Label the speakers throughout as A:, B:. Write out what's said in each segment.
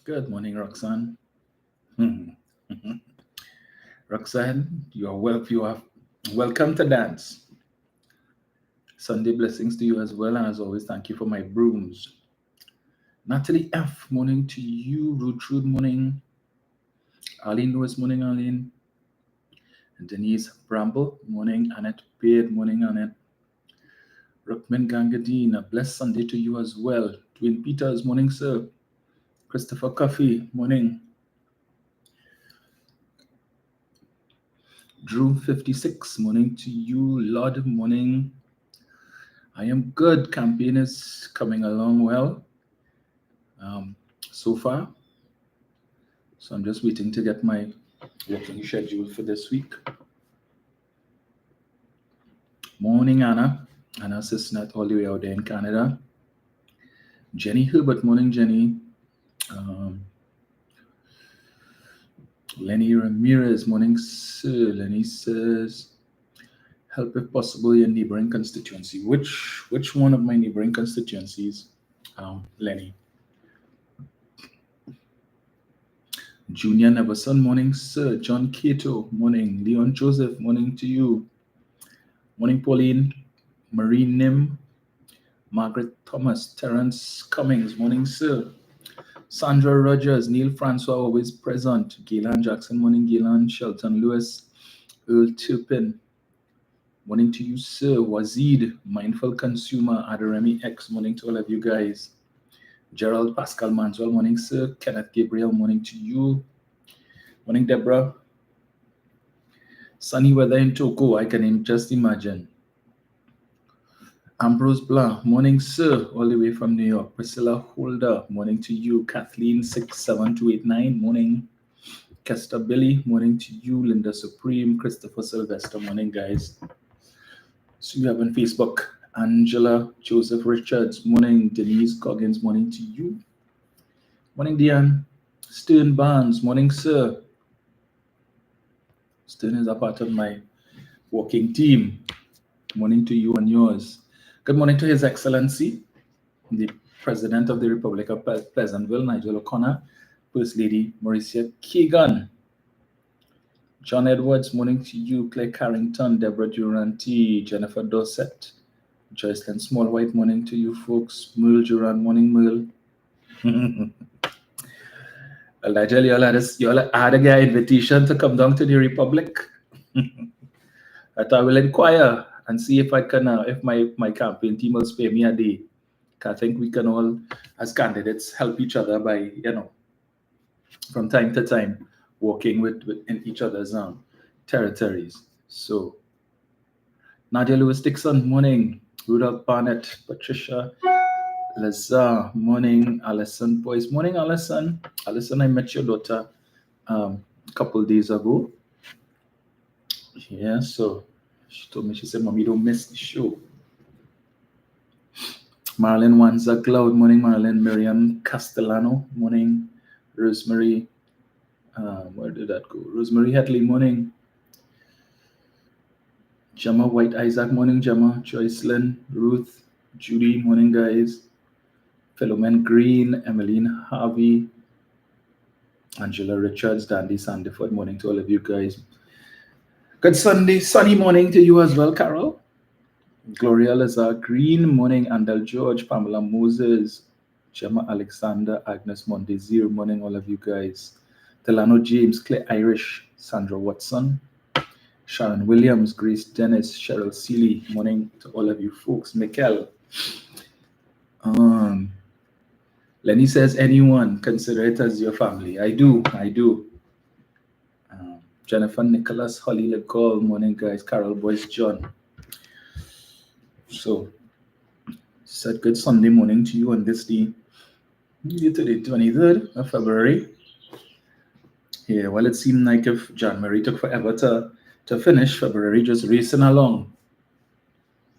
A: Good morning, Roxanne. Roxanne, you are welcome to dance. Sunday blessings to you as well, and as always, thank you for my brooms. Natalie F, morning to you. Rude morning. Arlene Lewis, morning, Arlene. And Denise Bramble, morning. Annette Beard, morning, Annette. Ruckman Gangadine, blessed Sunday to you as well. Dwayne Peters, morning, sir. Christopher Coffey, morning. Drew 56, morning to you. Lord, morning. I am good. Campaign is coming along well so far. So I'm just waiting to get my working schedule for this week. Morning, Anna. Anna Sisnat, all the way out there in Canada. Jenny Herbert, morning, Jenny. Lenny Ramirez, morning, sir. Lenny says, help if possible your neighboring constituency. Which one of my neighboring constituencies, Lenny? Junior Neverson, morning, sir. John Cato, morning. Leon Joseph, morning to you. Morning, Pauline. Marie Nim. Margaret Thomas. Terence Cummings, morning, sir. Sandra Rogers. Neil Francois, always present. Gaylan Jackson, morning, Gaylan. Shelton Lewis. Earl Turpin, morning to you, sir. Wazid, Mindful Consumer. Adaremi X, morning to all of you guys. Gerald Pascal Manswell, morning, sir. Kenneth Gabriel, morning to you. Morning, Deborah. Sunny weather in Toko, I can just imagine. Ambrose Blanc, morning, sir, all the way from New York. Priscilla Holder, morning to you. Kathleen 67289, morning. Kester Billy, morning to you. Linda Supreme, Christopher Sylvester, morning, guys. So you have on Facebook. Angela Joseph Richards, morning. Denise Coggins, morning to you. Morning, Diane. Stern Barnes, morning, sir. Stern is a part of my working team. Morning to you and yours. Good morning to His Excellency, the President of the Republic of Pleasantville, Nigel O'Connor, First Lady Mauricia Keegan. John Edwards, morning to you. Claire Carrington, Deborah Duranty, Jennifer Dorset, Joycelyn Smallwhite, morning to you folks. Merle Duran, morning, Merle. Allegedly, y'all had a guy invitation to come down to the Republic. That I will inquire and see if I can, if my campaign team will spare me a day. I think we can all, as candidates, help each other by, from time to time, working in each other's territories. So, Nadia Lewis Dixon, morning. Rudolph Barnett, Patricia Lazar, morning. Alison Boyce, morning, Alison. Alison, I met your daughter a couple days ago. Yeah, so she told me, she said, Mommy, don't miss the show. Marlene Wanza Cloud, morning, Marlene. Miriam Castellano, morning. Rosemary, where did that go? Rosemary Hetley, morning. Gemma White Isaac, morning, Gemma. Joycelyn, Ruth, Judy, morning, guys. Philomene Green, Emmeline Harvey, Angela Richards, Dandy Sandiford, morning to all of you guys. Good sunny morning to you as well, Carol. Gloria Lazar Green, morning. Andal George, Pamela Moses, Gemma Alexander, Agnes Mondesir, morning, all of you guys. Delano James, Claire Irish, Sandra Watson, Sharon Williams, Grace Dennis, Cheryl Seeley, morning to all of you folks. Mikkel. Lenny says, anyone, consider it as your family. I do. Jennifer Nicholas, Holly LeGaulle, morning, guys. Carol Boyce John. So, said good Sunday morning to you on this day, to the 23rd of February. Yeah, well, it seemed like if January took forever to finish, February just racing along.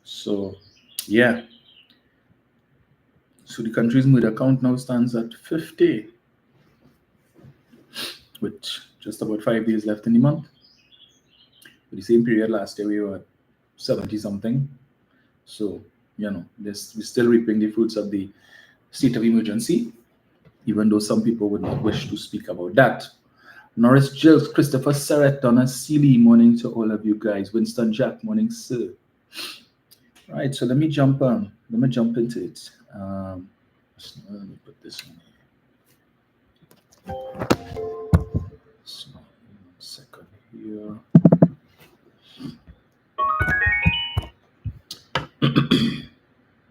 A: So, yeah. So the country's murder count now stands at 50, with just about 5 days left in the month. For the same period last year, we were at 70-something. So, we're still reaping the fruits of the state of emergency. even though some people would not wish to speak about that. Norris Gills, Christopher Serret, Donna Seeley, morning to all of you guys. Winston Jack, morning, sir. Right, so let me jump into it. Let me put this on here. So, 1 second here.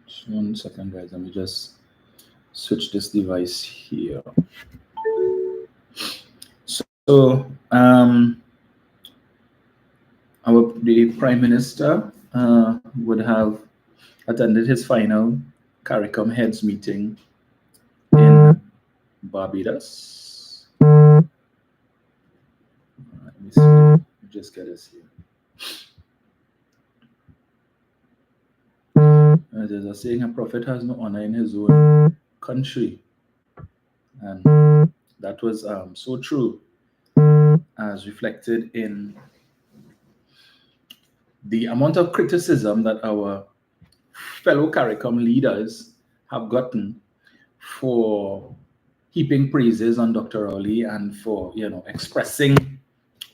A: Just 1 second, guys. Let me just switch this device here. So, the Prime Minister would have attended his final CARICOM heads meeting in Barbados. Let me see. Let me just get us here. There's a saying, a prophet has no honor in his own country. And that was so true, as reflected in the amount of criticism that our fellow CARICOM leaders have gotten for heaping praises on Dr. Rowley and for expressing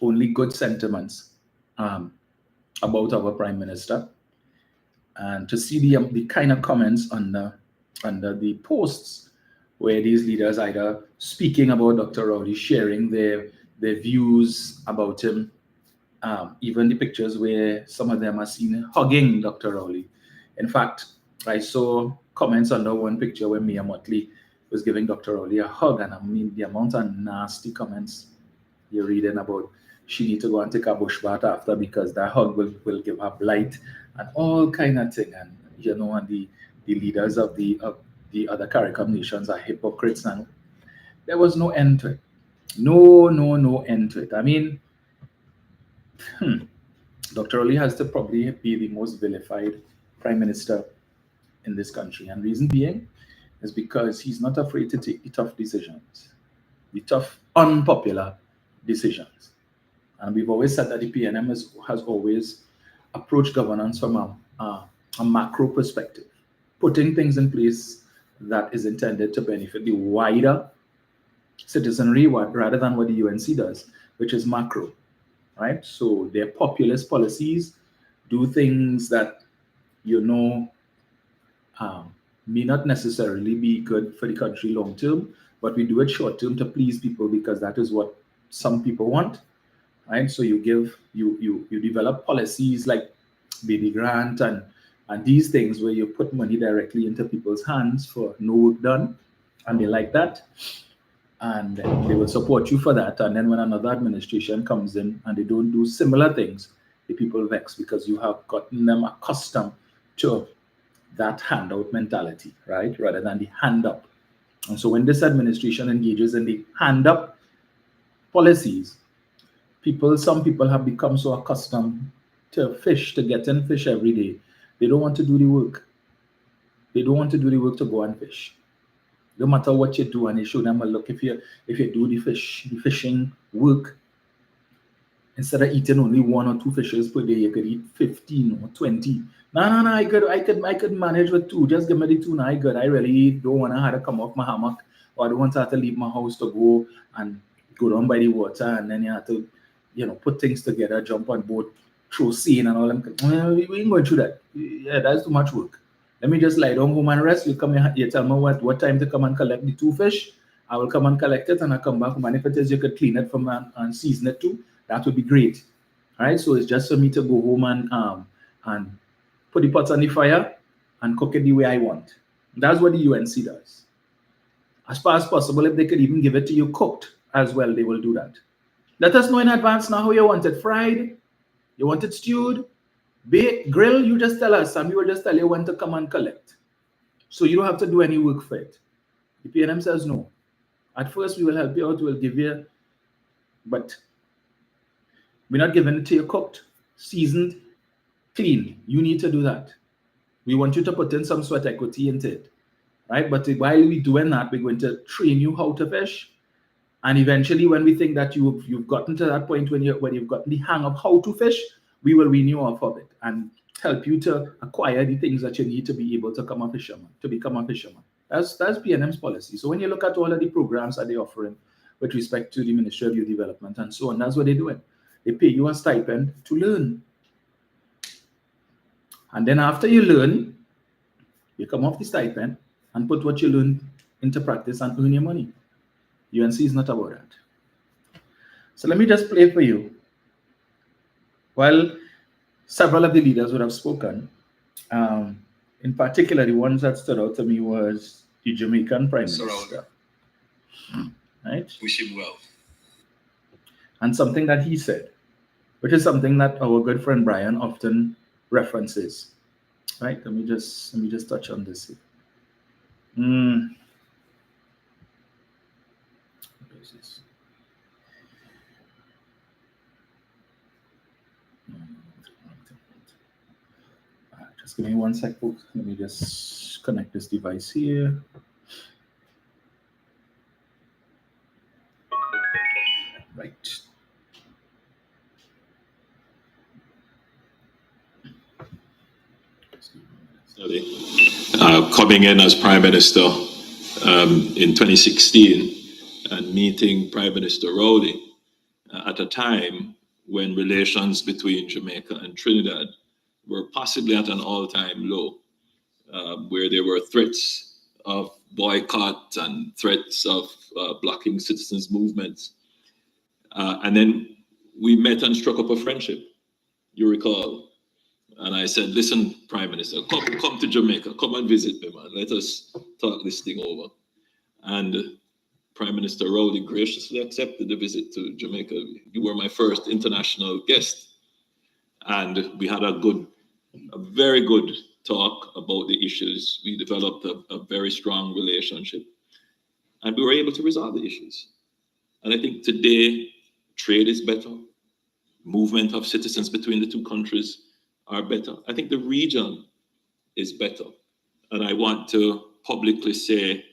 A: only good sentiments about our Prime Minister. And to see the kind of comments under the posts where these leaders either speaking about Dr. Rowley, sharing their views about him, even the pictures where some of them are seen hugging Dr. Rowley. In fact, I saw comments under one picture where Mia Motley was giving Dr. Rowley a hug, and I mean the amount of nasty comments you're reading about she need to go and take a bush bath after because that hug will give her blight and all kind of thing. And and the leaders of the other CARICOM nations are hypocrites, and there was no end to it. No end to it. I mean, Dr. Rowley has to probably be the most vilified Prime Minister in this country. And reason being is because he's not afraid to take the tough decisions, the tough, unpopular decisions. And we've always said that the PNM has always approached governance from a macro perspective, putting things in place that is intended to benefit the wider citizenry rather than what the UNC does, which is macro, right? So their populist policies do things that may not necessarily be good for the country long term, but we do it short term to please people because that is what some people want, right? So you develop policies like baby grant and these things where you put money directly into people's hands for no work done, and they like that, and they will support you for that. And then when another administration comes in and they don't do similar things, the people vex because you have gotten them accustomed to that handout mentality, right? Rather than the hand up. And so when this administration engages in the hand up policies, some people have become so accustomed to getting fish every day. They don't want to do the work. They don't want to do the work to go and fish. No matter what you do, and you show them a look. If you do the fishing work, instead of eating only 1 or 2 fishes per day, you could eat 15 or 20. No, I could manage with 2. Just give me the 2 now. I really don't want to have to come off my hammock, or I don't want to have to leave my house to go and go down by the water, and then you have to, put things together, jump on board, throw seine and all them. We ain't going through that. Yeah, that's too much work. Let me just lie down home and rest. You come here, you tell me what time to come and collect the 2 fish. I will come and collect it, and I come back home. And if it is you could clean it from and season it too, that would be great. All right, so it's just for me to go home and put the pots on the fire and cook it the way I want. That's what the UNC does. As far as possible, if they could even give it to you cooked as well, they will do that. Let us know in advance now how you want it fried, you want it stewed, baked, grill. You just tell us, and we will just tell you when to come and collect. So you don't have to do any work for it. The PNM says no. At first, we will help you out, we'll give you, but we're not giving it to you cooked, seasoned, clean. You need to do that. We want you to put in some sweat equity into it, right? But while we're doing that, we're going to train you how to fish. And eventually, when we think that you've gotten to that point when you've gotten the hang of how to fish, we will wean you off of it and help you to acquire the things that you need to be able to become a fisherman. That's PNM's policy. So when you look at all of the programs that they're offering with respect to the Ministry of Youth Development and so on, that's what they're doing. They pay you a stipend to learn. And then after you learn, you come off the stipend and put what you learned into practice and earn your money. UNC is not about that. So let me just play for you. While several of the leaders would have spoken, in particular, the ones that stood out to me was the Jamaican Prime Minister. Right?
B: Wish him well.
A: And something that he said, which is something that our good friend Brian often references. Right? Let me just touch on this here. What is this? Just give me 1 sec, folks. Let me just connect this device here. Right.
B: Coming in as Prime Minister in 2016 and meeting Prime Minister Rowley at a time when relations between Jamaica and Trinidad were possibly at an all-time low, where there were threats of boycott and threats of blocking citizens' movements. And then we met and struck up a friendship, you recall. And I said, listen, Prime Minister, come to Jamaica, come and visit me, man. Let us talk this thing over. And Prime Minister Rowley graciously accepted the visit to Jamaica. You were my first international guest. And we had a very good talk about the issues. We developed a very strong relationship. And we were able to resolve the issues. And I think today, trade is better. Movement of citizens between the two countries are better. I think the region is better. And I want to publicly say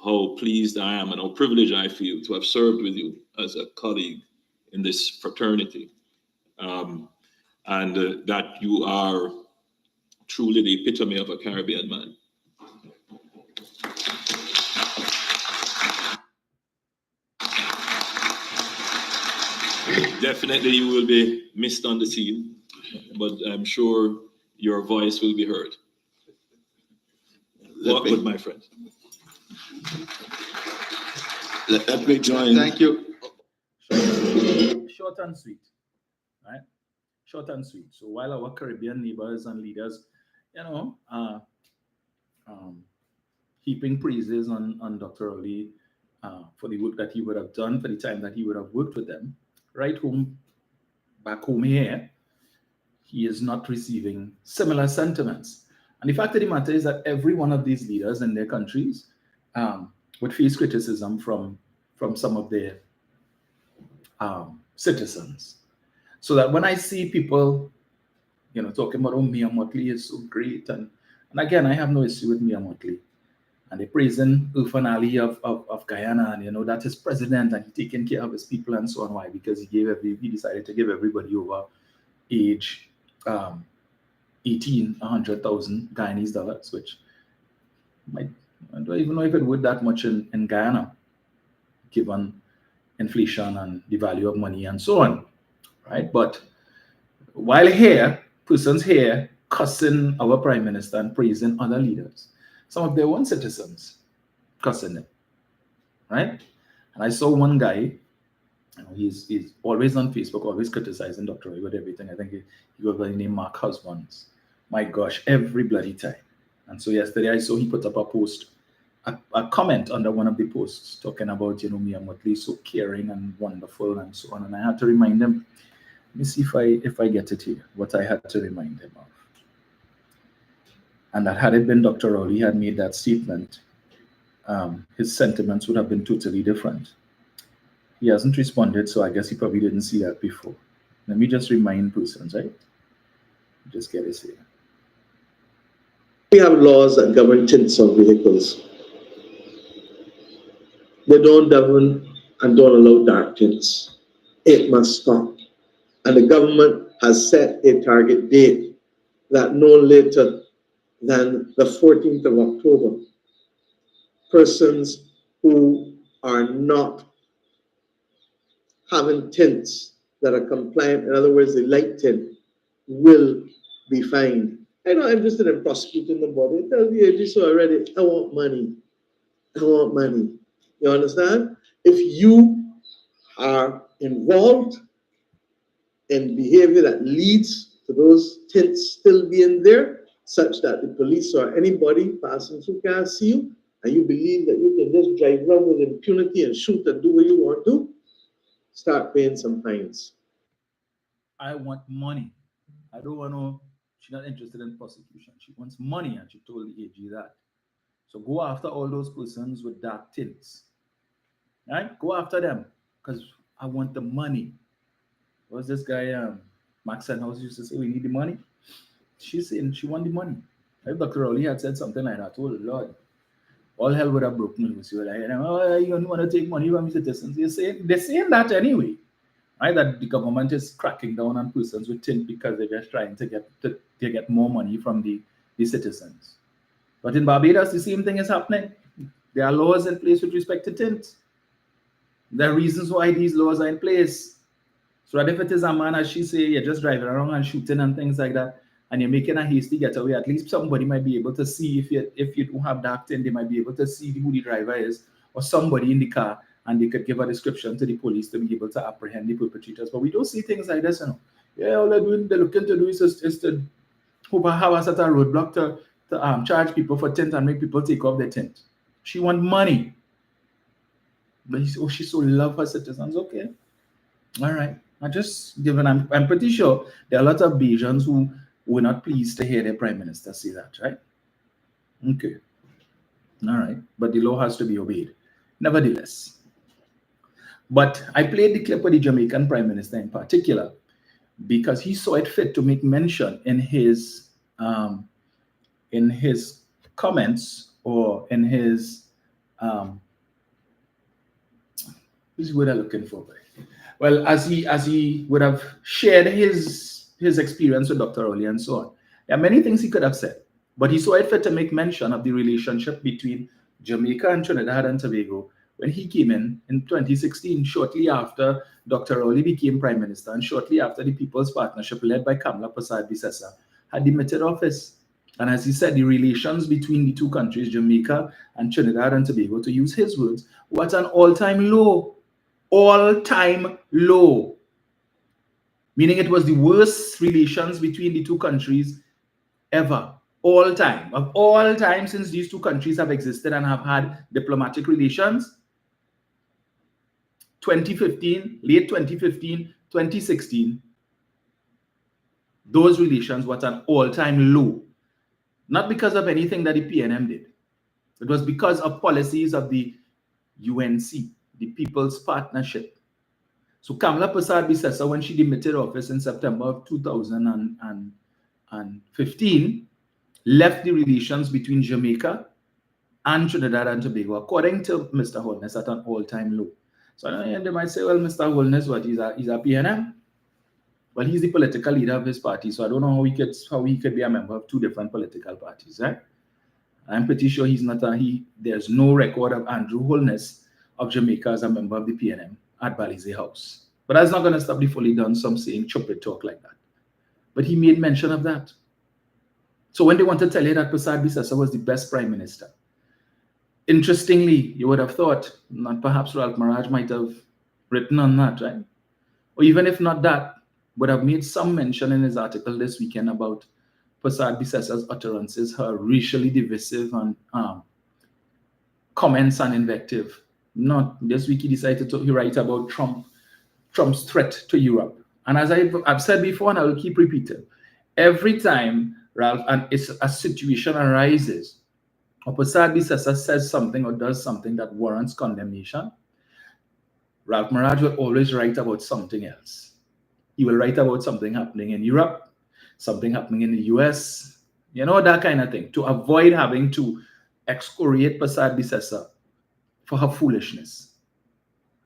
B: how pleased I am and how privileged I feel to have served with you as a colleague in this fraternity. And that you are truly the epitome of a Caribbean man. Definitely you will be missed on the scene, but I'm sure your voice will be heard. Walk with my friend.
C: Let me join.
A: Thank you. Short and sweet, right? Short and sweet. So while our Caribbean neighbors and leaders, heaping praises on Dr. Ali for the work that he would have done, for the time that he would have worked with them, back home here, he is not receiving similar sentiments. And the fact of the matter is that every one of these leaders in their countries would face criticism from some of their citizens. So that when I see people, talking about, Mia Motley is so great, and again, I have no issue with Mia Motley, and they're praising Irfan Ali of Guyana, and that is president, and he taking care of his people and so on. Why? Because he decided to give everybody over age 18 $100,000 Guyanese dollars, which I don't even know if it would that much in Guyana, given inflation and the value of money and so on, right? But while here, persons here cussing our Prime Minister and praising other leaders, some of their own citizens cussing them, right? And I saw one guy, he's always on Facebook, always criticizing Dr. Roy with everything. I think he goes by the name Mark Husbands. My gosh, every bloody time. And so yesterday I saw he put up a post, a comment under one of the posts talking about, Mia Motley so caring and wonderful and so on. And I had to remind him, let me see if I get it here, what I had to remind him of. And that had it been Dr. Rowley had made that statement, his sentiments would have been totally different. He hasn't responded, so I guess he probably didn't see that before. Let me just remind persons, right? Just get this here.
C: We have laws that govern tints of vehicles. They don't govern and don't allow dark tints. It must stop. And the government has set a target date that no later than the 14th of October persons who are not having tints that are compliant, in other words, the light tint, will be fined. I'm not interested in prosecuting the body. It tells the agency already, I want money. I want money. You understand? If you are involved in behavior that leads to those tints still being there, such that the police or anybody passing through can't see you, and you believe that you can just drive around with impunity and shoot and do what you want to, start paying some fines.
A: I want money. I don't want to. She's not interested in prosecution. She wants money, and she told the AG that. So go after all those persons with dark tints. Right? Go after them because I want the money. What's this guy, Max Senhouse used to say, we need the money? She's saying she want the money. If Dr. Rowley had said something like that, oh Lord, all hell would have broken loose. You were like, oh, you don't want to take money from citizens. They're saying that anyway. Right? That the government is cracking down on persons with tint because they're just trying to get more money from the citizens. But in Barbados, the same thing is happening. There are laws in place with respect to tint. There are reasons why these laws are in place. So that if it is a man, as she say, you're just driving around and shooting and things like that, and you're making a hasty getaway, at least somebody might be able to see if you don't have dark tint, they might be able to see who the driver is or somebody in the car, and they could give a description to the police to be able to apprehend the perpetrators. But we don't see things like this, you know. Yeah, all they're looking to do is to have us at a roadblock to charge people for tint and make people take off their tint. She want money. But he said, oh, she so love her citizens. Okay. All right. I'm pretty sure there are a lot of Bajans who were not pleased to hear their prime minister say that, right? Okay. All right. But the law has to be obeyed. Nevertheless. But I played the clip of the Jamaican prime minister in particular because he saw it fit to make mention in his comments or in his who's what I'm looking for? Well, as he would have shared his experience with Dr. Rowley and so on. There are many things he could have said, but he saw it fit to make mention of the relationship between Jamaica and Trinidad and Tobago when he came in 2016, shortly after Dr. Rowley became Prime Minister and shortly after the People's Partnership led by Kamla Persad-Bissessar had demitted office. And as he said, the relations between the two countries, Jamaica and Trinidad and Tobago, to use his words, were at an all-time low. All-time low. Meaning it was the worst relations between the two countries ever. All time. Of all time since these two countries have existed and have had diplomatic relations. 2015, late 2015, 2016, those relations were at an all-time low. Not because of anything that the PNM did. It was because of policies of the UNC, the People's Partnership. So Kamla Persad-Bissessar, when she demitted office in September of 2015, left the relations between Jamaica and Trinidad and Tobago, according to Mr. Holness, at an all-time low. So they might say, well, Mr. Holness, what, he's a PNM? Well, he's the political leader of his party, so I don't know how he could be a member of two different political parties, right? I'm pretty sure there's no record of Andrew Holness of Jamaica as a member of the PNM at Balize House. But that's not going to stop the fully done some saying chupid talk like that. But he made mention of that. So when they want to tell you that Persad-Bissessar was the best prime minister, interestingly, you would have thought, not perhaps Ralph Maraj might have written on that, right? Or even if not that, would have made some mention in his article this weekend about Persad-Bissessar's utterances, her racially divisive and comments and invective. Not this week he decided to write about Trump's threat to Europe. And as I've said before, and I will keep repeating, every time Ralph and a situation arises, or Persad-Bissessar says something or does something that warrants condemnation, Ralph Maraj will always write about something else. He will write about something happening in Europe, something happening in the US, that kind of thing, to avoid having to excoriate Persad-Bissessar for her foolishness.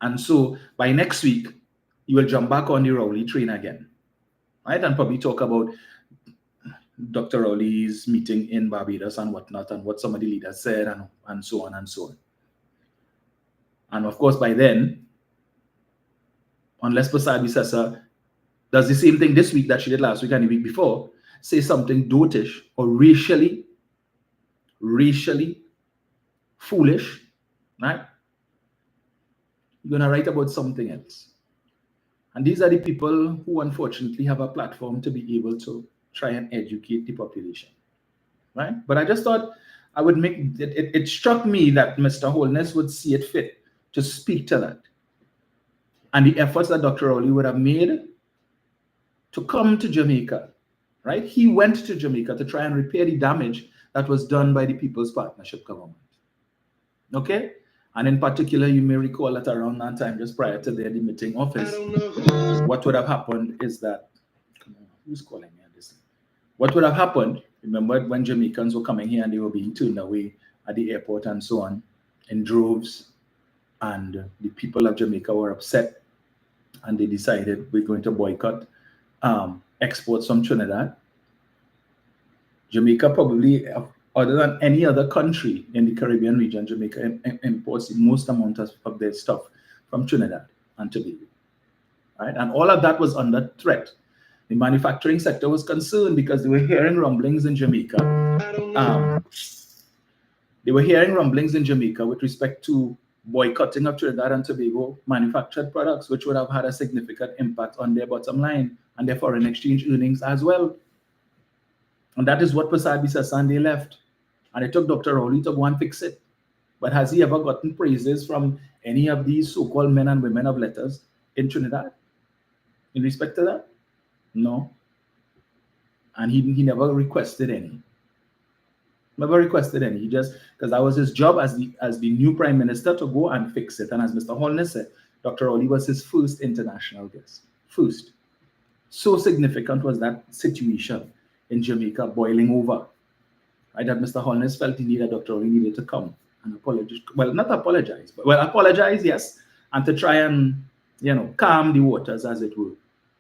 A: And so by next week, he will jump back on the Rowley train again, right? And probably talk about Dr. Rowley's meeting in Barbados and whatnot, and what some of the leaders said, and so on and so on. And of course, by then, unless Prasad Bisasa does the same thing this week that she did last week and the week before, say something dotish or racially foolish, right? You're going to write about something else. And these are the people who unfortunately have a platform to be able to try and educate the population, right? But I just thought I would make it, it struck me that Mr. Holness would see it fit to speak to that. And the efforts that Dr. Rowley would have made to come to Jamaica, right? He went to Jamaica to try and repair the damage that was done by the People's Partnership government. Okay? And in particular, you may recall that around that time, just prior to their demitting office, what would have happened is that, who's calling me on this? What would have happened, remember when Jamaicans were coming here and they were being turned away at the airport and so on, in droves, and the people of Jamaica were upset, and they decided we're going to boycott exports from Trinidad. Jamaica probably, other than any other country in the Caribbean region, Jamaica imports the most amount of their stuff from Trinidad and Tobago, right? And all of that was under threat. The manufacturing sector was concerned because they were hearing rumblings in Jamaica. They were hearing rumblings in Jamaica with respect to boycotting of Trinidad and Tobago manufactured products, which would have had a significant impact on their bottom line and their foreign exchange earnings as well. And that is what Prasad Bisasande left. And it took Dr. Rowley to go and fix it. But has he ever gotten praises from any of these so-called men and women of letters in Trinidad in respect to that? No. And he never requested any. Never requested any. He just, because that was his job as the new prime minister to go and fix it. And as Mr. Holness said, Dr. Rowley was his first international guest. First. So significant was that situation in Jamaica boiling over, right? That Mr. Holness felt he needed, Dr. Rowley needed to come and apologize. Well, not apologize, but apologize, yes, and to try and, calm the waters, as it were,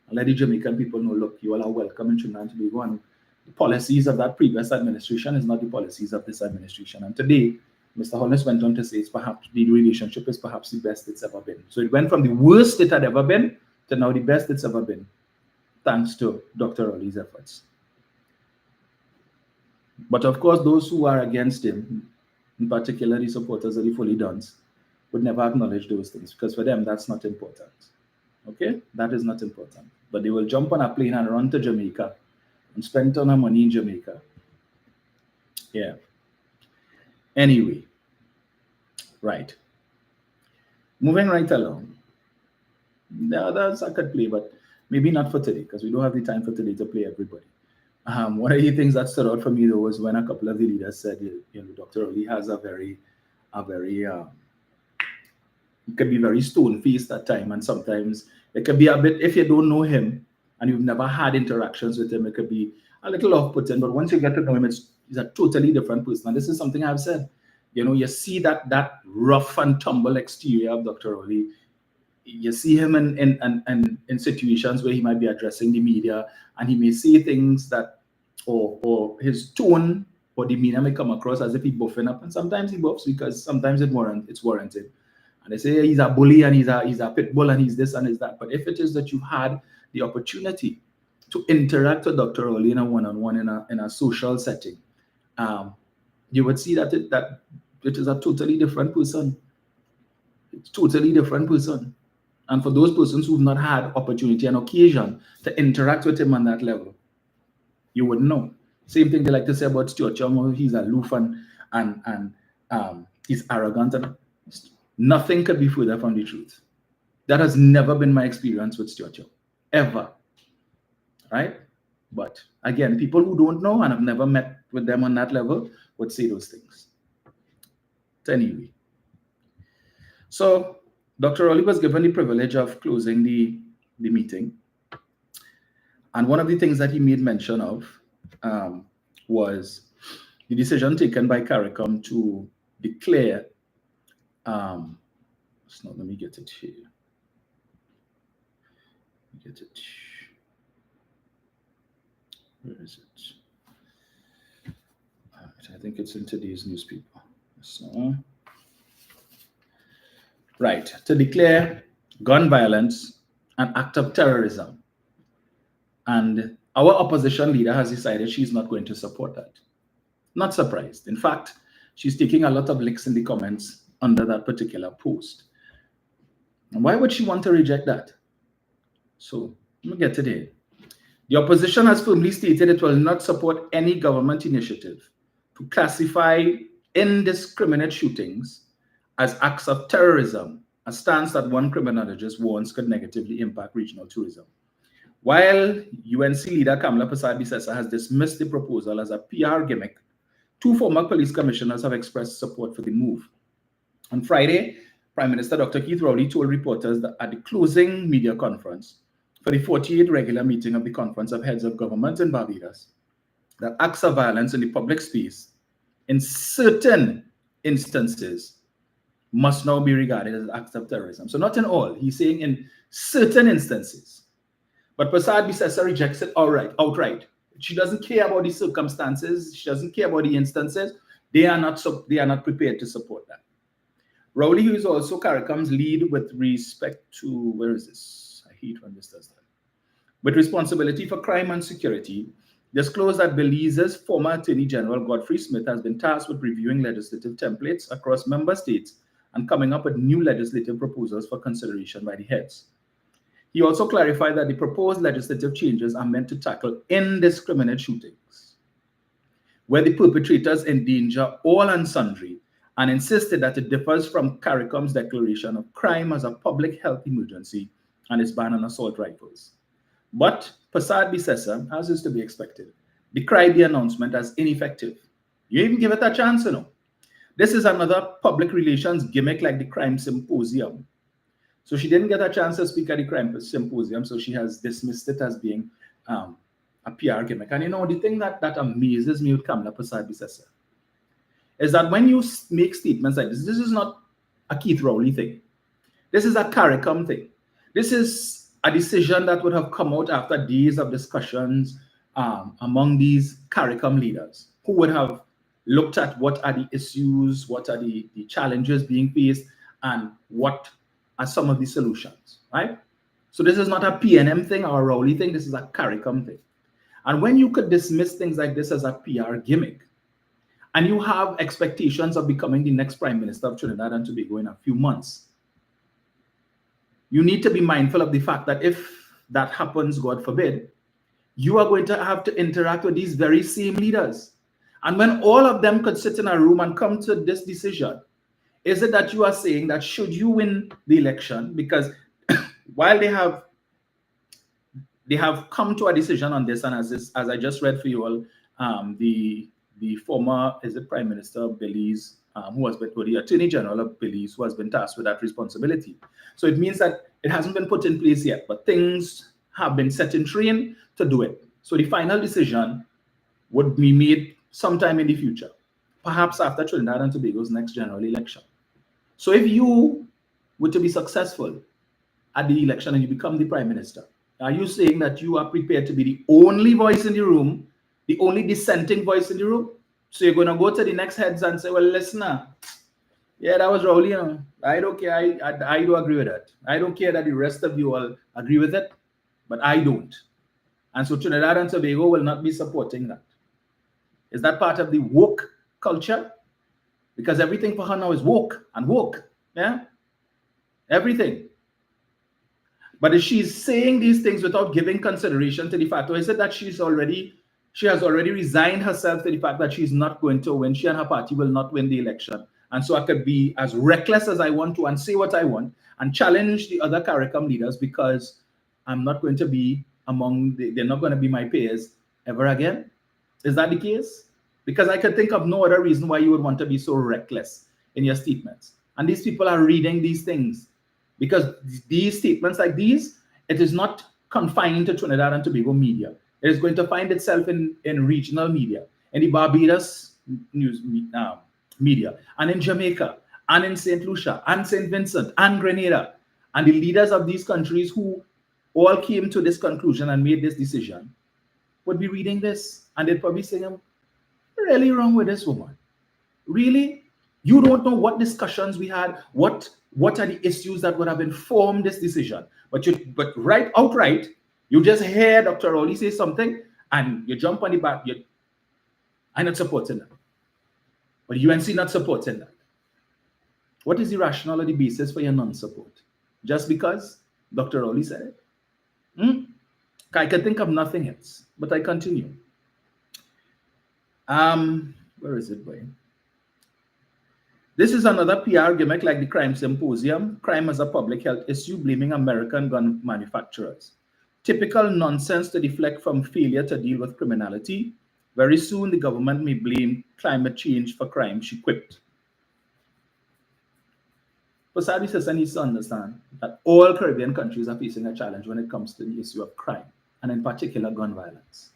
A: and let the Jamaican people know, look, you all are welcome in Trinidad and Tobago, and the policies of that previous administration is not the policies of this administration. And today, Mr. Holness went on to say it's perhaps the relationship is perhaps the best it's ever been. So it went from the worst it had ever been to now the best it's ever been, thanks to Dr. Rowley's efforts. But of course, those who are against him, in particular the supporters of the Fully Dons, would never acknowledge those things because for them, that's not important. Okay? That is not important. But they will jump on a plane and run to Jamaica and spend a ton of money in Jamaica. Yeah. Anyway. Right. Moving right along. The others I could play, but maybe not for today because we don't have the time for today to play everybody. One of the things that stood out for me though was when a couple of the leaders said, Dr. Rowley has a very, he can be very stone-faced at times, and sometimes it can be a bit, if you don't know him and you've never had interactions with him, it could be a little off-putting, but once you get to know him, he's a totally different person. And this is something I've said. You see that rough and tumble exterior of Dr. Rowley. You see him in situations where he might be addressing the media and he may say things that, or his tone or demeanor may come across as if he's buffing up, and sometimes he buffs because sometimes it's warranted. And they say he's a bully and he's a pit bull and he's this and he's that. But if it is that you had the opportunity to interact with Dr. Rowley in a one-on-one in a social setting, you would see that it is a totally different person. It's totally different person. And for those persons who've not had opportunity and occasion to interact with him on that level, you wouldn't know. Same thing they like to say about Stuart Young, he's aloof and he's arrogant. And nothing could be further from the truth. That has never been my experience with Stuart Young, ever. Right? But again, people who don't know and have never met with them on that level would say those things. Anyway. So Dr. Rowley was given the privilege of closing the meeting. And one of the things that he made mention of was the decision taken by CARICOM to declare, let me get it here. Where is it? I think it's in today's newspaper. So, right, to declare gun violence an act of terrorism. And our opposition leader has decided she's not going to support that. Not surprised. In fact, she's taking a lot of licks in the comments under that particular post. And why would she want to reject that? So let me get to it. The opposition has firmly stated it will not support any government initiative to classify indiscriminate shootings as acts of terrorism, a stance that one criminologist warns could negatively impact regional tourism. While UNC leader Kamala Persad-Bissessar has dismissed the proposal as a PR gimmick, two former police commissioners have expressed support for the move. On Friday, Prime Minister Dr. Keith Rowley told reporters that at the closing media conference for the 48th regular meeting of the Conference of Heads of Government in Barbados, that acts of violence in the public space in certain instances must now be regarded as acts of terrorism. So not in all, he's saying in certain instances. But Persad-Bissessar rejects it outright. She doesn't care about the circumstances. She doesn't care about the instances. They are not prepared to support that. Rowley, who is also CARICOM's lead with respect to, where is this? I hate when this does that. With responsibility for crime and security, disclosed that Belize's former Attorney General Godfrey Smith has been tasked with reviewing legislative templates across member states and coming up with new legislative proposals for consideration by the heads. He also clarified that the proposed legislative changes are meant to tackle indiscriminate shootings, where the perpetrators endanger all and sundry, and insisted that it differs from CARICOM's declaration of crime as a public health emergency and its ban on assault rifles. But Persad-Bissessar, as is to be expected, decried the announcement as ineffective. You even give it a chance, you know. This is another public relations gimmick like the crime symposium. So she didn't get a chance to speak at the crime symposium, so she has dismissed it as being a PR gimmick. And you know, the thing that amazes me with Kamala Persad-Bissessar is that when you make statements like this is not a Keith Rowley thing. This is a CARICOM thing. This is a decision that would have come out after days of discussions among these CARICOM leaders who would have looked at what are the issues, what are the challenges being faced, and what are some of the solutions, right? So this is not a PNM thing or a Rowley thing, this is a CARICOM thing. And when you could dismiss things like this as a PR gimmick, and you have expectations of becoming the next Prime Minister of Trinidad and Tobago in a few months, you need to be mindful of the fact that if that happens, God forbid, you are going to have to interact with these very same leaders. And when all of them could sit in a room and come to this decision, is it that you are saying that should you win the election, because while they have come to a decision on this, and as I just read for you all, the former, is it Prime Minister of Belize, who has been, or the Attorney General of Belize, who has been tasked with that responsibility. So it means that it hasn't been put in place yet, but things have been set in train to do it. So the final decision would be made sometime in the future, perhaps after Trinidad and Tobago's next general election. So if you were to be successful at the election and you become the Prime Minister, are you saying that you are prepared to be the only voice in the room, the only dissenting voice in the room? So you're going to go to the next heads and say, well, listen, yeah, that was Rowley. I don't care. I do agree with that. I don't care that the rest of you all agree with it, but I don't. And so Trinidad and Tobago will not be supporting that. Is that part of the woke culture? Because everything for her now is woke and woke. Yeah? Everything. But if she's saying these things without giving consideration to the fact, or is it that she has already resigned herself to the fact that she's not going to win, she and her party will not win the election. And so I could be as reckless as I want to and say what I want and challenge the other CARICOM leaders because I'm not going to be they're not going to be my peers ever again? Is that the case? Because I could think of no other reason why you would want to be so reckless in your statements. And these people are reading these things because these statements like these, it is not confined to Trinidad and Tobago media. It is going to find itself in regional media, in the Barbados news media, and in Jamaica, and in St. Lucia, and St. Vincent, and Grenada. And the leaders of these countries who all came to this conclusion and made this decision would be reading this, and they'd probably say, really wrong with this woman? Really? You don't know what discussions we had, what are the issues that would have informed this decision. But right outright, you just hear Dr. Rowley say something and you jump on the back. I'm not supporting that. But UNC not supporting that. What is the rationale or the basis for your non-support? Just because Dr. Rowley said it? I can think of nothing else, but I continue. Where is it going? This is another PR gimmick like the crime symposium, crime as a public health issue, blaming American gun manufacturers. Typical nonsense to deflect from failure to deal with criminality. Very soon the government may blame climate change for crime, she quipped. But sadly, sister needs to understand that all Caribbean countries are facing a challenge when it comes to the issue of crime, and in particular gun violence.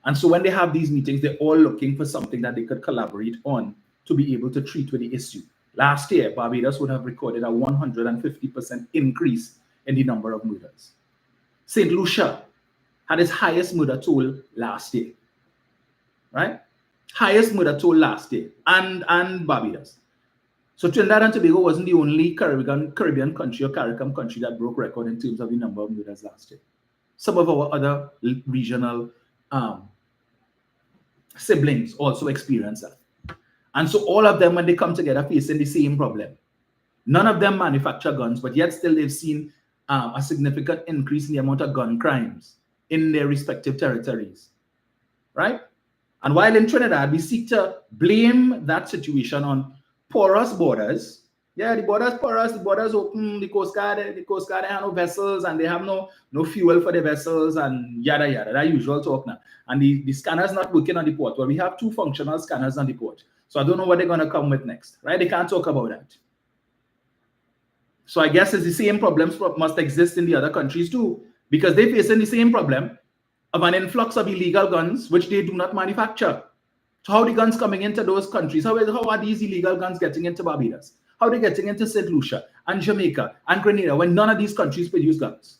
A: And so when they have these meetings, they're all looking for something that they could collaborate on to be able to treat with the issue. Last year, Barbados would have recorded a 150% increase in the number of murders. St. Lucia had its highest murder toll last year, right? Highest murder toll last year, and Barbados. So Trinidad and Tobago wasn't the only Caribbean country or CARICOM country that broke record in terms of the number of murders last year. Some of our other regional siblings also experienced that. And so all of them, when they come together, facing the same problem. None of them manufacture guns, but yet still they've seen a significant increase in the amount of gun crimes in their respective territories, right? And while in Trinidad, we seek to blame that situation on porous borders. Yeah, the borders porous, the borders open, the Coast Guard have no vessels and they have no fuel for the vessels and yada yada, that usual talk now. And the scanners not working on the port. Well, we have 2 functional scanners on the port. So I don't know what they're going to come with next, right? They can't talk about that. So I guess it's the same problems must exist in the other countries too, because they're facing the same problem of an influx of illegal guns, which they do not manufacture. So how are the guns coming into those countries? How are these illegal guns getting into Barbados? How are they getting into St. Lucia and Jamaica and Grenada when none of these countries produce guns?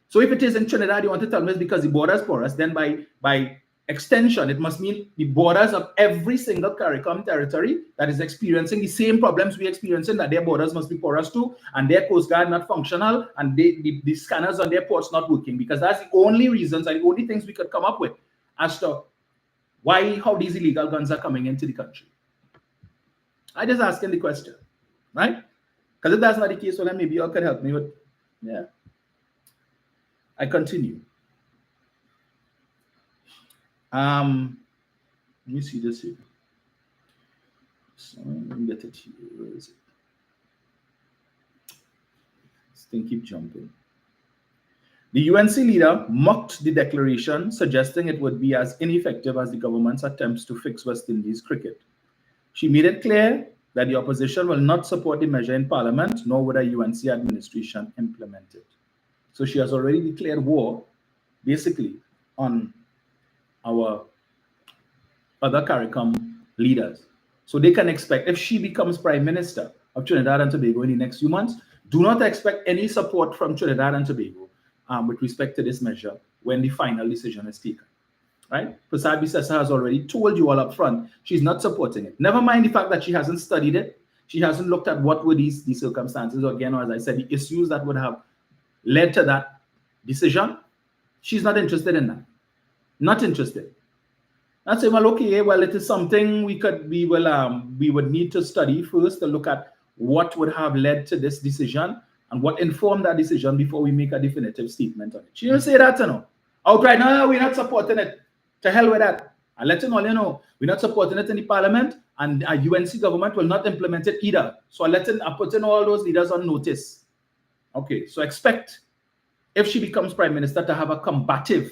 A: So if it is in Trinidad, you want to tell me it's because the borders porous, then by extension, it must mean the borders of every single CARICOM territory that is experiencing the same problems we're experiencing, that their borders must be porous too, and their Coast Guard not functional, and the scanners on their ports not working, because that's the only reasons and the only things we could come up with as to how these illegal guns are coming into the country. I just asking the question, right? Because if that's not the case, well, then maybe you all could help me with, yeah. I continue. Let me see this here. So let me get it here. Where is it? This thing keep jumping. The UNC leader mocked the declaration, suggesting it would be as ineffective as the government's attempts to fix West Indies cricket. She made it clear that the opposition will not support the measure in Parliament, nor would a UNC administration implement it. So she has already declared war, basically, on our other CARICOM leaders. So they can expect, if she becomes Prime Minister of Trinidad and Tobago in the next few months, do not expect any support from Trinidad and Tobago with respect to this measure when the final decision is taken, right? Prasad Bisesa has already told you all up front, she's not supporting it. Never mind the fact that she hasn't studied it. She hasn't looked at what were these circumstances, or again, or as I said, the issues that would have led to that decision. She's not interested in that. Not interested. I'd say, well, okay, well, it is something we would need to study first to look at what would have led to this decision and what informed that decision before we make a definitive statement on it. She didn't say that, you know. Outright, no, we're not supporting it. To hell with that. I let you know, we're not supporting it in the Parliament, and a UNC government will not implement it either. So I put in all those leaders on notice. Okay, so expect, if she becomes Prime Minister, to have a combative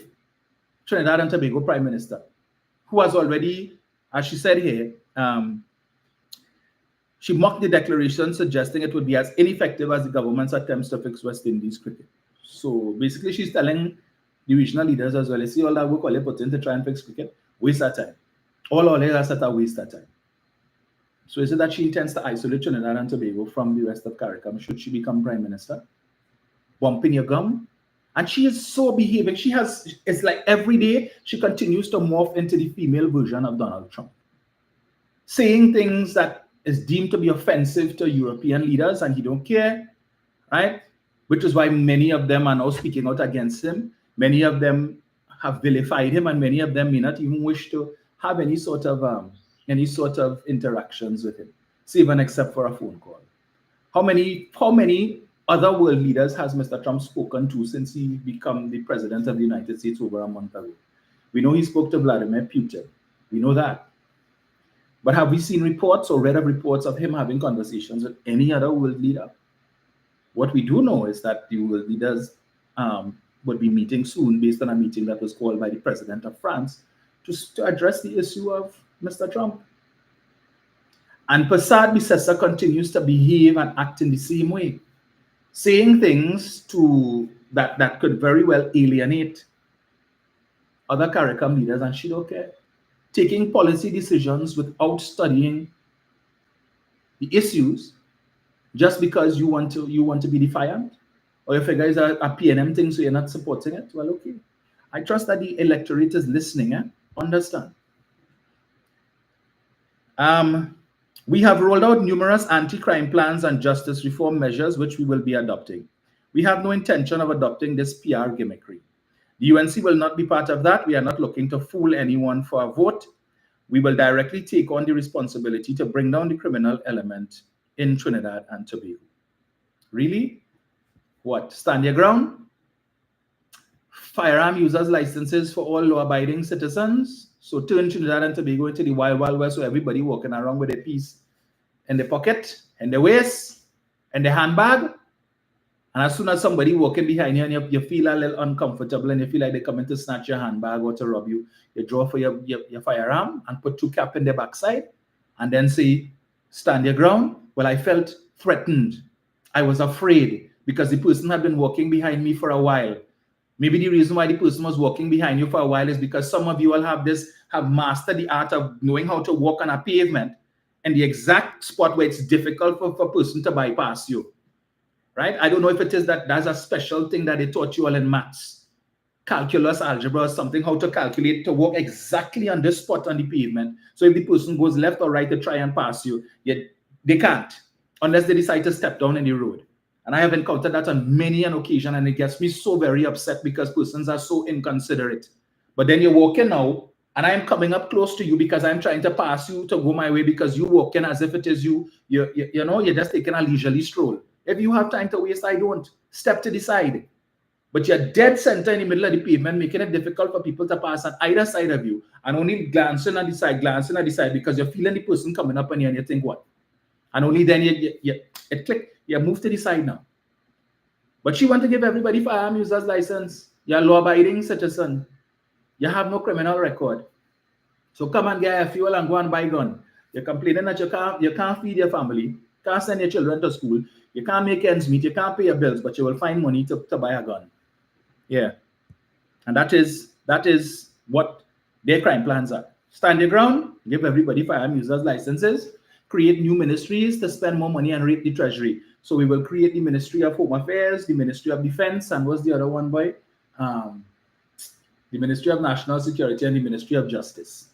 A: Trinidad and Tobago Prime Minister, who has already, as she said here, she mocked the declaration, suggesting it would be as ineffective as the government's attempts to fix West Indies cricket. So basically, she's telling the regional leaders as well, see all that work all they put in to try and fix cricket, waste that time. All they are set a waste that time. So is it that she intends to isolate Trinidad and Tobago from the rest of CARICOM should she become Prime Minister? Bumping your gum And she is so behaving. It's like every day she continues to morph into the female version of Donald Trump, saying things that is deemed to be offensive to European leaders, and he don't care, right? Which is why many of them are now speaking out against him. Many of them have vilified him, and many of them may not even wish to have any sort of interactions with him, even except for a phone call. How many other world leaders has Mr. Trump spoken to since he became the president of the United States over a month ago? We know he spoke to Vladimir Putin. We know that. But have we seen reports or read of reports of him having conversations with any other world leader? What we do know is that the world leaders would be meeting soon based on a meeting that was called by the president of France to address the issue of Mr. Trump. And Prasad Bisesa continues to behave and act in the same way, saying things that could very well alienate other CARICOM leaders, and she don't care. Taking policy decisions without studying the issues just because you want to be defiant, or your figure is a PNM thing, so you're not supporting it. Well, okay. I trust that the electorate is listening and understand. We have rolled out numerous anti-crime plans and justice reform measures, which we will be adopting. We have no intention of adopting this PR gimmickry. The UNC will not be part of that. We are not looking to fool anyone for a vote. We will directly take on the responsibility to bring down the criminal element in Trinidad and Tobago. Really? What? Stand your ground? Firearm users licenses for all law-abiding citizens. So turn Trinidad and Tobago into the wild, wild west, so everybody walking around with a piece in the pocket, in the waist, in the handbag. And as soon as somebody walking behind you and you feel a little uncomfortable and you feel like they're coming to snatch your handbag or to rob you, you draw for your firearm and put 2 caps in the backside and then say, stand your ground. Well, I felt threatened. I was afraid because the person had been walking behind me for a while. Maybe the reason why the person was walking behind you for a while is because some of you all have mastered the art of knowing how to walk on a pavement and the exact spot where it's difficult for a person to bypass you. Right? I don't know if it is that's a special thing that they taught you all in maths, calculus, algebra, or something, how to calculate to walk exactly on this spot on the pavement. So if the person goes left or right to try and pass you, they can't, unless they decide to step down in the road. And I have encountered that on many an occasion, and it gets me so very upset because persons are so inconsiderate. But then you're walking now, and I'm coming up close to you because I'm trying to pass you to go my way because you're walking as if it is you're just taking a leisurely stroll. If you have time to waste, I don't. Step to the side. But you're dead center in the middle of the pavement, making it difficult for people to pass on either side of you, and only glancing at the side because you're feeling the person coming up on you and you think, what? And only then it click. You move to the side now. But you want to give everybody firearm users license. You're a law-abiding citizen. You have no criminal record. So come and get a fuel and go and buy a gun. You're complaining that you can't feed your family, can't send your children to school, you can't make ends meet, you can't pay your bills, but you will find money to buy a gun. Yeah. And that is what their crime plans are. Stand your ground, give everybody firearm users licenses, create new ministries to spend more money and rape the treasury. So we will create the Ministry of Home Affairs, the Ministry of Defense, and what's the other one, boy? The Ministry of National Security and the Ministry of Justice.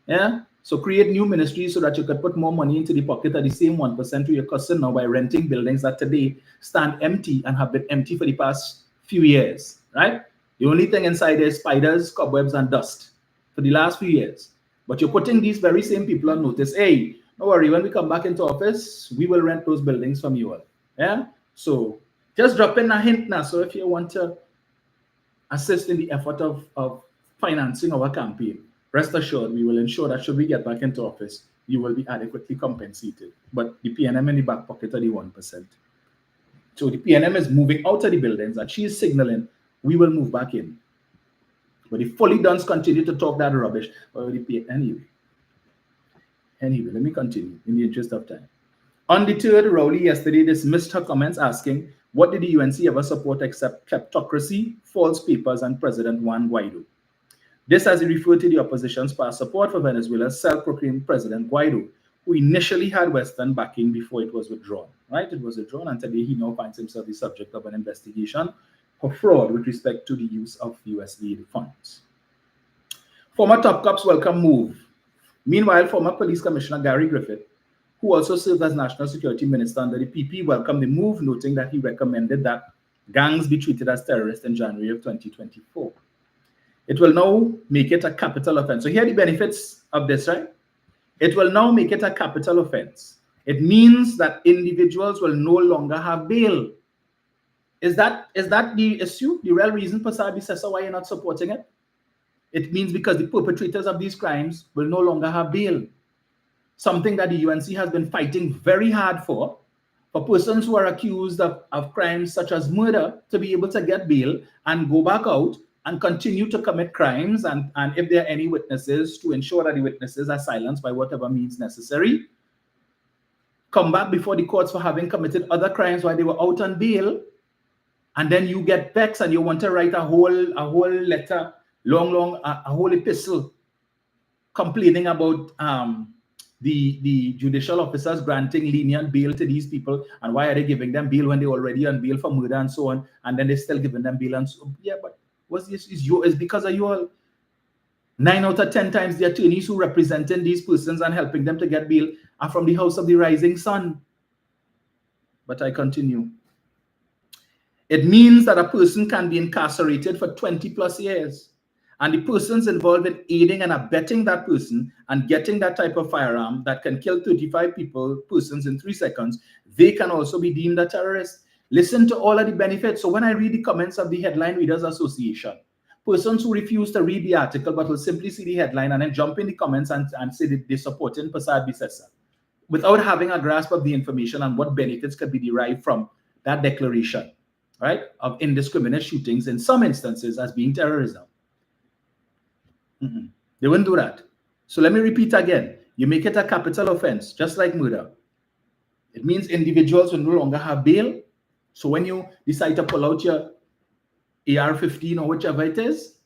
A: Yeah? So create new ministries so that you could put more money into the pocket of the same 1% to your cousin now by renting buildings that today stand empty and have been empty for the past few years, right? The only thing inside is spiders, cobwebs, and dust for the last few years. But you're putting these very same people on notice. Hey, don't worry, when we come back into office, we will rent those buildings from you all. Yeah? So just drop in a hint now. So if you want to assist in the effort of financing our campaign, rest assured, we will ensure that should we get back into office, you will be adequately compensated. But the PNM in the back pocket are the 1%. So the PNM is moving out of the buildings and she is signaling, we will move back in. But the fully dones continue to talk that rubbish. Anyway, let me continue in the interest of time. On the 3rd, Rowley yesterday dismissed her comments asking, what did the UNC ever support except kleptocracy, false papers, and President Juan Guaido? This as he referred to the opposition's past support for Venezuela's self-proclaimed President Guaido, who initially had Western backing before it was withdrawn. Right? It was withdrawn, and today he now finds himself the subject of an investigation for fraud with respect to the use of USAID funds. Former top cops welcome move. Meanwhile, former police commissioner Gary Griffith, who also served as National Security Minister under the PP, welcomed the move, noting that he recommended that gangs be treated as terrorists in January of 2024. It will now make it a capital offense. So here are the benefits of this, right? It will now make it a capital offense. It means that individuals will no longer have bail. Is that the issue, the real reason, Pastor Bisesa, why you're not supporting it? It means because the perpetrators of these crimes will no longer have bail. Something that the UNC has been fighting very hard for persons who are accused of crimes such as murder to be able to get bail and go back out and continue to commit crimes, and if there are any witnesses, to ensure that the witnesses are silenced by whatever means necessary, come back before the courts for having committed other crimes while they were out on bail, and then you get vexed and you want to write a whole letter, a whole epistle complaining about the judicial officers granting lenient bail to these people, and why are they giving them bail when they're already on bail for murder and so on, and then they're still giving them bail and so on. Yeah, but what's this? It's because of you all. 9 out of 10 times the attorneys who representing these persons and helping them to get bail are from the house of the rising sun. But I continue. It means that a person can be incarcerated for 20 plus years. And the persons involved in aiding and abetting that person and getting that type of firearm that can kill 35 persons in 3 seconds, they can also be deemed a terrorist. Listen to all of the benefits. So when I read the comments of the Headline Readers Association, persons who refuse to read the article but will simply see the headline and then jump in the comments and say that they're supporting Pasad Bisesa without having a grasp of the information and what benefits could be derived from that declaration, right, of indiscriminate shootings in some instances as being terrorism. They wouldn't do that. So let me repeat again. You make it a capital offense, just like murder. It means individuals will no longer have bail. So when you decide to pull out your AR-15 or whichever it is,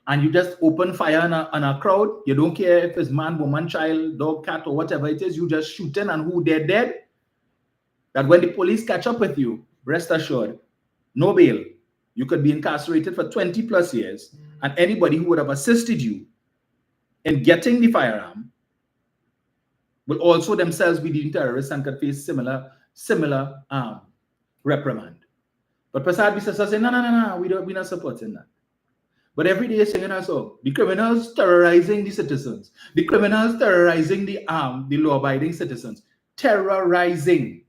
A: and you just open fire on a crowd, you don't care if it's man, woman, child, dog, cat, or whatever it is, you just shooting, and who they're dead. That when the police catch up with you, rest assured, no bail. You could be incarcerated for 20 plus years, and anybody who would have assisted you in getting the firearm will also themselves be deemed terrorists and could face similar reprimand. But Pasad Bisesa say, no, we're not supporting that. But every day singing us up, the criminals terrorizing the citizens, the criminals terrorizing the law-abiding citizens, terrorizing.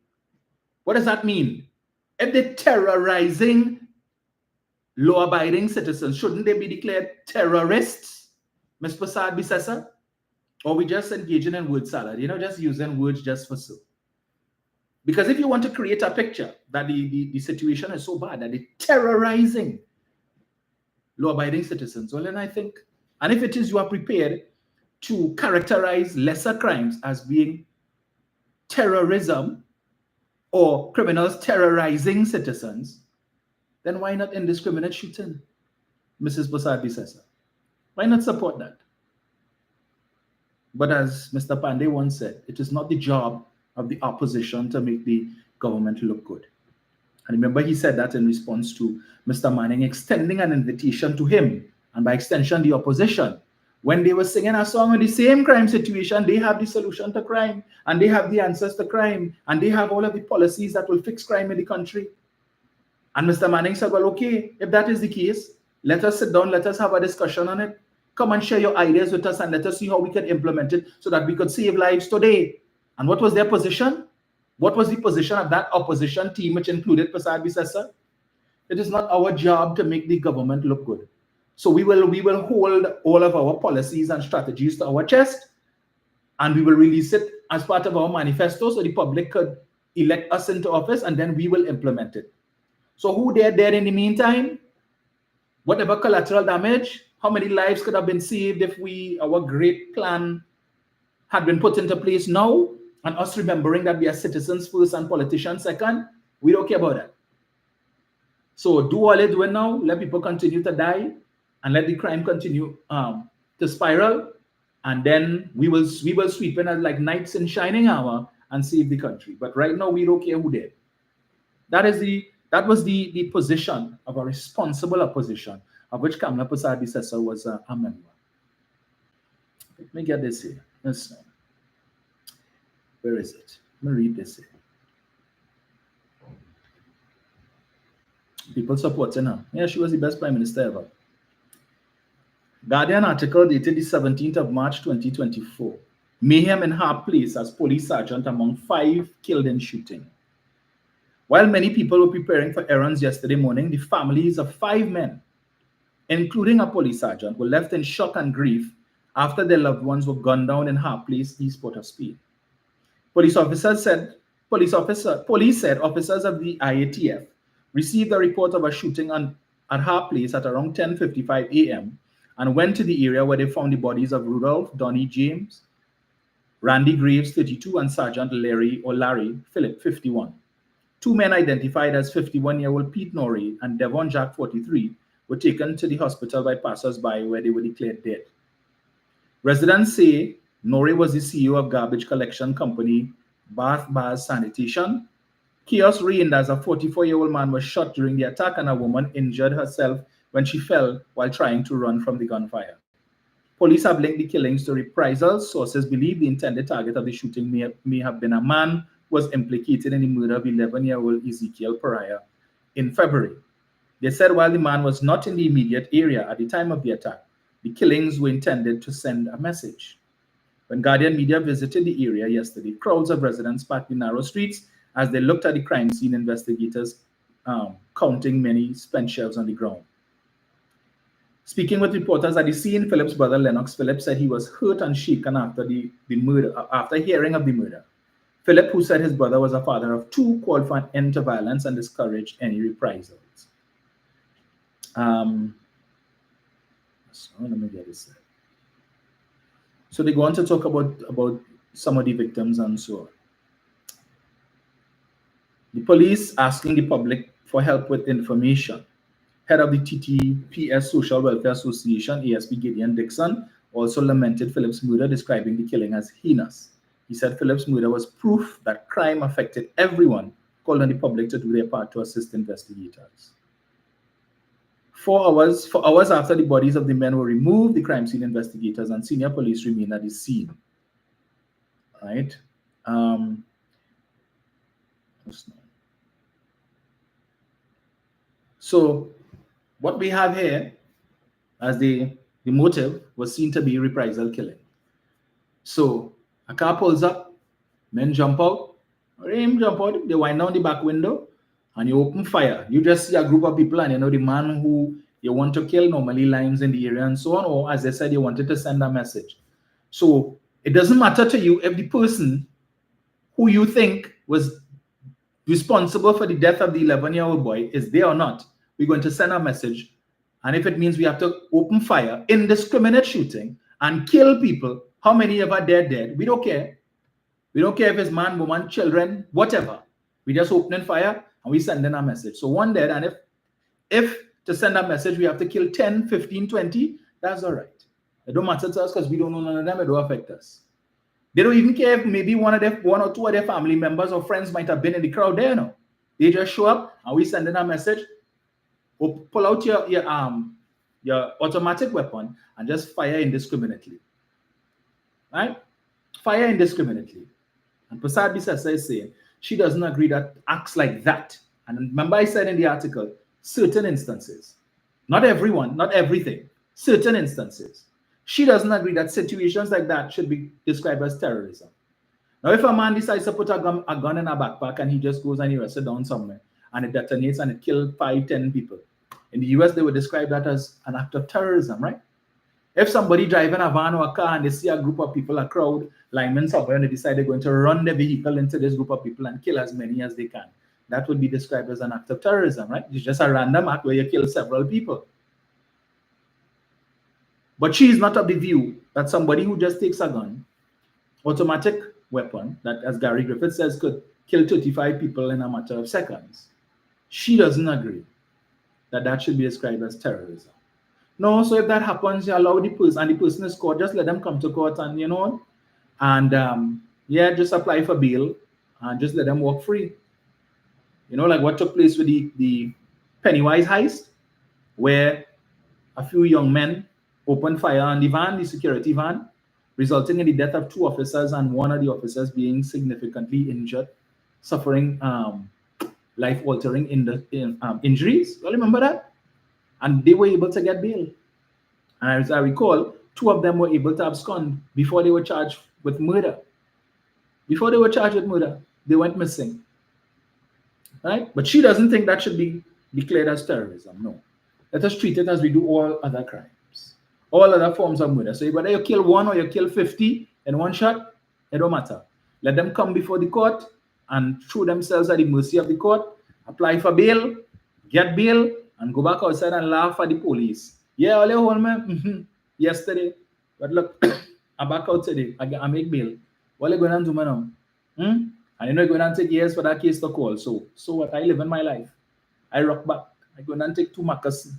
A: What does that mean? If they're terrorizing law-abiding citizens, shouldn't they be declared terrorists, Ms. Pasad Bisesa? Or we just engaging in word salad, just using words just for so. Because if you want to create a picture that the situation is so bad that they're terrorizing law-abiding citizens, well, then I think, and if it is you are prepared to characterize lesser crimes as being terrorism or criminals terrorizing citizens, then why not indiscriminate shooting, Mrs. Pasad Bisesa? Why not support that? But as Mr. Pandey once said, it is not the job of the opposition to make the government look good. And remember, he said that in response to Mr. Manning extending an invitation to him, and by extension, the opposition. When they were singing a song on the same crime situation, they have the solution to crime, and they have the answers to crime, and they have all of the policies that will fix crime in the country. And Mr. Manning said, well, okay, if that is the case, let us sit down, let us have a discussion on it. Come and share your ideas with us, and let us see how we can implement it so that we could save lives today. And what was their position? What was the position of that opposition team, which included Pasad Bisesa? It is not our job to make the government look good. So we will hold all of our policies and strategies to our chest, and we will release it as part of our manifesto so the public could elect us into office, and then we will implement it. So who they're dead in the meantime? Whatever collateral damage, how many lives could have been saved if our great plan had been put into place now, and us remembering that we are citizens first and politicians second? We don't care about that. So do all they're doing now, let people continue to die, and let the crime continue to spiral, and then we will sweep in as like knights in shining armor and save the country. But right now, we don't care who did. That That was the position of a responsible opposition, of which Kamla Prasad-Bissessar was a member. Let me get this here. Listen. Where is it? Let me read this here. People supporting her. Yeah, she was the best prime minister ever. Guardian article dated the 17th of March 2024. Mayhem in her place as police sergeant among 5 killed in shooting. While many people were preparing for errands yesterday morning, the families of 5 men, including a police sergeant, were left in shock and grief after their loved ones were gunned down in her place, East Port-of-Spain. Police said officers of the IATF received a report of a shooting at her place at around 10:55 a.m. and went to the area where they found the bodies of Rudolph Donnie James, Randy Graves, 32, and Sergeant Larry Phillip, 51. 2 men identified as 51-year-old Pete Norrie and Devon Jack, 43, were taken to the hospital by passers-by where they were declared dead. Residents say Norrie was the CEO of garbage collection company Bath Bars Sanitation. Chaos reigned as a 44-year-old man was shot during the attack and a woman injured herself when she fell while trying to run from the gunfire. Police have linked the killings to reprisals. Sources believe the intended target of the shooting may have been a man who was implicated in the murder of 11-year-old Ezekiel Pariah in February. They said while the man was not in the immediate area at the time of the attack, the killings were intended to send a message. When Guardian media visited the area yesterday, crowds of residents packed the narrow streets as they looked at the crime scene, investigators counting many spent shells on the ground. Speaking with reporters at the scene, Philip's brother Lennox Philip said he was hurt and shaken after the murder, after hearing of the murder. Philip, who said his brother was a father of 2, called for an end to violence and discouraged any reprisals. So let me get this. So they go on to talk about some of the victims and so on. The police asking the public for help with information. Head of the TTPS Social Welfare Association, ASP Gideon Dixon, also lamented Philip's murder, describing the killing as heinous. He said Philip's murder was proof that crime affected everyone, called on the public to do their part to assist investigators. 4 hours after the bodies of the men were removed, the crime scene investigators and senior police remained at the scene. Right? So what we have here as the motive was seen to be reprisal killing. So a car pulls up, men jump out, or they jump out, they wind down the back window, and you open fire. You just see a group of people, and you know the man who you want to kill normally lives in the area and so on, or as I said, you wanted to send a message. So it doesn't matter to you if the person who you think was responsible for the death of the 11-year-old boy is there or not. We're going to send a message, and if it means we have to open fire, indiscriminate shooting, and kill people, how many of us dead? We don't care. We don't care if it's man, woman, children, whatever. We just opening fire and we sending a message. So 1 dead, and if to send a message we have to kill 10, 15, 20, that's all right. It don't matter to us because we don't know none of them. It don't affect us. They don't even care if maybe one or two of their family members or friends might have been in the crowd there. No, they just show up and we send in a message. Pull out your automatic weapon and just fire indiscriminately. Right? Fire indiscriminately. And Prasad-Bissessar is saying she doesn't agree that acts like that. And remember I said in the article, certain instances, not everyone, not everything, certain instances. She doesn't agree that situations like that should be described as terrorism. Now, if a man decides to put a gun in a backpack and he just goes and he rests it down somewhere and it detonates and it kills 5, 10 people, in the US, they would describe that as an act of terrorism, right? If somebody driving a van or a car and they see a group of people, a crowd, linemen somewhere, and they decide they're going to run their vehicle into this group of people and kill as many as they can, that would be described as an act of terrorism, right? It's just a random act where you kill several people. But she is not of the view that somebody who just takes a gun, automatic weapon, that as Gary Griffith says, could kill 35 people in a matter of seconds. She doesn't agree that that should be described as terrorism. No, so if that happens, you allow the person, and the person is caught, just let them come to court and, you know, and yeah, just apply for bail and just let them walk free. You know, like what took place with the Pennywise heist, where a few young men opened fire on the van, the security van, resulting in the death of 2 officers and one of the officers being significantly injured, suffering life-altering injuries. You all remember that? And they were able to get bail. And as I recall, 2 of them were able to abscond before they were charged with murder. Before they were charged with murder, they went missing. Right? But she doesn't think that should be declared as terrorism. No. Let us treat it as we do all other crimes, all other forms of murder. So whether you kill one or you kill 50 in one shot, it don't matter. Let them come before the court and throw themselves at the mercy of the court, apply for bail, get bail, and go back outside and laugh at the police. Yeah, all you hold me yesterday, but look, I'm back out today. I make bail. What are you going to do, man? And you know, you're going to take years for that case to call. So what? I live in my life. I rock back. I go and take 2 markers,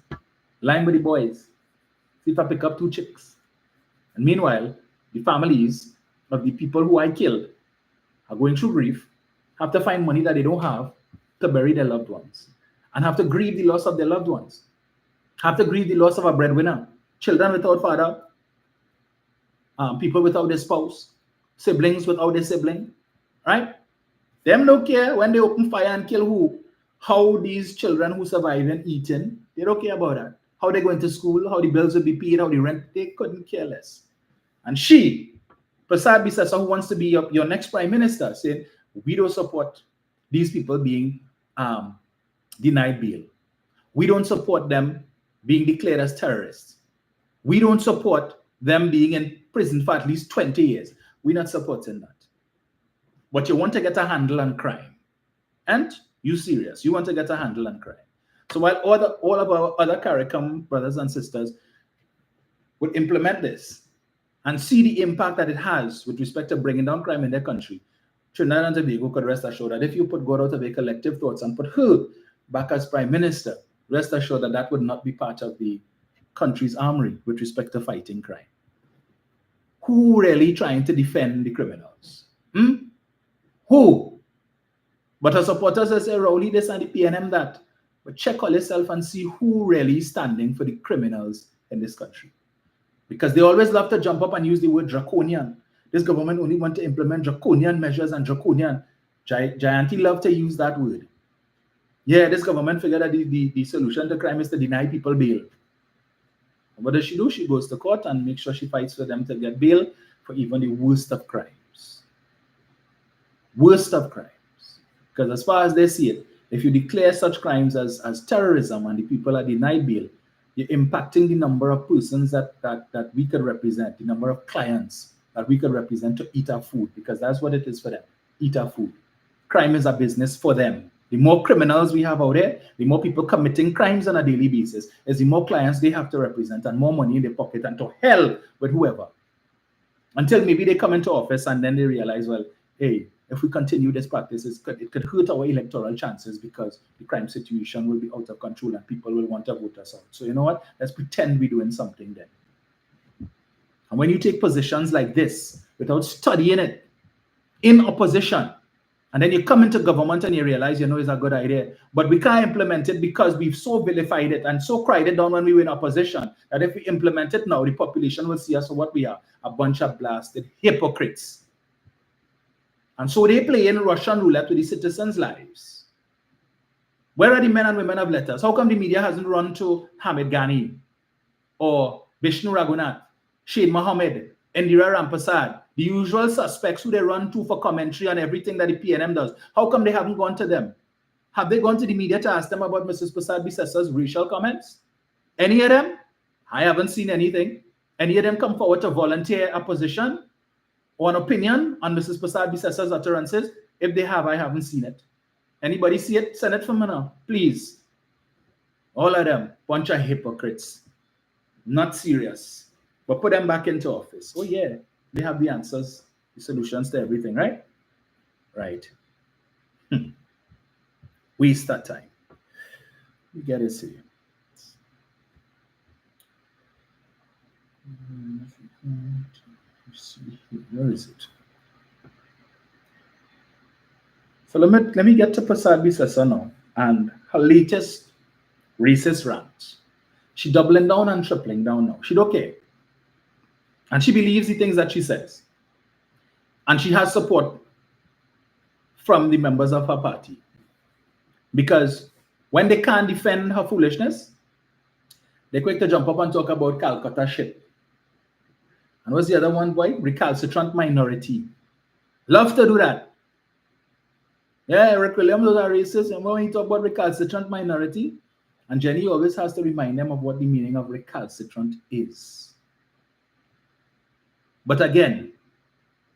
A: line with the boys, see if I pick up 2 chicks. And meanwhile, the families of the people who I killed are going through grief, have to find money that they don't have to bury their loved ones, and have to grieve the loss of their loved ones, have to grieve the loss of a breadwinner, children without father, people without their spouse, siblings without their sibling, right? Them don't care when they open fire and kill who. How these children who survive and eating, they don't care about that. How they going to school, how the bills will be paid, how the rent, they couldn't care less. And she, Prasad Bisasa, who wants to be your next prime minister, saying, we don't support these people being denied bail. We don't support them being declared as terrorists. We don't support them being in prison for at least 20 years. We're not supporting that. But you want to get a handle on crime. And you serious. You want to get a handle on crime. So while all of our other CARICOM brothers and sisters would implement this and see the impact that it has with respect to bringing down crime in their country, Trinidad and Tobago could rest assured that if you put God out of a collective thoughts and put her back as prime minister, rest assured that that would not be part of the country's armory with respect to fighting crime. Who really trying to defend the criminals? Who? But her supporters will say, Rowley this and the PNM that. But check on yourself and see who really is standing for the criminals in this country. Because they always love to jump up and use the word draconian. This government only want to implement draconian measures and draconian. Jayanti love to use that word. Yeah, this government figured that the solution to crime is to deny people bail. And what does she do? She goes to court and makes sure she fights for them to get bail for even the worst of crimes. Worst of crimes. Because as far as they see it, if you declare such crimes as terrorism and the people are denied bail, you're impacting the number of persons that we could represent, the number of clients that we could represent to eat our food, because that's what it is for them, eat our food. Crime is a business for them. The more criminals we have out there, the more people committing crimes on a daily basis, is the more clients they have to represent and more money in their pocket, and to hell with whoever. Until maybe they come into office and then they realize, well, hey, if we continue this practice, it could hurt our electoral chances because the crime situation will be out of control and people will want to vote us out. So you know what? Let's pretend we're doing something then. And when you take positions like this without studying it in opposition, and then you come into government and you realize, you know, it's a good idea, but we can't implement it because we've so vilified it and so cried it down when we were in opposition that if we implement it now, the population will see us for what we are, a bunch of blasted hypocrites. And so they play in Russian roulette with the citizens' lives. Where are the men and women of letters? How come the media hasn't run to Hamid Ghani or Vishnu Raghunath, Shade Mohammed, Indira Rampasad, the usual suspects who they run to for commentary on everything that the PNM does? How come they haven't gone to them? Have they gone to the media to ask them about Mrs. Prasad Bisesa's racial comments? Any of them? I haven't seen anything. Any of them come forward to volunteer a position or an opinion on Mrs. Prasad Bisesa's utterances? If they have, I haven't seen it. Anybody see it? Send it from me now, please. All of them, bunch of hypocrites. Not serious. But put them back into office. Oh yeah, they have the answers, the solutions to everything, right? Right. Waste that time. You get it here. Where is it? So let me get to Prasad Bisasa now and her latest racist rants. She doubling down and tripling down now. She don't care. And she believes the things that she says. And she has support from the members of her party. Because when they can't defend her foolishness, they're quick to jump up and talk about Calcutta shit. And what's the other one, boy? Recalcitrant minority. Love to do that. Yeah, Rick Williams was a racist. And when he talk about recalcitrant minority, and Jenny always has to remind them of what the meaning of recalcitrant is. But again,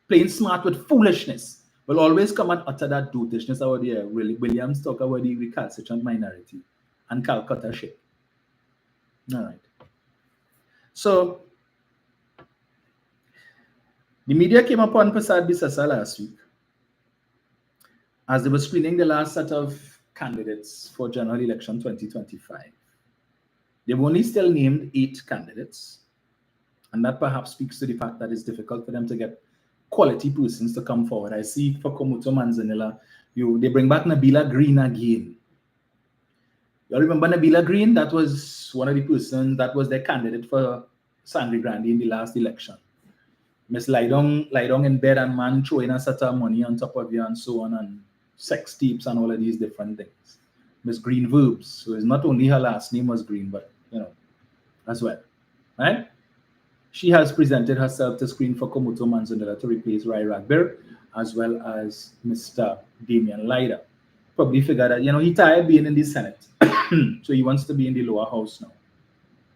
A: playing smart with foolishness will always come and utter that dotishness about the Williams talk about the recalcitrant minority and Calcutta shit. All right. So the media came upon Prasad Bisasa last week as they were screening the last set of candidates for general election 2025. They've only still named 8 candidates, and that perhaps speaks to the fact that it's difficult for them to get quality persons to come forward. I see for Komuto Manzanilla, they bring back Nabila Green again. You all remember Nabila Green? That was one of the persons that was their candidate for Sangre Grande in the last election. Miss lie down in bed and man throwing a set of money on top of you and so on, and sex tapes and all of these different things. Miss Green Verbs. So it's not only her last name was Green, but as well. Right? She has presented herself to screen for Komuto Manzanilla to replace Rai Ragbir, as well as Mr. Damian Leida. Probably figured that, he tired being in the Senate. So he wants to be in the lower house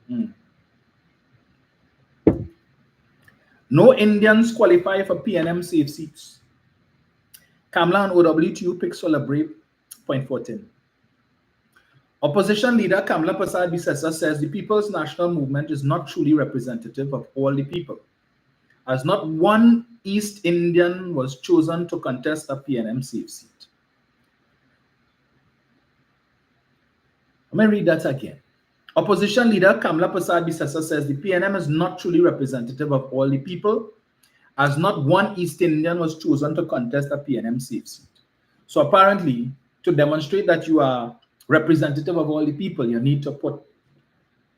A: now. No Indians qualify for PNM safe seats. Kamla and OW2 picks Brave, point 14. Opposition leader Kamla Prasad Bisasa says the People's National Movement is not truly representative of all the people, as not one East Indian was chosen to contest a PNM safe seat. Let me read that again. Opposition leader Kamla Prasad Bisasa says the PNM is not truly representative of all the people, as not one East Indian was chosen to contest a PNM safe seat. So apparently, to demonstrate that you are representative of all the people, you need to put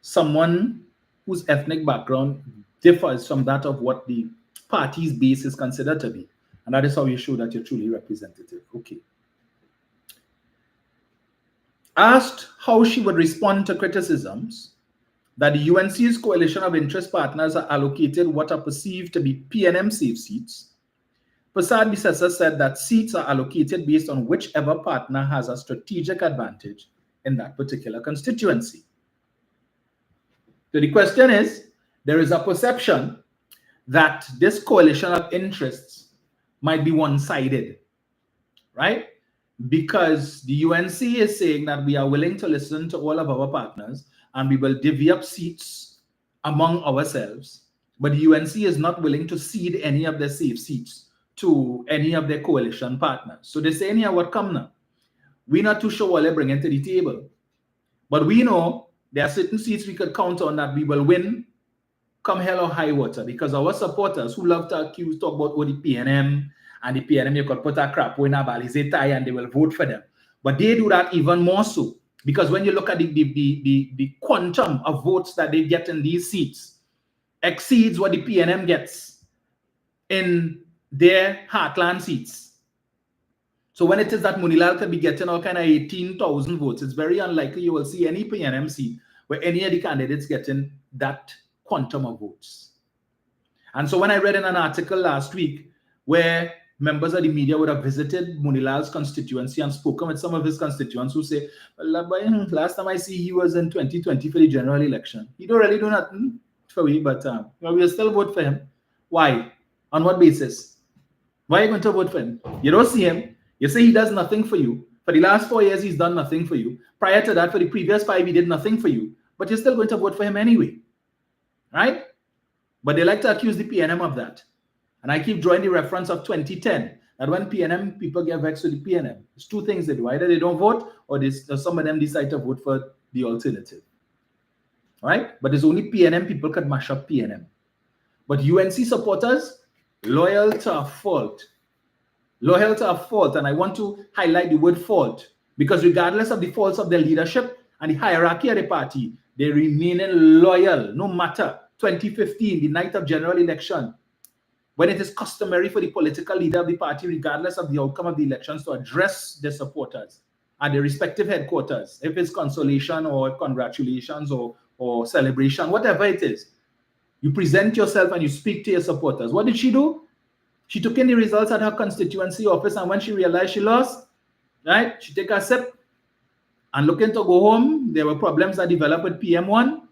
A: someone whose ethnic background differs from that of what the party's base is considered to be. And that is how you show that you're truly representative. Okay. Asked how she would respond to criticisms that the UNC's coalition of interest partners are allocated what are perceived to be PNM safe seats, Prasad Bisasa said that seats are allocated based on whichever partner has a strategic advantage in that particular constituency. So the question is, there is a perception that this coalition of interests might be one-sided, right? Because the UNC is saying that we are willing to listen to all of our partners and we will divvy up seats among ourselves, but the UNC is not willing to cede any of their safe seats to any of their coalition partners. So they're saying here, what come now? We're not too sure what they're bringing to the table, but we know there are certain seats we could count on that we will win come hell or high water, because our supporters who love to talk about the PNM, and the PNM, you could put a crap in a balize tie and they will vote for them. But they do that even more so, because when you look at the quantum of votes that they get in these seats exceeds what the PNM gets in their heartland seats. So when it is that Munilal could be getting all kind of 18,000 votes, it's very unlikely you will see any PNM seat where any of the candidates getting that quantum of votes. And so when I read in an article last week where members of the media would have visited Munilal's constituency and spoken with some of his constituents who say, well, last time I see he was in 2020 for the general election. He don't really do nothing for me, but we'll still vote for him. Why? On what basis? Why are you going to vote for him? You don't see him. You say he does nothing for you. For the last 4 years, he's done nothing for you. Prior to that, for the previous 5, he did nothing for you. But you're still going to vote for him anyway. Right? But they like to accuse the PNM of that. And I keep drawing the reference of 2010, that when PNM people get vexed with the PNM, there's 2 things they do. Either they don't vote, or some of them decide to vote for the alternative. Right? But there's only PNM people could mash up PNM. But UNC supporters, loyal to a fault, loyal to a fault, and I want to highlight the word fault, because regardless of the faults of their leadership and the hierarchy of the party, they remain loyal no matter. 2015, the night of general election, when it is customary for the political leader of the party, regardless of the outcome of the elections, to address their supporters at their respective headquarters, if it's consolation or congratulations or celebration, whatever it is, you present yourself and you speak to your supporters. What did she do? She took in the results at her constituency office, and when she realized she lost, right, she take a sip and looking to go home. There were problems that developed with PM1.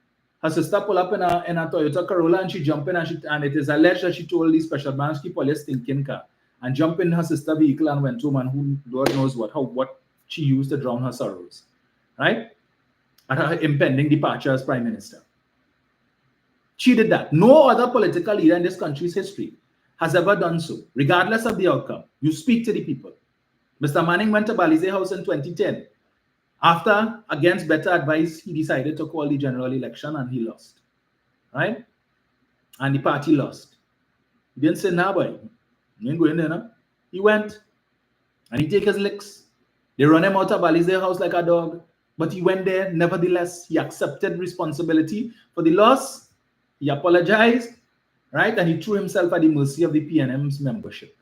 A: Her sister pull up in a Toyota Corolla, and she jump in, and it is alleged that she told the special branch the police thinking car and jump in her sister's vehicle and went home, and who Lord knows what she used to drown her sorrows, right? At her impending departure as prime minister. She did that. No other political leader in this country's history has ever done so, regardless of the outcome. You speak to the people. Mr. Manning went to Balize House in 2010. After, against better advice, he decided to call the general election, and he lost, right? And the party lost. He didn't say, nah, boy, you ain't going there, no? He went, and he take his licks. They run him out of Balize House like a dog, but he went there. Nevertheless, he accepted responsibility for the loss. He apologized, right? And he threw himself at the mercy of the PNM's membership.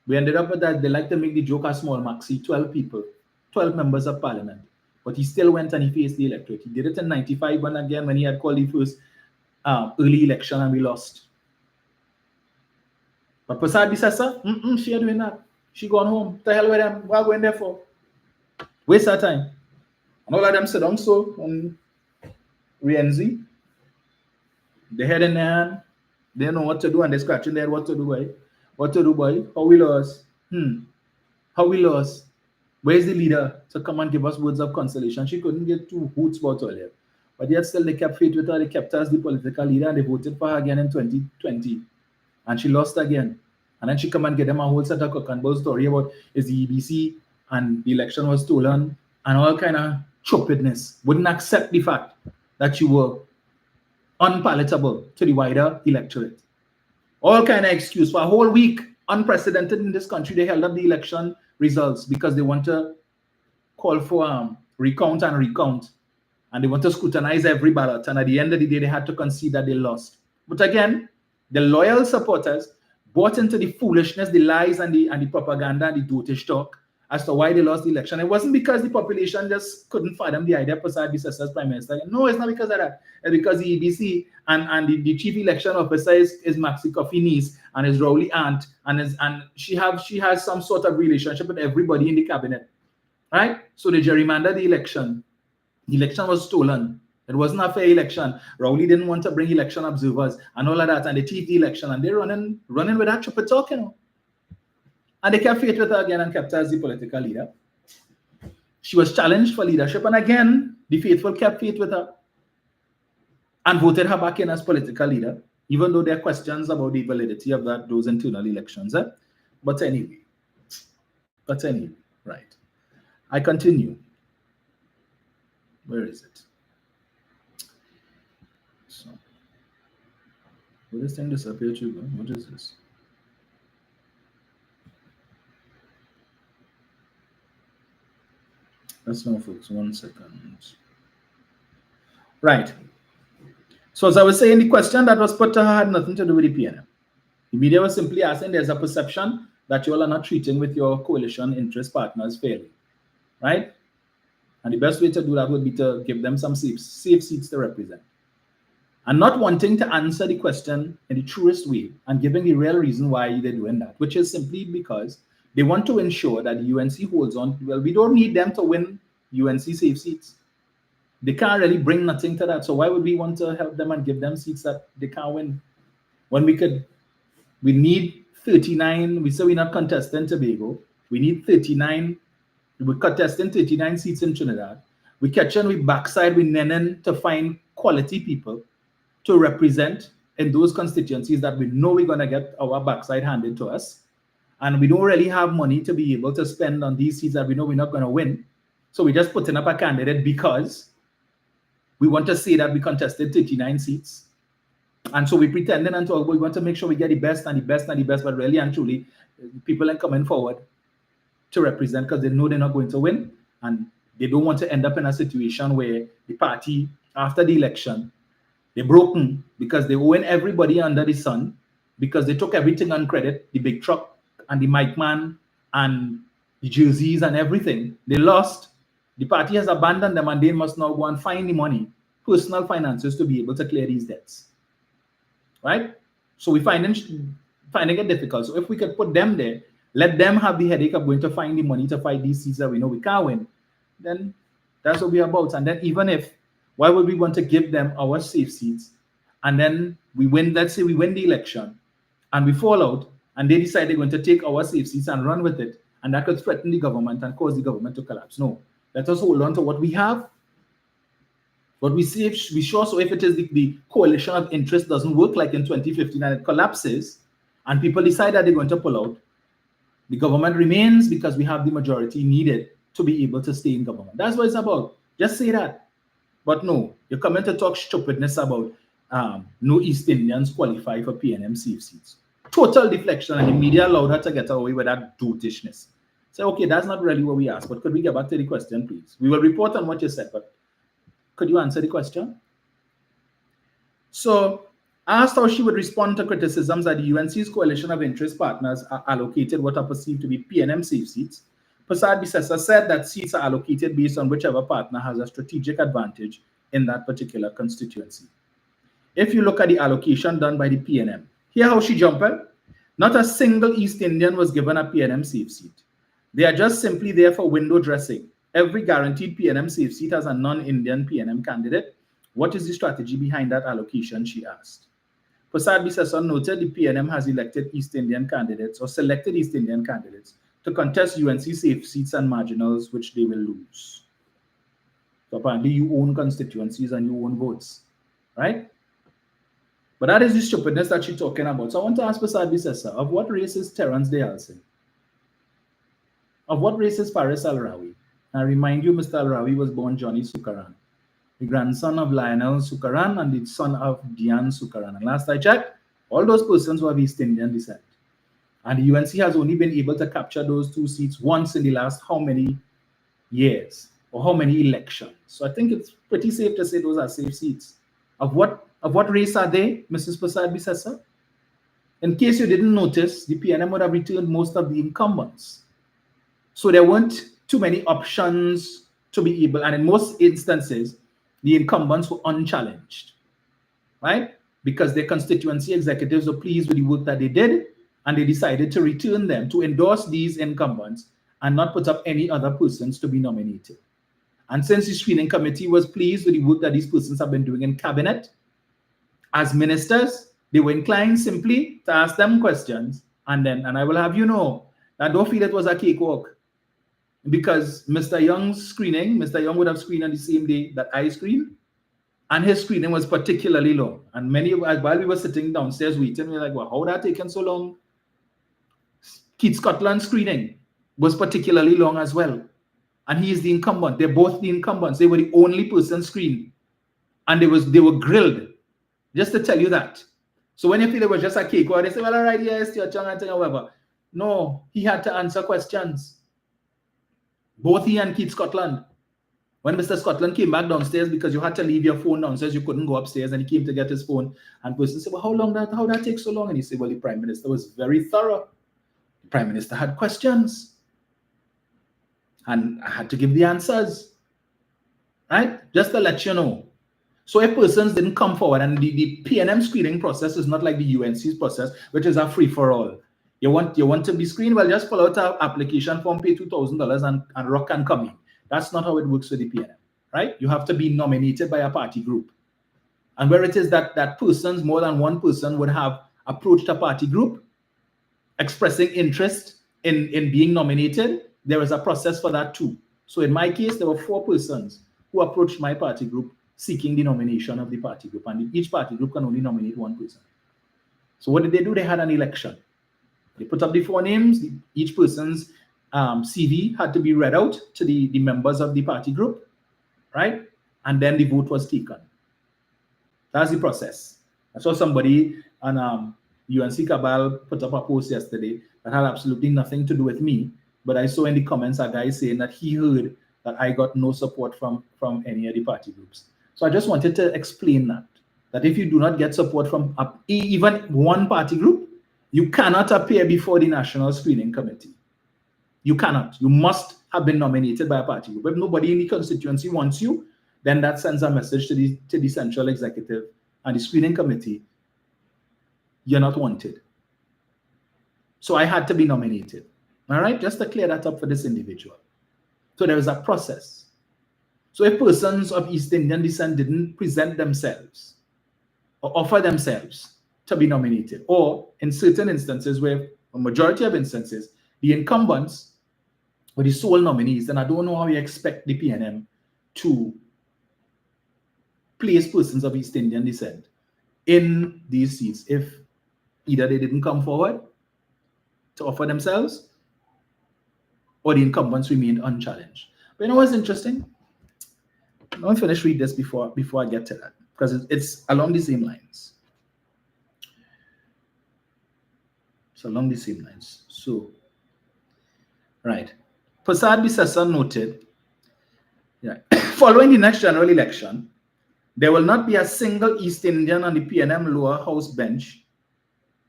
A: We ended up with that. They like to make the joke a small maxi, 12 people, 12 members of parliament. But he still went and he faced the electorate. He did it in 95, and again when he had called the first early election, and we lost. But Prasad Bisasa, she ain't doing that. She gone home. The hell with them. What are going there for? Waste our time. And all of them sit down so on Rienzi. They head in their hand. They know what to do, and they're scratching their head. What to do, boy? What to do, boy? How we lost? How we lost? Where's the leader to come and give us words of consolation? She couldn't get 2 hoots about earlier. But yet still they kept faith with her. They kept her as the political leader, and they voted for her again in 2020. And she lost again. And then she come and get them a whole set of cock and bull story about is the EBC and the election was stolen and all kind of stupidness. Wouldn't accept the fact that you were unpalatable to the wider electorate. All kind of excuse. For a whole week, unprecedented in this country, they held up the election results because they want to call for recount. And they want to scrutinize every ballot. And at the end of the day, they had to concede that they lost. But again, the loyal supporters bought into the foolishness, the lies, and the propaganda, and the dotish talk as to why they lost the election. It wasn't because the population just couldn't fathom the idea of Prasad Bisasa as prime minister. No, it's not because of that. It's because the EBC and the chief election officer is Maxi Coffee niece and is Rowley aunt, and she has some sort of relationship with everybody in the cabinet, right? So they gerrymandered the election. The election was stolen. It wasn't a fair election. Rowley didn't want to bring election observers and all of that, and they thieved the election, and they're running with that triple talk, you know. And they kept faith with her again and kept her as the political leader. She was challenged for leadership, and again, the faithful kept faith with her and voted her back in as political leader, even though there are questions about the validity of those internal elections. But anyway, right. I continue. Where is it? So, will this thing disappear too? What is this? That's no, folks. 1 second. Right. So as I was saying, the question that was put to her had nothing to do with the PNM. The media was simply asking, there's a perception that you all are not treating with your coalition interest partners fairly, right? And the best way to do that would be to give them some safe seats to represent. And not wanting to answer the question in the truest way and giving the real reason why they're doing that, which is simply because they want to ensure that the UNC holds on. Well, we don't need them to win UNC safe seats. They can't really bring nothing to that. So why would we want to help them and give them seats that they can't win? When we need 39. We say we're not contesting Tobago. We need 39. We're contesting 39 seats in Trinidad. We catch on with backside with Nenan to find quality people to represent in those constituencies that we know we're going to get our backside handed to us. And we don't really have money to be able to spend on these seats that we know we're not going to win. So we're just putting up a candidate because we want to say that we contested 39 seats. And so we pretending and talk, we want to make sure we get the best and the best and the best, but really and truly, people are coming forward to represent because they know they're not going to win, and they don't want to end up in a situation where the party, after the election, they're broken because they own everybody under the sun, because they took everything on credit, the big truck and the mic man and the jerseys and everything. They lost. The party has abandoned them, and they must now go and find the money, personal finances, to be able to clear these debts. Right? So we finding it difficult. So if we could put them there, let them have the headache of going to find the money to fight these seats that we know we can't win, then that's what we're about. And then even if, why would we want to give them our safe seats and then we win, let's say we win the election and we fall out and they decide they're going to take our safe seats and run with it, and that could threaten the government and cause the government to collapse. No, let us hold on to what we have. But we see if we sure, so if it is the coalition of interest doesn't work like in 2015 and it collapses and people decide that they're going to pull out, the government remains because we have the majority needed to be able to stay in government. That's what it's about. Just say that. But no, you're coming to talk stupidness about no East Indians qualify for PNM safe seats. Total deflection, and the media allowed her to get away with that dotishness. So, okay, that's not really what we asked, but could we get back to the question, please? We will report on what you said, but could you answer the question? So, asked how she would respond to criticisms that the UNC's coalition of interest partners are allocated what are perceived to be PNM safe seats, Prasad Bisesa said that seats are allocated based on whichever partner has a strategic advantage in that particular constituency. If you look at the allocation done by the PNM, hear how she jumped. Not a single East Indian was given a PNM safe seat. They are just simply there for window dressing. Every guaranteed PNM safe seat has a non-Indian PNM candidate. What is the strategy behind that allocation, she asked. Prasad Bisesa noted the PNM has elected East Indian candidates or selected East Indian candidates to contest UNC safe seats and marginals, which they will lose. So apparently you own constituencies and you own votes, right? But that is the stupidness that she's talking about. So I want to ask Prasad Bisesa, of what race is Terrence Deyalson? Of what race is Faris Al-Rawi? I remind you, Mr. Al-Rawi was born Johnny Sukaran, the grandson of Lionel Sukaran and the son of Diane Sukaran. And last I checked, all those persons were of East Indian descent. And the UNC has only been able to capture those two seats once in the last how many years or how many elections. So I think it's pretty safe to say those are safe seats. Of what race are they, Mrs. Prasad Bisesa? In case you didn't notice, the PNM would have returned most of the incumbents. So there weren't too many options to be able, and in most instances, the incumbents were unchallenged, right? Because their constituency executives were pleased with the work that they did, and they decided to return them to endorse these incumbents and not put up any other persons to be nominated. And since the screening committee was pleased with the work that these persons have been doing in cabinet, as ministers, they were inclined simply to ask them questions, and I will have you know that don't feel it was a cakewalk, because Mr. Young's screening, Mr. Young would have screened on the same day that I screened, and his screening was particularly long. And while we were sitting downstairs waiting, we were like, well, how that taken so long? Keith Scotland's screening was particularly long as well. And he is the incumbent. They're both the incumbents. They were the only person screened. And they were grilled. Just to tell you that. So when you feel it was just a cake, or they say, well, all right, yes, your tongue and thing, however. No, he had to answer questions. Both he and Keith Scotland. When Mr. Scotland came back downstairs, because you had to leave your phone downstairs, you couldn't go upstairs, and he came to get his phone, and person said, well, how that take so long? And he said, well, the Prime Minister was very thorough. The Prime Minister had questions. And I had to give the answers, right? Just to let you know. So if persons didn't come forward, and the PNM screening process is not like the UNC's process, which is a free-for-all. You want to be screened? Well, just fill out an application form, pay $2,000 and rock can come in. That's not how it works with the PNM, right? You have to be nominated by a party group. And where it is that persons, more than one person, would have approached a party group expressing interest in being nominated, there is a process for that too. So in my case, there were 4 persons who approached my party group seeking the nomination of the party group. And each party group can only nominate 1 person. So what did they do? They had an election. They put up the 4 names. Each person's CV had to be read out to the members of the party group, right? And then the vote was taken. That's the process. I saw somebody on UNC Cabal put up a post yesterday that had absolutely nothing to do with me, but I saw in the comments a guy saying that he heard that I got no support from any of the party groups. So I just wanted to explain that if you do not get support from even one party group, you cannot appear before the National Screening Committee. You cannot. You must have been nominated by a party group. If nobody in the constituency wants you, then that sends a message to the central executive and the screening committee. You're not wanted. So I had to be nominated. All right, just to clear that up for this individual. So there was a process. So if persons of East Indian descent didn't present themselves or offer themselves to be nominated, or in certain instances, where a majority of instances, the incumbents were the sole nominees, then I don't know how you expect the PNM to place persons of East Indian descent in these seats if either they didn't come forward to offer themselves or the incumbents remained unchallenged. But you know what's interesting? I want to finish read this before I get to that, because it's along the same lines. It's along the same lines. So, right. Prasad Bisesa noted, following the next general election, there will not be a single East Indian on the PNM lower house bench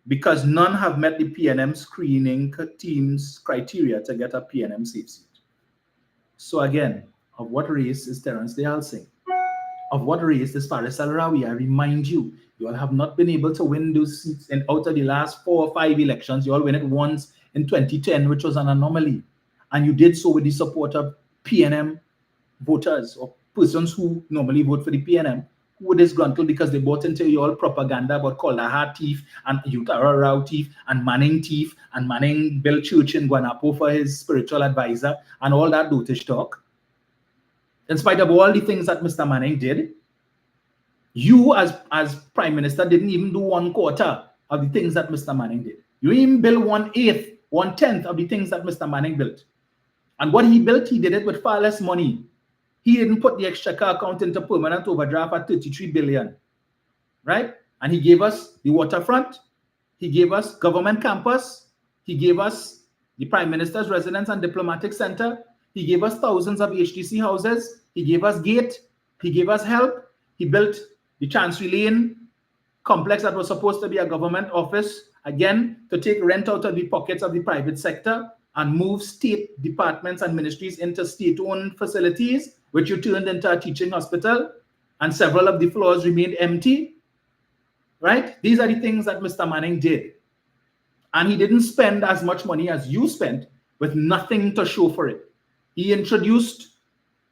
A: because none have met the PNM screening team's criteria to get a PNM safe seat. So again, of what race is Terence Dayal Singh? Of what race is Faris Al-Rawi? I remind you, you all have not been able to win those seats and out of the last 4 or 5 elections. You all win it once in 2010, which was an anomaly. And you did so with the support of PNM voters or persons who normally vote for the PNM, who were disgruntled because they bought into your propaganda about Kaldahar thief and Utara Rao thief and Manning thief and Manning built church in Guanapo for his spiritual advisor and all that dotish talk. In spite of all the things that Mr. Manning did, you as Prime Minister didn't even do 1/4 of the things that Mr. Manning did. You didn't even build 1/8, 1/10 of the things that Mr. Manning built. And what he built, he did it with far less money. He didn't put the exchequer account into permanent overdraft at 33 billion, right? And he gave us the waterfront. He gave us government campus. He gave us the Prime Minister's residence and diplomatic center. He gave us thousands of HDC houses. He gave us gate. He gave us help. He built the Chancery Lane complex that was supposed to be a government office, again, to take rent out of the pockets of the private sector and move state departments and ministries into state-owned facilities, which you turned into a teaching hospital, and several of the floors remained empty, right? These are the things that Mr. Manning did. And he didn't spend as much money as you spent with nothing to show for it. He introduced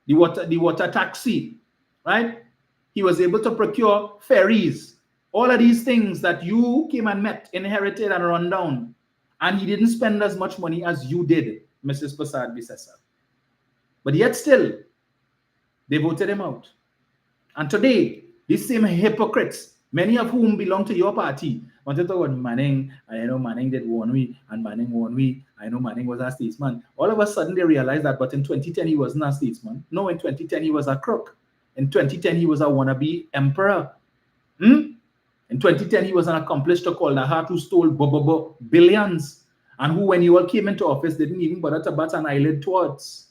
A: the water taxi, right? He was able to procure ferries, all of these things that you came and met, inherited and run down. And he didn't spend as much money as you did, Mrs. Prasad Bisesa. But yet still, they voted him out. And today, these same hypocrites, many of whom belong to your party, wanted to talk about Manning, and I know Manning did one way, and Manning won we. I know Manning was a statesman. All of a sudden, they realized that, but in 2010, he wasn't a statesman. No, in 2010, he was a crook. In 2010, he was a wannabe emperor. In 2010, he was an accomplice to Kaldahar who stole billions, and who, when you all came into office, didn't even bother to bat an eyelid towards.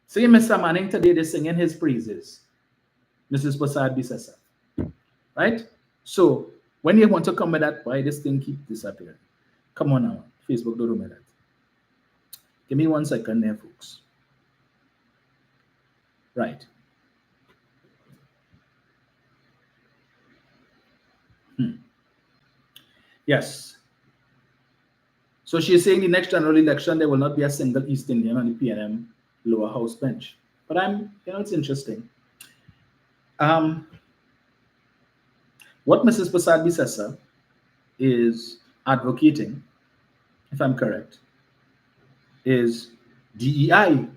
A: See Mr. Manning today, they're singing his praises. Mrs. Prasad Bisesa. Right? So, when you want to come with that, why this thing keep disappearing? Come on now. Facebook, don't do me that. Give me 1 second there, folks. Right. Yes. So she's saying the next general election, there will not be a single East Indian on the PNM lower house bench. But it's interesting. What Mrs. Prasad Bisesa is advocating, if I'm correct, is DEI.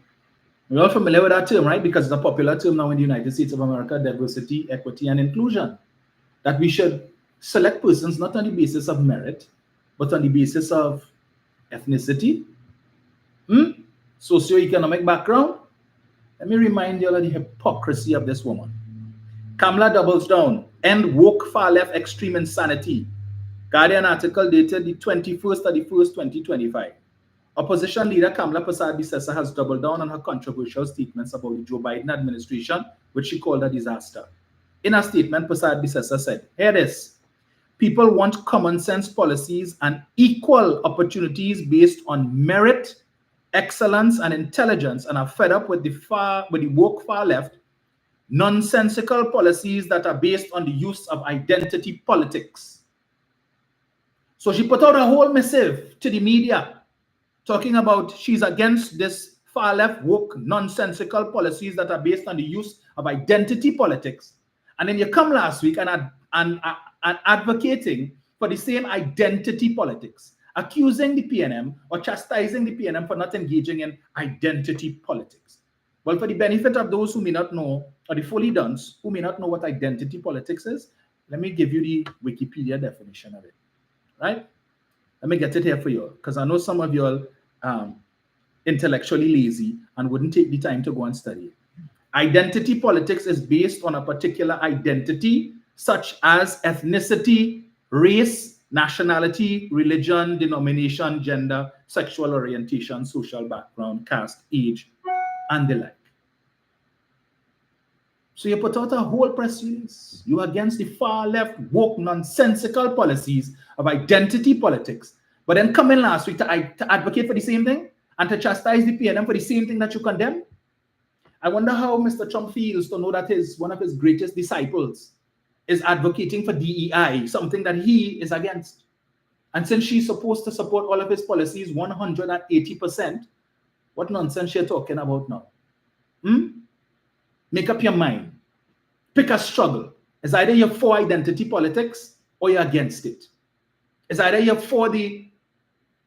A: We're all familiar with that term, right? Because it's a popular term now in the United States of America, diversity, equity, and inclusion. That we should select persons not on the basis of merit, but on the basis of ethnicity, socioeconomic background. Let me remind you of the hypocrisy of this woman. Kamala doubles down. End woke far left extreme insanity. Guardian article dated the 21st of the 1st, 2025. Opposition leader Kamala Persad-Bissessar has doubled down on her controversial statements about the Joe Biden administration, which she called a disaster. In a statement, Persad-Bissessar said, "Hear this. People want common sense policies and equal opportunities based on merit, excellence, and intelligence, and are fed up with the woke far left, nonsensical policies that are based on the use of identity politics." So she put out a whole missive to the media talking about she's against this far left woke nonsensical policies that are based on the use of identity politics. And then you come last week and advocating for the same identity politics, accusing the PNM or chastising the PNM for not engaging in identity politics. Well, for the benefit of those who may not know, or the fully dunce who may not know what identity politics is, let me give you the Wikipedia definition of it, right? Let me get it here for you, because I know some of you are intellectually lazy and wouldn't take the time to go and study it. Identity politics is based on a particular identity, such as ethnicity, race, nationality, religion, denomination, gender, sexual orientation, social background, caste, age, and the like. So you put out a whole press release. You're against the far left woke nonsensical policies of identity politics, but then come in last week to advocate for the same thing and to chastise the PNM for the same thing that you condemn. I wonder how Mr. Trump feels to know that one of his greatest disciples is advocating for DEI, something that he is against. And since she's supposed to support all of his policies 180%, what nonsense you're talking about now? Make up your mind. Pick a struggle. It's either you're for identity politics or you're against it. It's either you're for the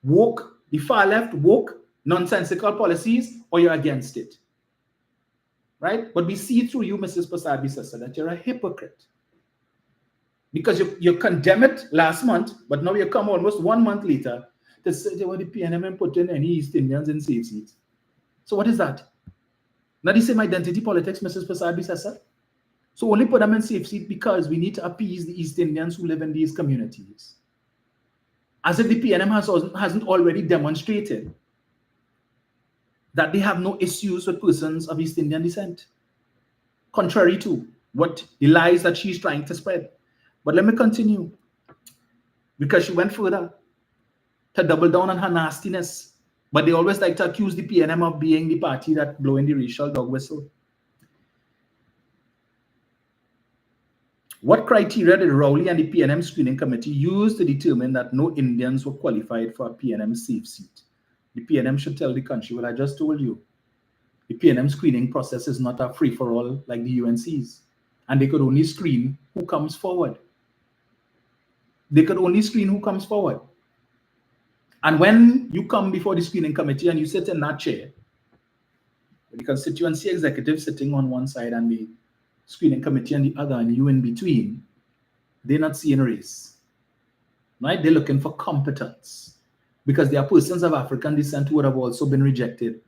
A: woke, the far left woke, nonsensical policies, or you're against it. Right? But we see through you, Mrs. Persad-Bissessar, that you're a hypocrite. Because you condemn it last month, but now you come almost 1 month later to say the PNM put in any East Indians in safe seats. So what is that? Not the same identity politics, Mrs. Persad-Bissessar. So only put them in safe seat because we need to appease the East Indians who live in these communities. As if the PNM hasn't already demonstrated that they have no issues with persons of East Indian descent, contrary to what the lies that she's trying to spread. But let me continue, because she went further to double down on her nastiness. But they always like to accuse the PNM of being the party that blowing the racial dog whistle. What criteria did Rowley and the PNM screening committee use to determine that no Indians were qualified for a PNM safe seat? The PNM should tell the country what I just told you. The PNM screening process is not a free-for-all like the UNC's. And they could only screen who comes forward. They could only screen who comes forward. And when you come before the screening committee and you sit in that chair, the constituency executive sitting on one side and the screening committee on the other, and you in between, they're not seeing race. Right? They're looking for competence, because there are persons of African descent who would have also been rejected.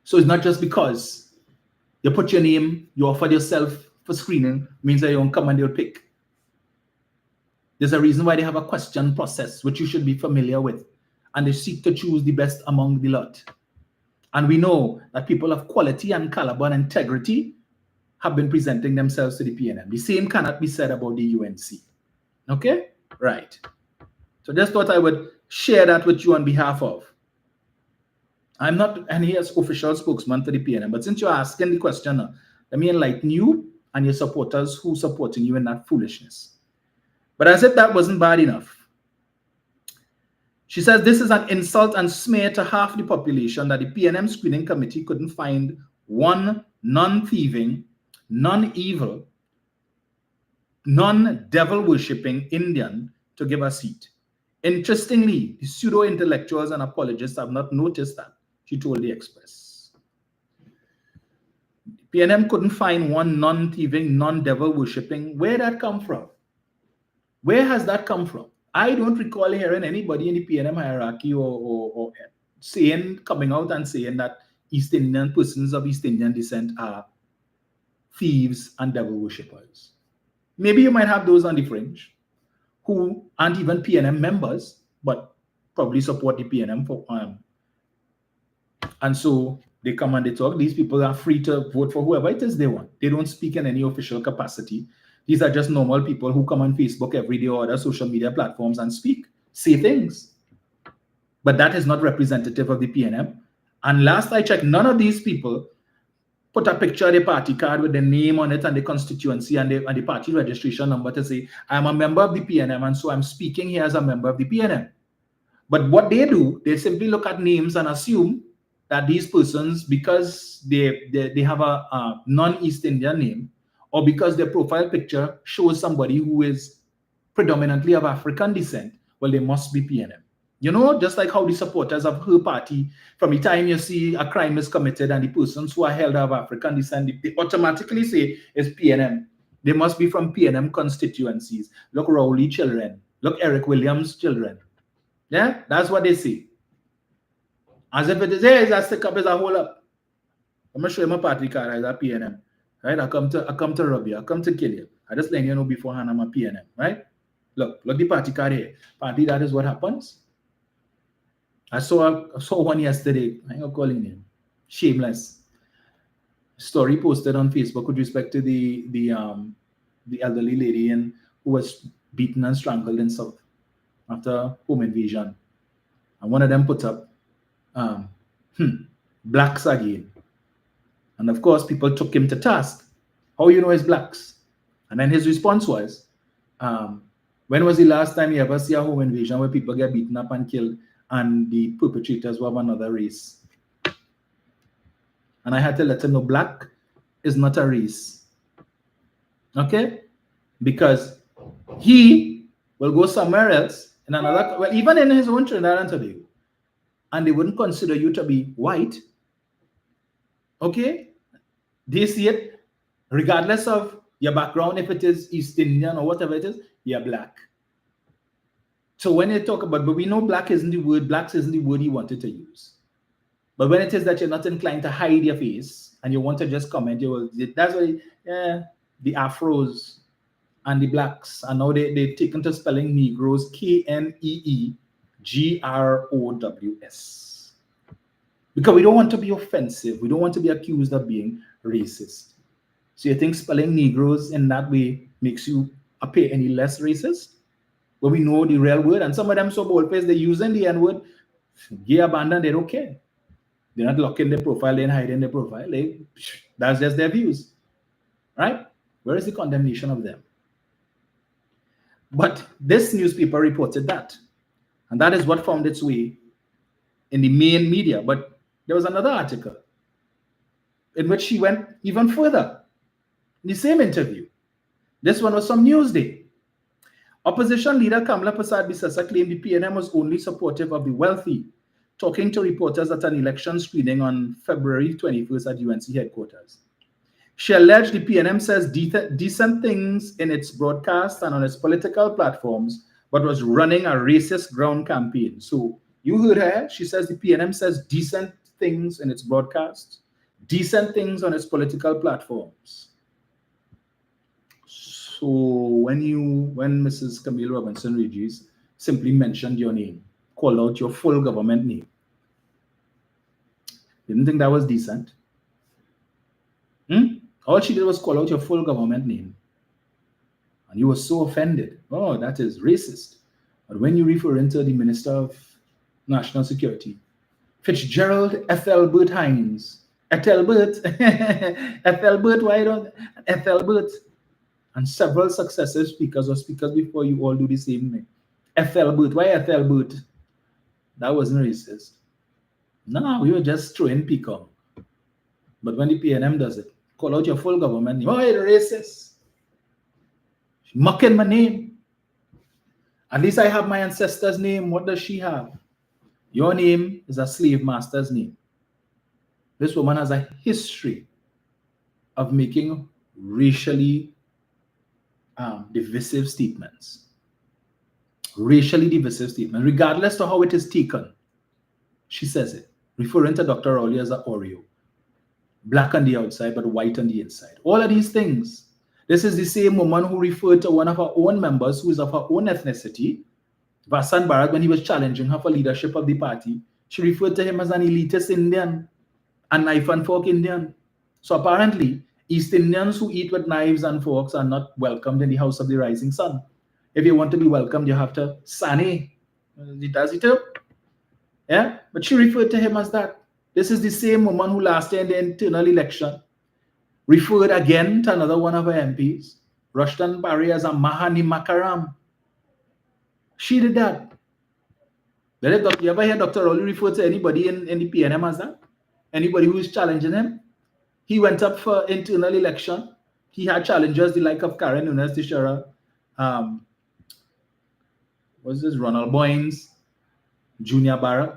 A: So it's not just because you put your name, you offered yourself for screening, means that you won't come and they'll pick. There's a reason why they have a question process, which you should be familiar with. And they seek to choose the best among the lot. And we know that people of quality and caliber and integrity have been presenting themselves to the PNM. The same cannot be said about the UNC. Okay? Right. So just thought I would share that with you on behalf of. I'm not any official spokesman to the PNM, but since you're asking the question, let me enlighten you and your supporters who are supporting you in that foolishness. But as if that wasn't bad enough, she says this is an insult and smear to half the population that the PNM screening committee couldn't find one non-thieving, non-evil, non-devil worshipping Indian to give a seat. Interestingly, the pseudo-intellectuals and apologists have not noticed that, she told the Express. PNM couldn't find one non-thieving, non-devil worshipping. Where did that come from? Where has that come from? I don't recall hearing anybody in the PNM hierarchy or coming out and saying that East Indian persons of East Indian descent are thieves and devil worshippers. Maybe you might have those on the fringe who aren't even PNM members, but probably support the PNM for and so they come and they talk. These people are free to vote for whoever it is they want. They don't speak in any official capacity. These are just normal people who come on Facebook every day or other social media platforms and speak, say things. But that is not representative of the PNM. And last I checked, none of these people put a picture of the party card with the name on it and the constituency and the party registration number to say, I'm a member of the PNM and so I'm speaking here as a member of the PNM. But what they do, they simply look at names and assume that these persons, because they have a non-East Indian name, or because their profile picture shows somebody who is predominantly of African descent, well, they must be PNM. You know, just like how the supporters of her party, from the time you see a crime is committed and the persons who are held of African descent, they automatically say it's PNM. They must be from PNM constituencies. Look, Rowley children. Look, Eric Williams children. Yeah, that's what they say. As if it is, hey, that stick up is a whole up. I'm going to show you my party card as a PNM. Right? I come to rob you. I come to kill you. I just let you know beforehand I'm a PNM. Right? Look the party card here. Party, that is what happens. I saw one yesterday. I ain't gonna call him. Shameless. Story posted on Facebook with respect to the elderly lady who was beaten and strangled in South after home invasion. And one of them put up blacks again. And of course, people took him to task. How you know it's blacks? And then his response was, when was the last time you ever see a home invasion where people get beaten up and killed and the perpetrators were of another race? And I had to let him know black is not a race. Okay? Because he will go somewhere else in another, well, even in his own Trinidad and Tobago, and they wouldn't consider you to be white. Okay? They see it, regardless of your background, if it is East Indian or whatever it is, you're black. So when they talk about, but we know blacks isn't the word he wanted to use. But when it is that you're not inclined to hide your face and you want to just comment, that's why the Afros and the blacks, and now they've taken to spelling Negroes, KNEEGROWS. Because we don't want to be offensive. We don't want to be accused of being racist. So you think spelling Negroes in that way makes you appear any less racist? But we know the real word, and some of them so bold-faced, they're using the N-word. Gay abandon, they don't care. They're not locking their profile, they're hiding their profile. That's just their views. Right? Where is the condemnation of them? But this newspaper reported that. And that is what found its way in the main media. But there was another article in which she went even further. In the same interview. This one was from Newsday. Opposition leader Kamla Persad-Bissessar claimed the PNM was only supportive of the wealthy, talking to reporters at an election screening on February 21st at UNC headquarters. She alleged the PNM says decent things in its broadcast and on its political platforms, but was running a racist ground campaign. So you heard her. She says the PNM says decent things in its broadcast, decent things on its political platforms. So when Mrs. Camille Robinson Regis simply mentioned your name, called out your full government name, didn't think that was decent. All she did was call out your full government name. And you were so offended. Oh, that is racist. But when you refer into the Minister of National Security, Fitzgerald Ethelbert Hines, Ethelbert, why don't Ethelbert? And several successive speakers or speakers before you all do the same thing. Ethelbert, why Ethelbert? That wasn't racist. No, we were just throwing PCOM. But when the PNM does it, call out your full government name. Oh, you're racist. Mocking my name. At least I have my ancestor's name. What does she have? Your name is a slave master's name. This woman has a history of making racially divisive statements. Racially divisive statements, regardless of how it is taken. She says it, referring to Dr. Rowley as an Oreo. Black on the outside, but white on the inside. All of these things. This is the same woman who referred to one of her own members who is of her own ethnicity, Vasan Bharat, when he was challenging her for leadership of the party. She referred to him as an elitist Indian, a knife and fork Indian. So apparently, East Indians who eat with knives and forks are not welcomed in the house of the rising sun. If you want to be welcomed, you have to sane. Does it too? Yeah, but she referred to him as that. This is the same woman who last year in the internal election referred again to another one of her MPs, Rushdan Pari, as a Mahani Makaram. She did that. You ever hear Dr. Rowley refer to anybody in the PNM as that? Anybody who is challenging him? He went up for internal election. He had challengers the like of Karen Nunes Tishara, what's this, Ronald Boynes, Junior Barrack.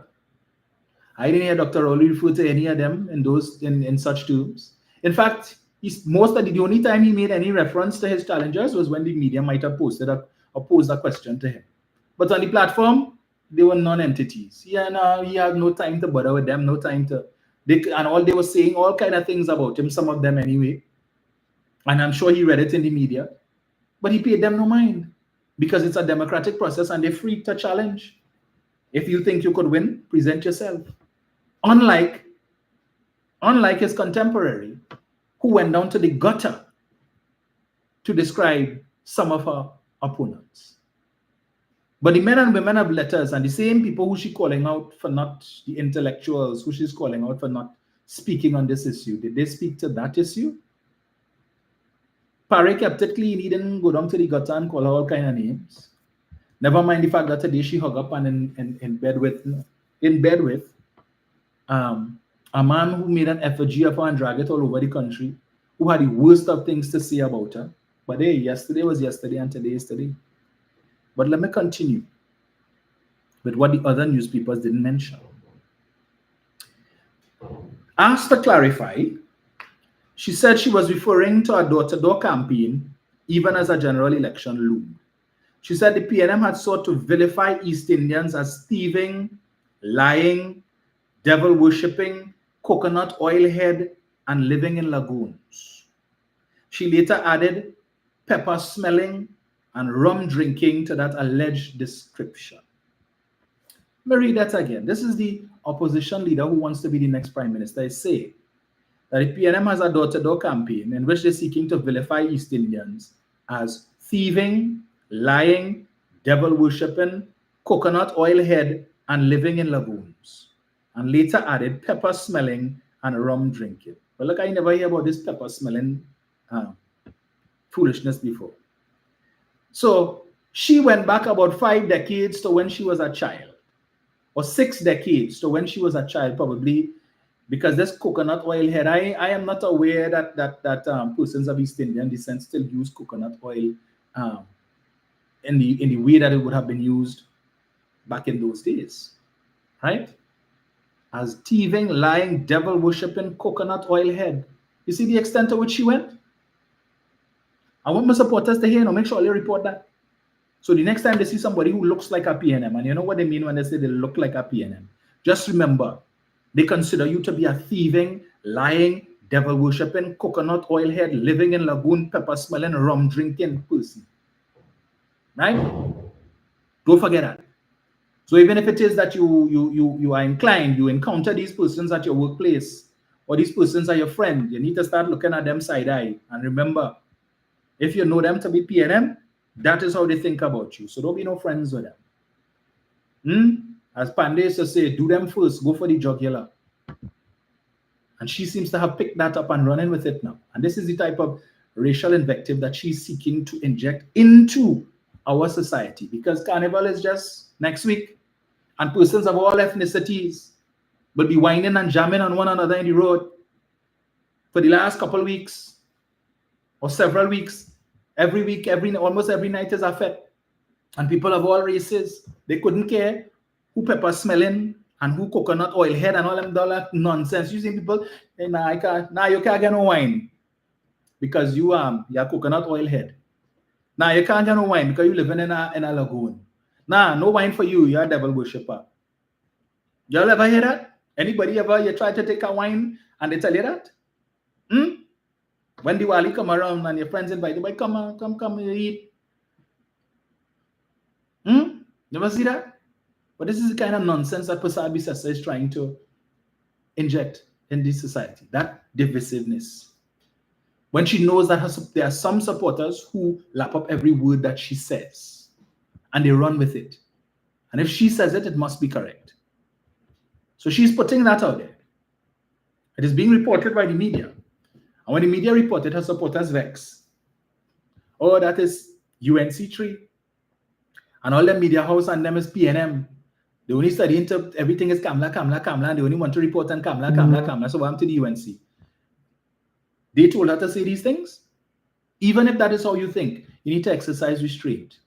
A: I didn't hear Dr. Rowley refer to any of them in such terms. In fact, the only time he made any reference to his challengers was when the media might have posed a question to him. But on the platform, they were non-entities. He had no time to bother with them, no time to... they were saying all kind of things about him, some of them anyway. And I'm sure he read it in the media. But he paid them no mind because it's a democratic process and they're free to challenge. If you think you could win, present yourself. Unlike his contemporary, who went down to the gutter to describe some of her opponents. But the men and women of letters and the same people who she's calling out for not, the intellectuals who she's calling out for not speaking on this issue, did they speak to that issue? Pare kept it clean. He didn't go down to the gutter and call her all kind of names. Never mind the fact that today she hung up and in bed with a man who made an effigy of her and dragged it all over the country, who had the worst of things to say about her. But hey, yesterday was yesterday and today is today. But let me continue with what the other newspapers didn't mention. Asked to clarify, she said she was referring to a door-to-door campaign even as a general election loomed. She said the PNM had sought to vilify East Indians as thieving, lying, devil-worshipping, coconut oil head, and living in lagoons. She later added pepper smelling and rum drinking to that alleged description. Let me read that again. This is the opposition leader who wants to be the next prime minister. Is saying that the PNM has a door-to-door campaign in which they're seeking to vilify East Indians as thieving, lying, devil-worshipping, coconut oil head, and living in lagoons. And later added pepper smelling and rum drinking. But look, I never hear about this pepper smelling foolishness before. So she went back about 5 decades to when she was a child, or 6 decades to when she was a child, probably, because this coconut oil head, I am not aware that persons of East Indian descent still use coconut oil in the way that it would have been used back in those days, right? As thieving, lying, devil-worshipping, coconut oil head. You see the extent to which she went? I want my supporters to hear, make sure they report that. So the next time they see somebody who looks like a PNM, and you know what they mean when they say they look like a PNM, just remember, they consider you to be a thieving, lying, devil-worshipping, coconut oil head, living in lagoon, pepper-smelling, rum-drinking person. Right? Don't forget that. So even if it is that you are inclined, you encounter these persons at your workplace, or these persons are your friend, you need to start looking at them side-eye. And remember, if you know them to be PNM, that is how they think about you. So don't be no friends with them. As Pandey used to say, do them first, go for the jugular. And she seems to have picked that up and running with it now. And this is the type of racial invective that she's seeking to inject into our society, because Carnival is just next week, and persons of all ethnicities will be whining and jamming on one another in the road for the last couple of weeks or several weeks. Every week, almost every night is a fete. And people of all races, they couldn't care who pepper smelling and who coconut oil head and all that nonsense. You see people, hey, you can't get no wine because you are coconut oil head. Now you can't get no wine because you living in a lagoon. Nah, no wine for you, you're a devil worshipper. Y'all ever hear that? Anybody ever you try to take a wine and they tell you that? When Diwali come around and your friends invite you, come, you eat. Never see that? But this is the kind of nonsense that Prasad Bisesa is trying to inject in this society, that divisiveness. When she knows that there are some supporters who lap up every word that she says and they run with it. And if she says it, it must be correct. So she's putting that out there. It is being reported by the media. And when the media reported, her supporters vex. Oh, that is UNC3. And all the media house and them is PNM. They only study into everything is Kamla, and they only want to report on Kamla. So I'm to the UNC. They told her to say these things. Even if that is how you think, you need to exercise restraint.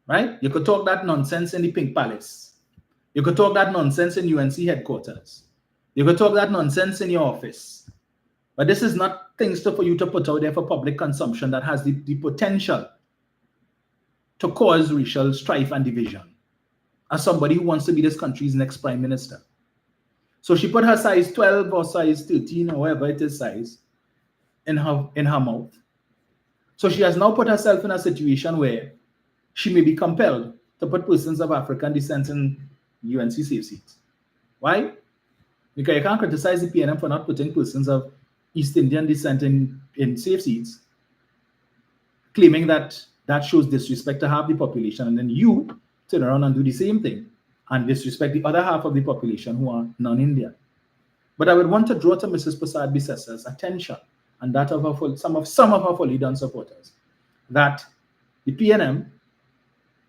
A: Right? You could talk that nonsense in the Pink Palace. You could talk that nonsense in UNC headquarters. You could talk that nonsense in your office. But this is not things for you to put out there for public consumption that has the potential to cause racial strife and division. As somebody who wants to be this country's next prime minister. So she put her size 12 or size 13 or whatever it is size in her mouth. So she has now put herself in a situation where she may be compelled to put persons of African descent in UNC safe seats. Why? Because you can't criticize the PNM for not putting persons of East Indian descent in safe seats, claiming that that shows disrespect to half the population, and then you turn around and do the same thing and disrespect the other half of the population who are non-Indian. But I would want to draw to Mrs. Prasad Bisesa's attention and that of some of her fully done supporters that the PNM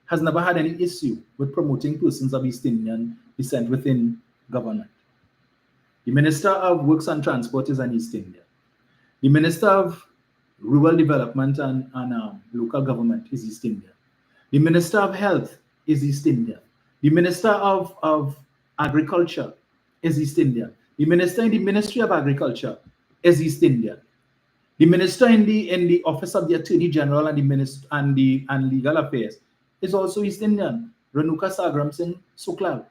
A: has never had any issue with promoting persons of East Indian descent within government. The Minister of Works and Transport is an East Indian. The Minister of Rural Development and Local Government is East Indian. The Minister of Health is East Indian. The Minister of Agriculture is East Indian. The Minister in the Ministry of Agriculture is East Indian. The Minister in the Office of the Attorney General and and Legal Affairs is also East Indian, Renuka Sagram Singh Suklal.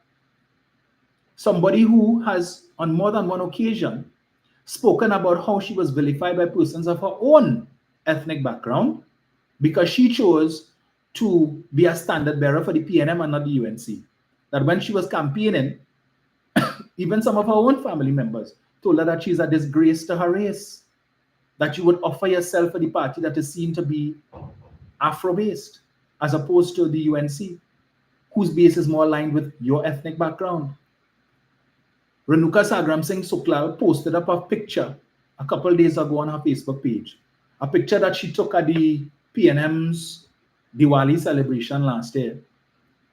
A: Somebody who has, on more than one occasion, spoken about how she was vilified by persons of her own ethnic background because she chose to be a standard bearer for the PNM and not the UNC. That when she was campaigning, even some of her own family members told her that she's a disgrace to her race, that you would offer yourself for the party that is seen to be Afro-based, as opposed to the UNC, whose base is more aligned with your ethnic background. Renuka Sagram Singh Suklal posted up a picture a couple of days ago on her Facebook page, a picture that she took at the PNM's Diwali celebration last year.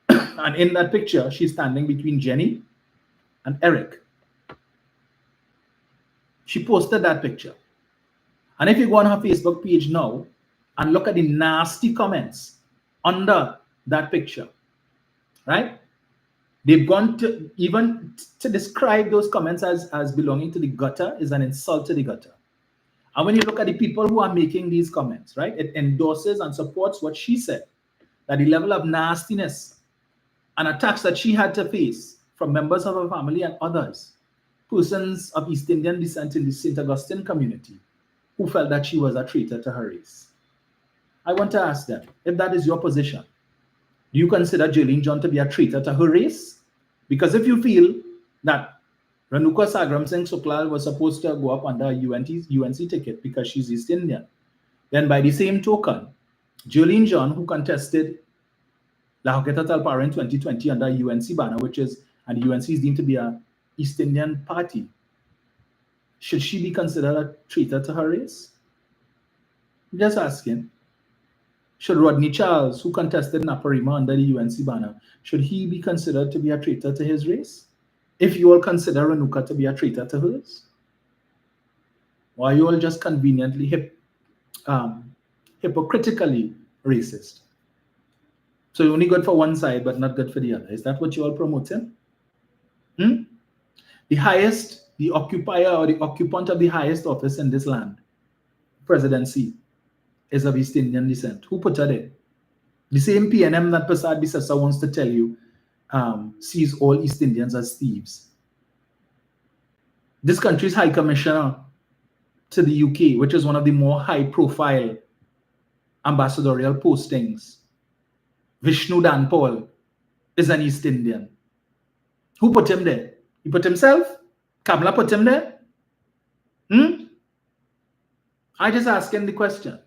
A: And in that picture, she's standing between Jenny and Eric. She posted that picture. And if you go on her Facebook page now and look at the nasty comments under that picture, right? They've gone to even to describe those comments as belonging to the gutter is an insult to the gutter. And when you look at the people who are making these comments, right, it endorses and supports what she said, that the level of nastiness and attacks that she had to face from members of her family and others, persons of East Indian descent in the St. Augustine community, who felt that she was a traitor to her race. I want to ask them, if that is your position, do you consider Jolene John to be a traitor to her race? Because if you feel that Renuka Sagram Singh Suklal was supposed to go up under a UNC ticket because she's East Indian, then by the same token, Jolene John, who contested Lahoketa Talpara in 2020 under UNC banner, and the UNC is deemed to be a East Indian party, should she be considered a traitor to her race? I'm just asking. Should Rodney Charles, who contested Naparima under the UNC banner, should he be considered to be a traitor to his race? If you all consider Renuka to be a traitor to hers? Or are you all just conveniently hypocritically racist? So you're only good for one side, but not good for the other. Is that what you all promoting? The occupier or the occupant of the highest office in this land, presidency, is of East Indian descent. Who put her there? The same PNM that Prasad Bisesa wants to tell you sees all East Indians as thieves. This country's High Commissioner to the UK, which is one of the more high-profile ambassadorial postings, Vishnu Danpal is an East Indian. Who put him there? He put himself? Kamala put him there? I just asking the question.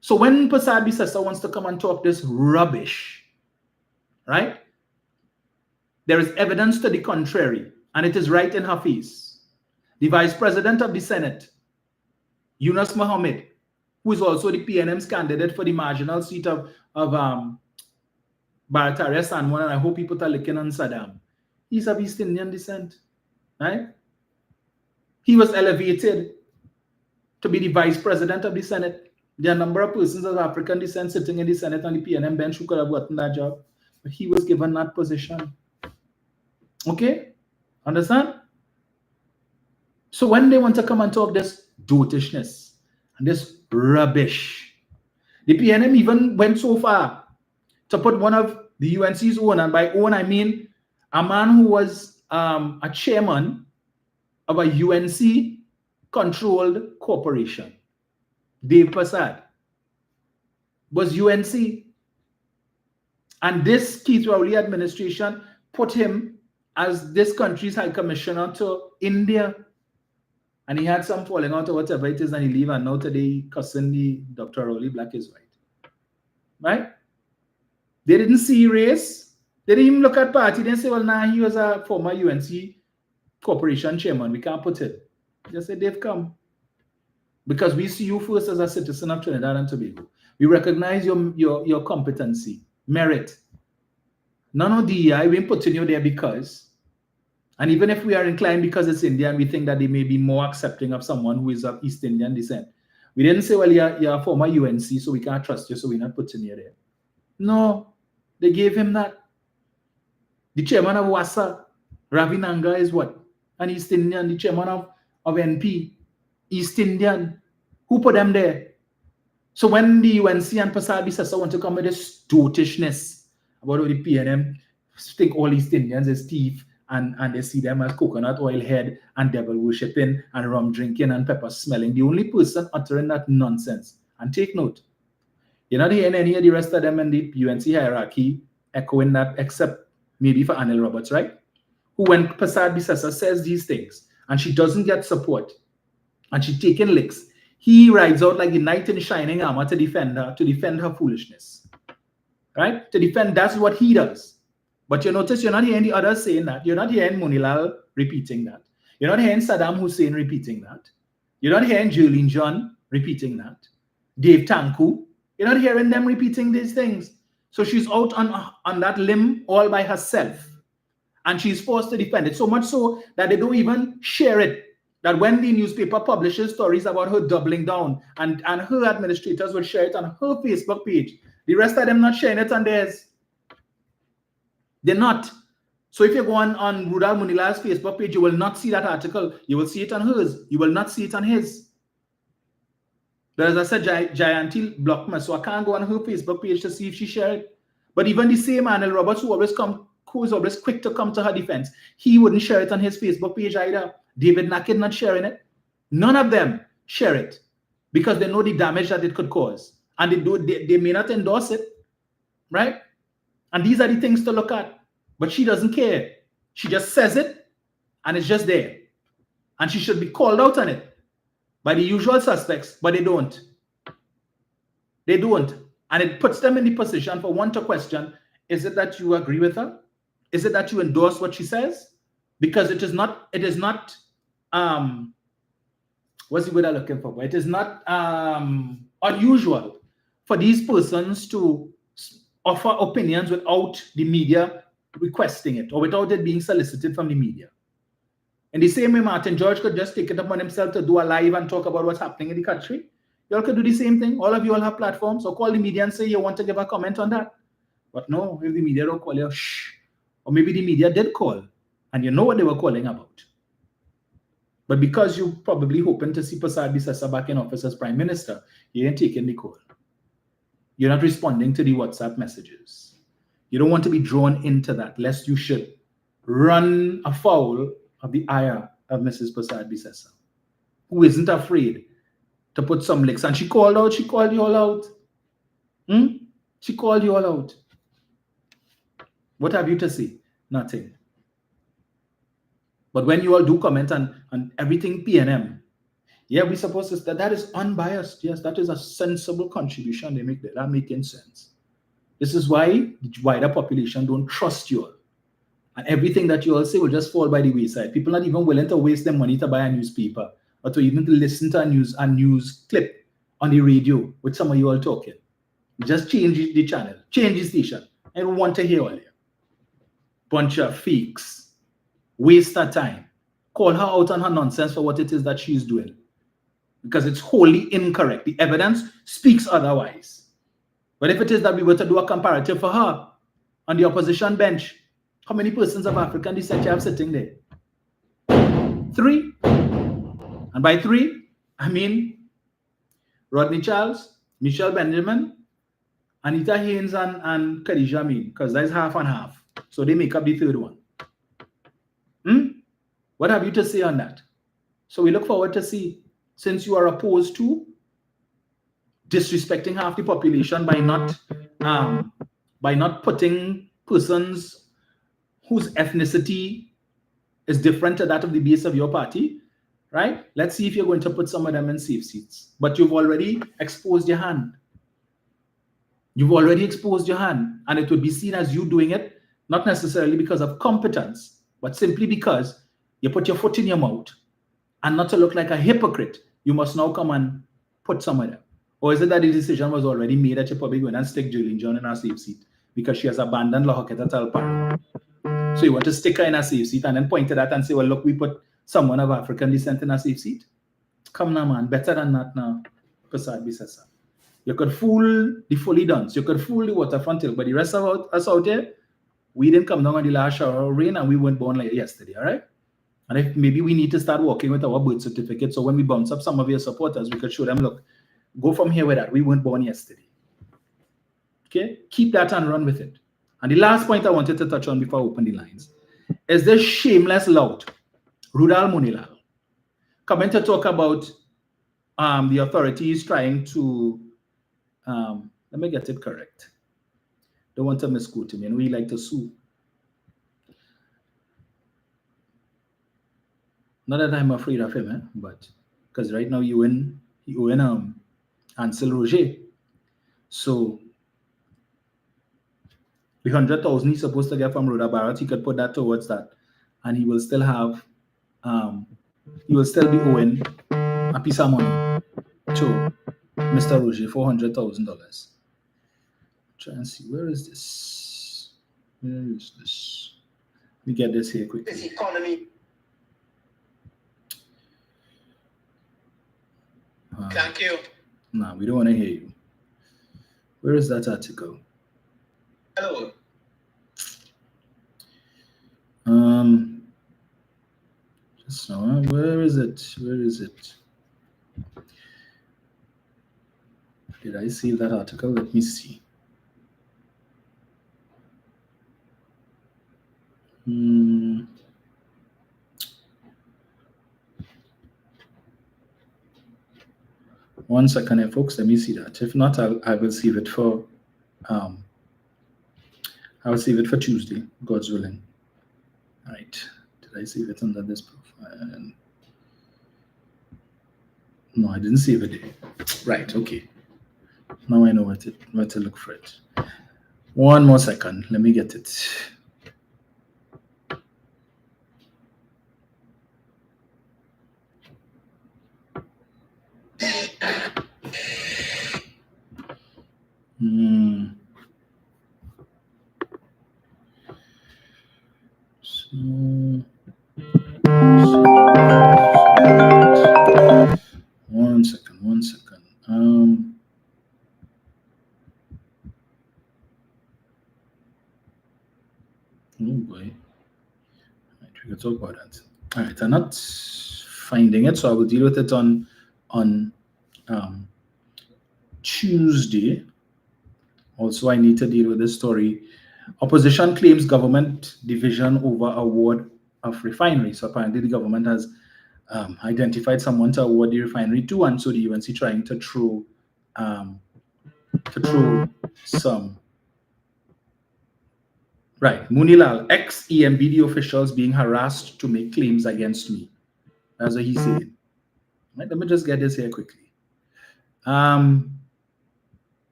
A: So when Prasad Bisesa wants to come and talk this rubbish, right? There is evidence to the contrary, and it is right in her face. The Vice President of the Senate, Yunus Mohammed, who is also the PNM's candidate for the marginal seat of Barataria Sanwan, and I hope people are looking on Saddam. He's of East Indian descent, right? He was elevated to be the Vice President of the Senate. There are a number of persons of African descent sitting in the Senate on the PNM bench who could have gotten that job, but he was given that position. Okay? Understand? So when they want to come and talk this dotishness and this rubbish, the PNM even went so far to put one of the UNC's own, and by own I mean a man who was a chairman of a UNC-controlled corporation. Dave Prasad was UNC. And this Keith Rowley administration put him as this country's high commissioner to India. And he had some falling out or whatever it is, and he leave, and now today cussing the Dr. Rowley black is white. Right? They didn't see race. They didn't even look at party. They didn't say, well, nah, he was a former UNC corporation chairman. We can't put it. They said, they've come. Because we see you first as a citizen of Trinidad and Tobago. We recognize your competency, merit. None of DEI, we putting you there because, and even if we are inclined because it's Indian, we think that they may be more accepting of someone who is of East Indian descent. We didn't say, well, you're a former UNC, so we can't trust you, so we're not putting you there. No, they gave him that. The chairman of WASA, Ravi Nanga, is what? An East Indian. The chairman of NP, East Indian. Who put them there? So when the UNC and Prasad Bisesa want to come with this dotishness about the PNM, think all East Indians is thief, and they see them as coconut oil head and devil worshipping and rum drinking and pepper smelling. The only person uttering that nonsense, and take note, you're not hearing any of the rest of them in the UNC hierarchy echoing that, except maybe for Anil Roberts, right? Who, when Prasad Bisesa says these things and she doesn't get support and she's taking licks, he rides out like a knight in shining armor to defend her foolishness. Right? To defend, that's what he does. But you notice you're not hearing the others saying that. You're not hearing Monilal repeating that. You're not hearing Saddam Hussein repeating that. You're not hearing Jolene John repeating that. Dave Tanku. You're not hearing them repeating these things. So she's out on that limb all by herself. And she's forced to defend it. So much so that they don't even share it. That when the newspaper publishes stories about her doubling down and her administrators will share it on her Facebook page, the rest of them not sharing it on theirs. They're not. So if you go on Rudal Munila's Facebook page, you will not see that article. You will see it on hers. You will not see it on his. But as I said, Jayanti blocked me, so I can't go on her Facebook page to see if she shared it. But even the same Anil Roberts who is always quick to come to her defense, he wouldn't share it on his Facebook page either. David Naked not sharing it. None of them share it because they know the damage that it could cause. And they may not endorse it, right? And these are the things to look at. But she doesn't care. She just says it, and it's just there. And she should be called out on it by the usual suspects, but they don't. They don't. And it puts them in the position for one to question, is it that you agree with her? Is it that you endorse what she says? Because it is not, what's the word I'm looking for? It is not unusual for these persons to offer opinions without the media requesting it or without it being solicited from the media. In the same way, Martin George could just take it upon himself to do a live and talk about what's happening in the country. You all could do the same thing. All of you all have platforms. So call the media and say you want to give a comment on that. But no, if the media don't call you, shh. Or maybe the media did call and you know what they were calling about. But because you're probably hoping to see Prasad Bisesa back in office as Prime Minister, you ain't taking the call. You're not responding to the WhatsApp messages. You don't want to be drawn into that, lest you should run afoul of the ire of Mrs. Prasad Bisesa. who isn't afraid to put some licks. And she called you all out. She called you all out. What have you to say? Nothing. But when you all do comment on everything PNM, yeah, we supposed to that is unbiased. Yes, that is a sensible contribution they make there. That making sense. This is why the wider population don't trust you all. And everything that you all say will just fall by the wayside. People not even willing to waste their money to buy a newspaper or to even to listen to a news clip on the radio with some of you all talking. Just change the channel, change the station. I don't want to hear all you. Bunch of fakes. Waste her time. Call her out on her nonsense for what it is that she's doing. Because it's wholly incorrect. The evidence speaks otherwise. But if it is that we were to do a comparative for her on the opposition bench, how many persons of African descent you have sitting there? 3. And by 3, I mean Rodney Charles, Michelle Benjamin, Anita Haynes, and Khadija Amin, because that's half and half. So they make up the third one. What have you to say on that? So we look forward to see, since you are opposed to disrespecting half the population by not putting persons whose ethnicity is different to that of the base of your party, right? Let's see if you're going to put some of them in safe seats. But you've already exposed your hand. You've already exposed your hand, and it would be seen as you doing it, not necessarily because of competence, but simply because you put your foot in your mouth, and not to look like a hypocrite, you must now come and put some of them. Or is it that the decision was already made that you're probably going and stick Jolene John in a safe seat because she has abandoned Lohoketa Talpan? So you want to stick her in a safe seat and then point to that and say, well, look, we put someone of African descent in a safe seat? Come now, man. Better than that now. You could fool the fully dons. You could fool the waterfront hill. But the rest of us out there, we didn't come down on the last shower of rain and we weren't born like yesterday, all right? And if maybe we need to start working with our birth certificate, so when we bounce up some of your supporters, we could show them, look, go from here with that. We weren't born yesterday. Okay? Keep that and run with it. And the last point I wanted to touch on before I open the lines is this shameless lout, Rudal Munilal, coming to talk about the authorities trying to, let me get it correct. Don't want to misquote him, and we like to sue. Not that I'm afraid of him, but because right now you win Ansel Roger. So the 100,000 he's supposed to get from Rhoda Barrett, he could put that towards that, and he will still have, he will still be owing a piece of money to Mr. Roger, $400,000. Try and see, where is this? Where is this? Let me get this here quickly.
D: This economy. Thank you.
A: No, we don't want to hear you. Where is that article?
D: Hello.
A: Just now, where is it? Where is it? Did I see that article? Let me see. One second, folks. Let me see that. If not, I will save it for I will save it for Tuesday, God's willing. All right. Did I save it under this profile? No, I didn't save it there. Right. Okay. Now I know where to look for it. One more second. Let me get it. One second. Oh boy. Right, we can talk about that. All right, I'm not finding it, so I will deal with it on Tuesday. Also, I need to deal with this story. Opposition claims government division over award of refinery. So apparently the government has identified someone to award the refinery to, and so the UNC trying to throw some. Right, Munilal, ex-EMBD officials being harassed to make claims against me. That's what he's saying. Right, let me just get this here quickly.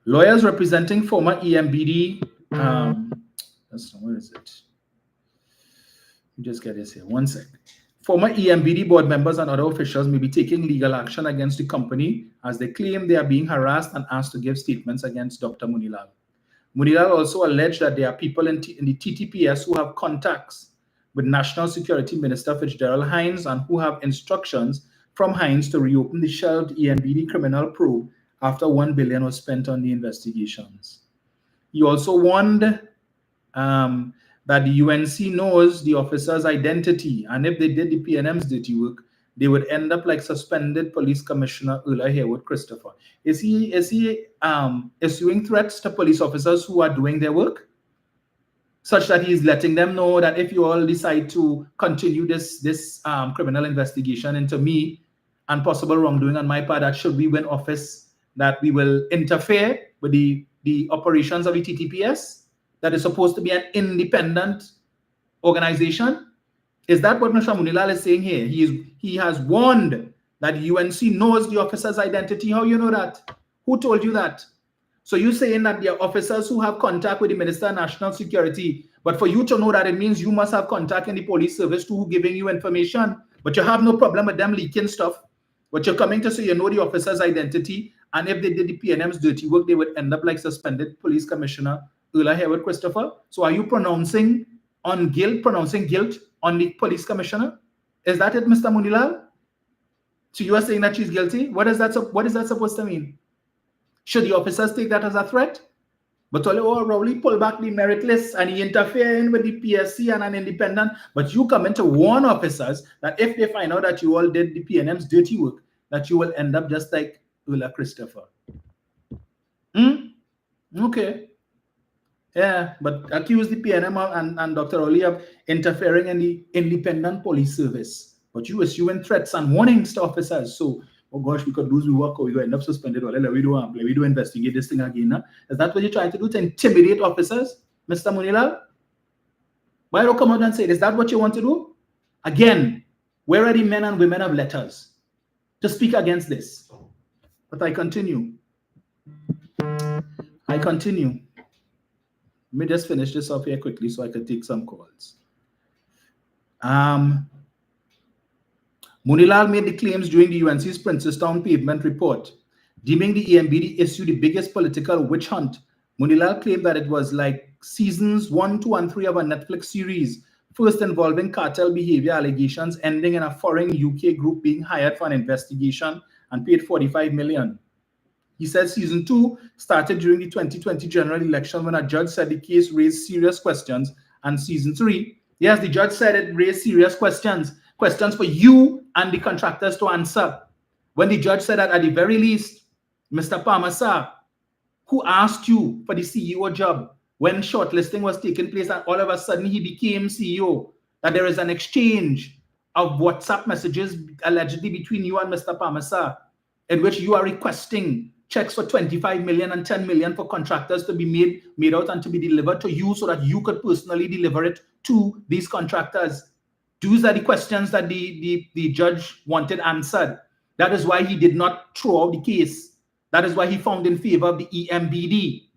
A: Lawyers representing former EMBD, where is it? Let me just get this here, 1 sec. Former EMBD board members and other officials may be taking legal action against the company as they claim they are being harassed and asked to give statements against Dr. Munilal. Munilal also alleged that there are people in the TTPS who have contacts with National Security Minister Fitzgerald Hines and who have instructions from Hines to reopen the shelved EMBD criminal probe after $1 billion was spent on the investigations. He also warned that the UNC knows the officer's identity, and if they did the PNM's dirty work, they would end up like suspended Police Commissioner Ula Haywood Christopher. Is he issuing threats to police officers who are doing their work, such that he's letting them know that if you all decide to continue this criminal investigation into me and possible wrongdoing on my part, that should we win office, that we will interfere with the operations of the TTPS, that is supposed to be an independent organization? Is that what Mr. Munilal is saying here? He has warned that UNC knows the officer's identity. How you know that? Who told you that? So you're saying that there are officers who have contact with the Minister of National Security, but for you to know that, it means you must have contact in the police service too, who giving you information, but you have no problem with them leaking stuff. But you're coming to say you know the officer's identity, and if they did the PNM's dirty work, they would end up like suspended Police Commissioner Ula Haywood Christopher. So are you pronouncing guilt on the police commissioner? Is that it, Mr. Munilal? So you are saying that she's guilty? What is that supposed to mean? Should the officers take that as a threat? But Rowley pull back the merit list and he interfering with the PSC and an independent. But you come in to warn officers that if they find out that you all did the PNM's dirty work, that you will end up just like Ula Christopher. Okay. Yeah, but accuse the PNM and Dr. Oli of interfering in the independent police service. But you issuing threats and warnings to officers. So, oh gosh, we could lose, we work, or we could end up suspended, or we do investigate this thing again. Huh? Is that what you're trying to do, to intimidate officers, Mr. Munilal? Why don't you come out and say, is that what you want to do? Again, where are the men and women of letters to speak against this? But I continue. Let me just finish this up here quickly so I can take some calls. Munilal made the claims during the UNC's Princestown pavement report, deeming the EMBD issue the biggest political witch hunt. Munilal claimed that it was like seasons 1, 2, and 3 of a Netflix series, first involving cartel behavior allegations, ending in a foreign UK group being hired for an investigation and paid $45 million. He said season 2 started during the 2020 general election when a judge said the case raised serious questions, and season 3, yes, the judge said it raised serious questions for you and the contractors to answer. When the judge said that at the very least, Mr. Parmasa, who asked you for the CEO job when shortlisting was taking place and all of a sudden he became CEO, that there is an exchange of WhatsApp messages allegedly between you and Mr. Parmasa in which you are requesting checks for 25 million and 10 million for contractors to be made out and to be delivered to you so that you could personally deliver it to these contractors. Those are the questions that the judge wanted answered. That is why he did not throw out the case. That is why he found in favor of the EMBD.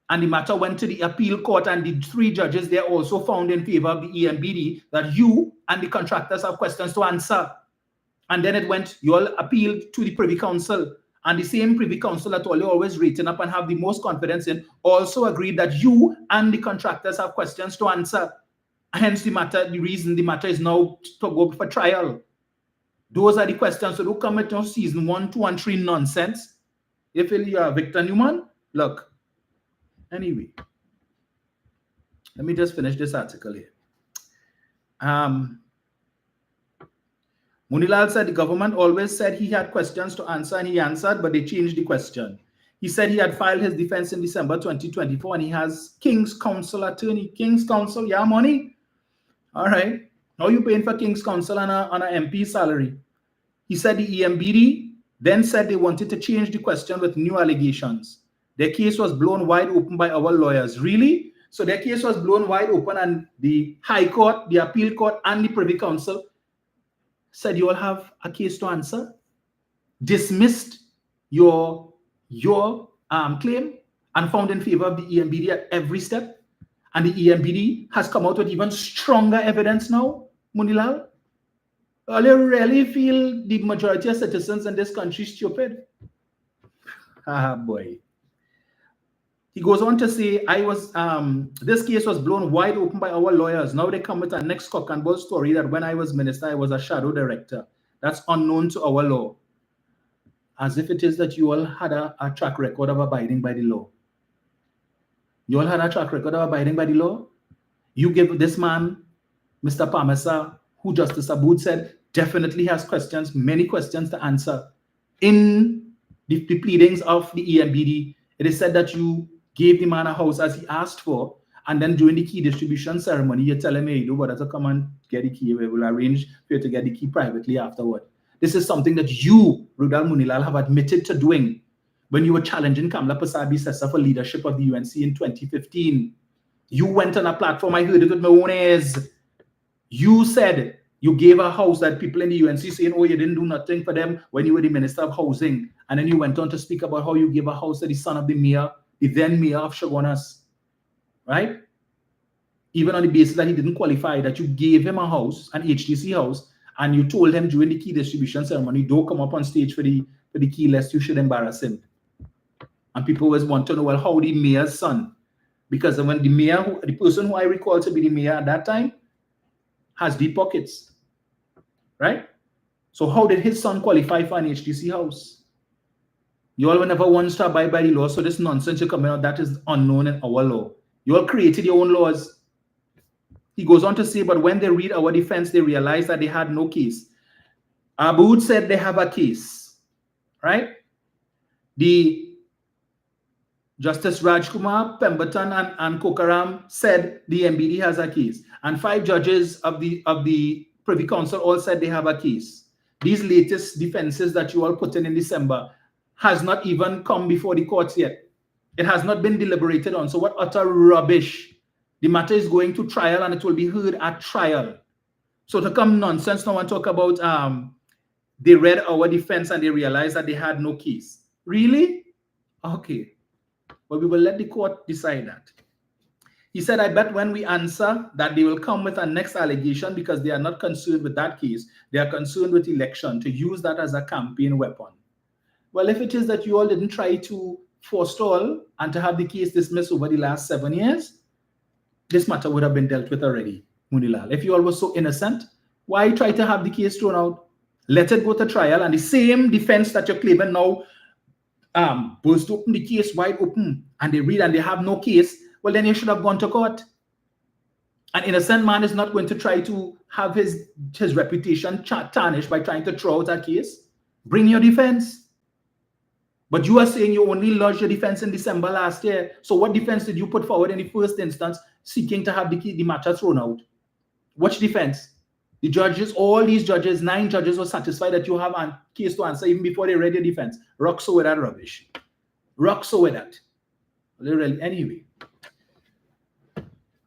A: And the matter went to the appeal court, and the 3 judges there also found in favor of the EMBD that you and the contractors have questions to answer. And then it went, you all appealed to the Privy Council. And the same Privy Council that all you always rating up and have the most confidence in also agreed that you and the contractors have questions to answer. Hence the reason the matter is now to go for trial. Those are the questions. So don't come at season 1, 2, and 3 nonsense. If you are Victor Newman, look. Anyway, let me just finish this article here. Munilal said the government always said he had questions to answer, and he answered, but they changed the question. He said he had filed his defense in December 2024, and he has King's Counsel attorney. King's Counsel, yeah, money? All right. How are you paying for King's Counsel on a MP salary? He said the EMBD then said they wanted to change the question with new allegations. Their case was blown wide open by our lawyers. Really? So their case was blown wide open, and the High Court, the Appeal Court, and the Privy Council said you all have a case to answer, dismissed your claim, and found in favor of the EMBD at every step. And the EMBD has come out with even stronger evidence now, Munilal. I really feel the majority of citizens in this country stupid. Ah, boy. He goes on to say, this case was blown wide open by our lawyers. Now they come with a next cock and bull story that when I was minister, I was a shadow director. That's unknown to our law. As if it is that you all had a track record of abiding by the law. You all had a track record of abiding by the law? You give this man, Mr. Pamesa, who Justice Aboud said definitely has questions, many questions to answer. In the pleadings of the EMBD, it is said that you gave the man a house as he asked for, and then during the key distribution ceremony, you're telling me, you better come and get the key. We will arrange for you to get the key privately afterward. This is something that you, Rudal Munilal, have admitted to doing when you were challenging Kamla Pasabi Sessa for leadership of the UNC in 2015. You went on a platform, I heard it with my own ears. You said you gave a house that people in the UNC saying, oh, you didn't do nothing for them when you were the Minister of Housing. And then you went on to speak about how you gave a house to the son of the mayor, the then mayor of Shogunas, right? Even on the basis that he didn't qualify, that you gave him a house, an HDC house, and you told him during the key distribution ceremony, don't come up on stage for the key lest you should embarrass him. And people always want to know, well, how the mayor's son? Because when the mayor, the person who I recall to be the mayor at that time, has deep pockets, right? So how did his son qualify for an HDC house? You all were never once to abide by the law, so this nonsense you're coming out, that is unknown in our law. You all created your own laws. He goes on to say, but when they read our defense, they realize that they had no case. Aboud said they have a case, right? The Justice Rajkumar, Pemberton, and Kokaram said the MBD has a case. And 5 judges of the Privy Council all said they have a case. These latest defenses that you all put in December has not even come before the courts yet. It has not been deliberated on. So what utter rubbish. The matter is going to trial and it will be heard at trial. So to come nonsense now and talk about they read our defense and they realized that they had no case. Really? Okay. But we will let the court decide that. He said, I bet when we answer that they will come with a next allegation because they are not concerned with that case. They are concerned with election, to use that as a campaign weapon. Well, if it is that you all didn't try to forestall and to have the case dismissed over the last 7 years, this matter would have been dealt with already, Munilal. If you all were so innocent, why try to have the case thrown out? Let it go to trial, and the same defense that you're claiming now burst open the case wide open, and they read and they have no case. Well, then you should have gone to court. An innocent man is not going to try to have his reputation tarnished by trying to throw out a case. Bring your defense. But you are saying you only lodged your defense in December last year. So what defense did you put forward in the first instance seeking to have the matter thrown out? Which defense? The judges, all these judges, 9 judges were satisfied that you have a case to answer even before they read your defense. Rock so with that rubbish. Rock so with that. Literally, anyway.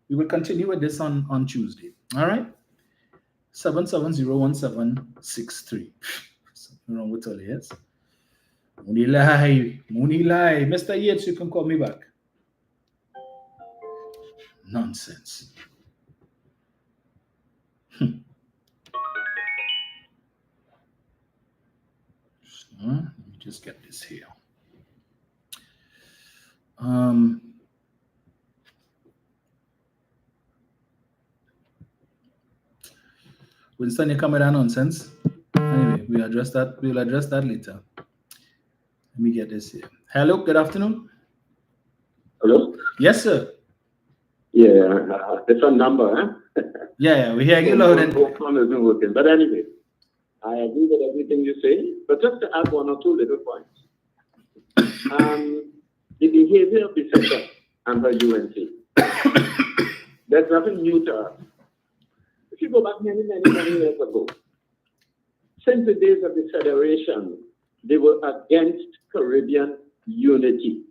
A: We will continue with this on Tuesday. All right? 7701763. Something wrong with all yes. Munilai. Mr. Yates, you can call me back. Nonsense. Let me just get this here. Winston, you come with that nonsense. Anyway, we'll address that later. Let me get this here. Hello, good afternoon.
E: Hello?
A: Yes, sir.
E: Yeah, different number, huh?
A: Yeah, we hear you loud and
E: clear. Phone isn't working. But anyway, I agree with everything you say, but just to add 1 or 2 little points. The behavior of the sector under UNC. There's nothing new to us. if you go back many years ago, since the days of the Federation, they were against Caribbean unity,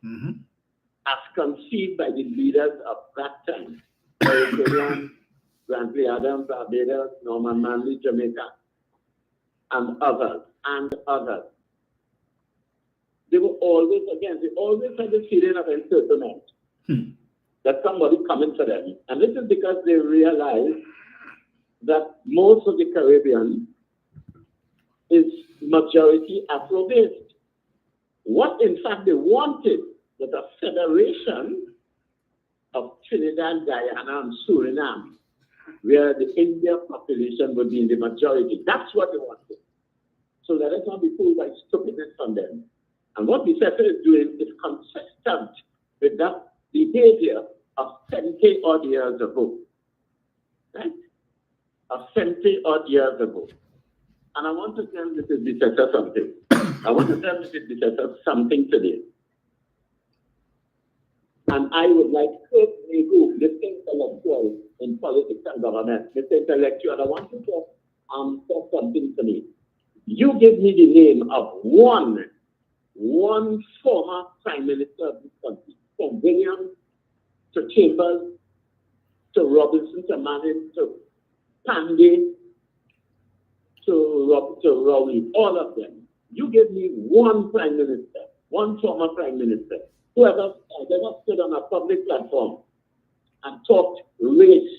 E: as conceived by the leaders of that time. Grantley Adams, Barbados, Norman Manley, Jamaica, and others. They were always against. They always had the feeling of encirclement, that somebody coming for them. And this is because they realized that most of the Caribbean is majority Afro-based. What in fact they wanted was a federation of Trinidad, Guyana, and Suriname, where the Indian population would be in the majority. That's what they wanted. So let us not be fooled by stupidness from them. And what the sector is doing is consistent with that behavior of 70 odd years ago. Right? Of 70 odd years ago. And I want to tell Mrs. Bissetta something. I want to tell Mrs. Bissetta something today. And I would like Kurt Negu, the intellectual in politics and government, Mr. Intellectual, I want you to say something to me. You give me the name of one former prime minister of this country, from Williams to Chambers to Robinson to Manning to Pandey to Rowley, all of them. You give me one prime minister, one former prime minister, who ever stood on a public platform and talked race,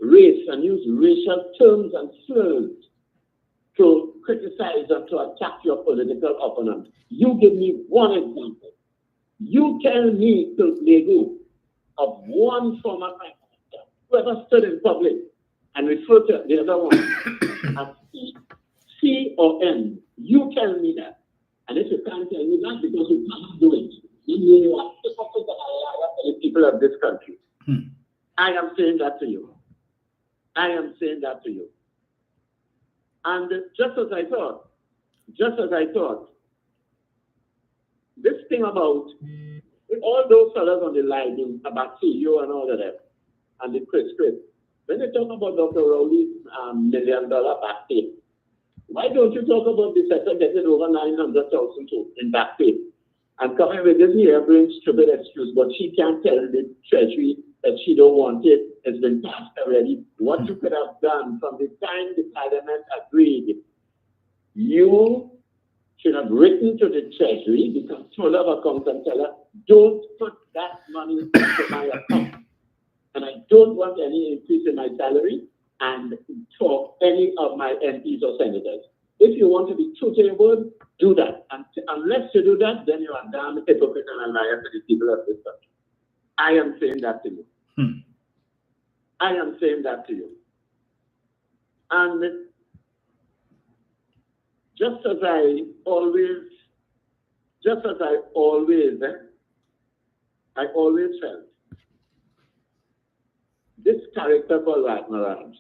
E: and used racial terms and slurs to criticize and to attack your political opponent. You give me one example. You tell me, Legu, of one former prime minister who ever stood in public and referred to the other one as C or N. You tell me that. And if you can't tell me that because you cannot do it, then you are hypocrite and a liar to the people of this country. I am saying that to you. And just as I thought, this thing about all those fellas on the line, about CEO and all of them, and the Chris, when they talk about Dr. Rowley's $1 million back pay, why don't you talk about the sector getting over 900,000 in back pay? And coming with this harebrained stupid excuse, but she can't tell the Treasury that she don't want it. It's been passed already. What you could have done from the time the Parliament agreed, you should have written to the Treasury, the Controller of Accounts, and tell her, don't put that money into my account. And I don't want any increase in my salary and for any of my MPs or senators. If you want to be true to your word, do that. And unless you do that, then you are damn hypocrite and a liar to the people of this country. I am saying that to you. I am saying that to you. And just as I always felt, this character called Ragnar,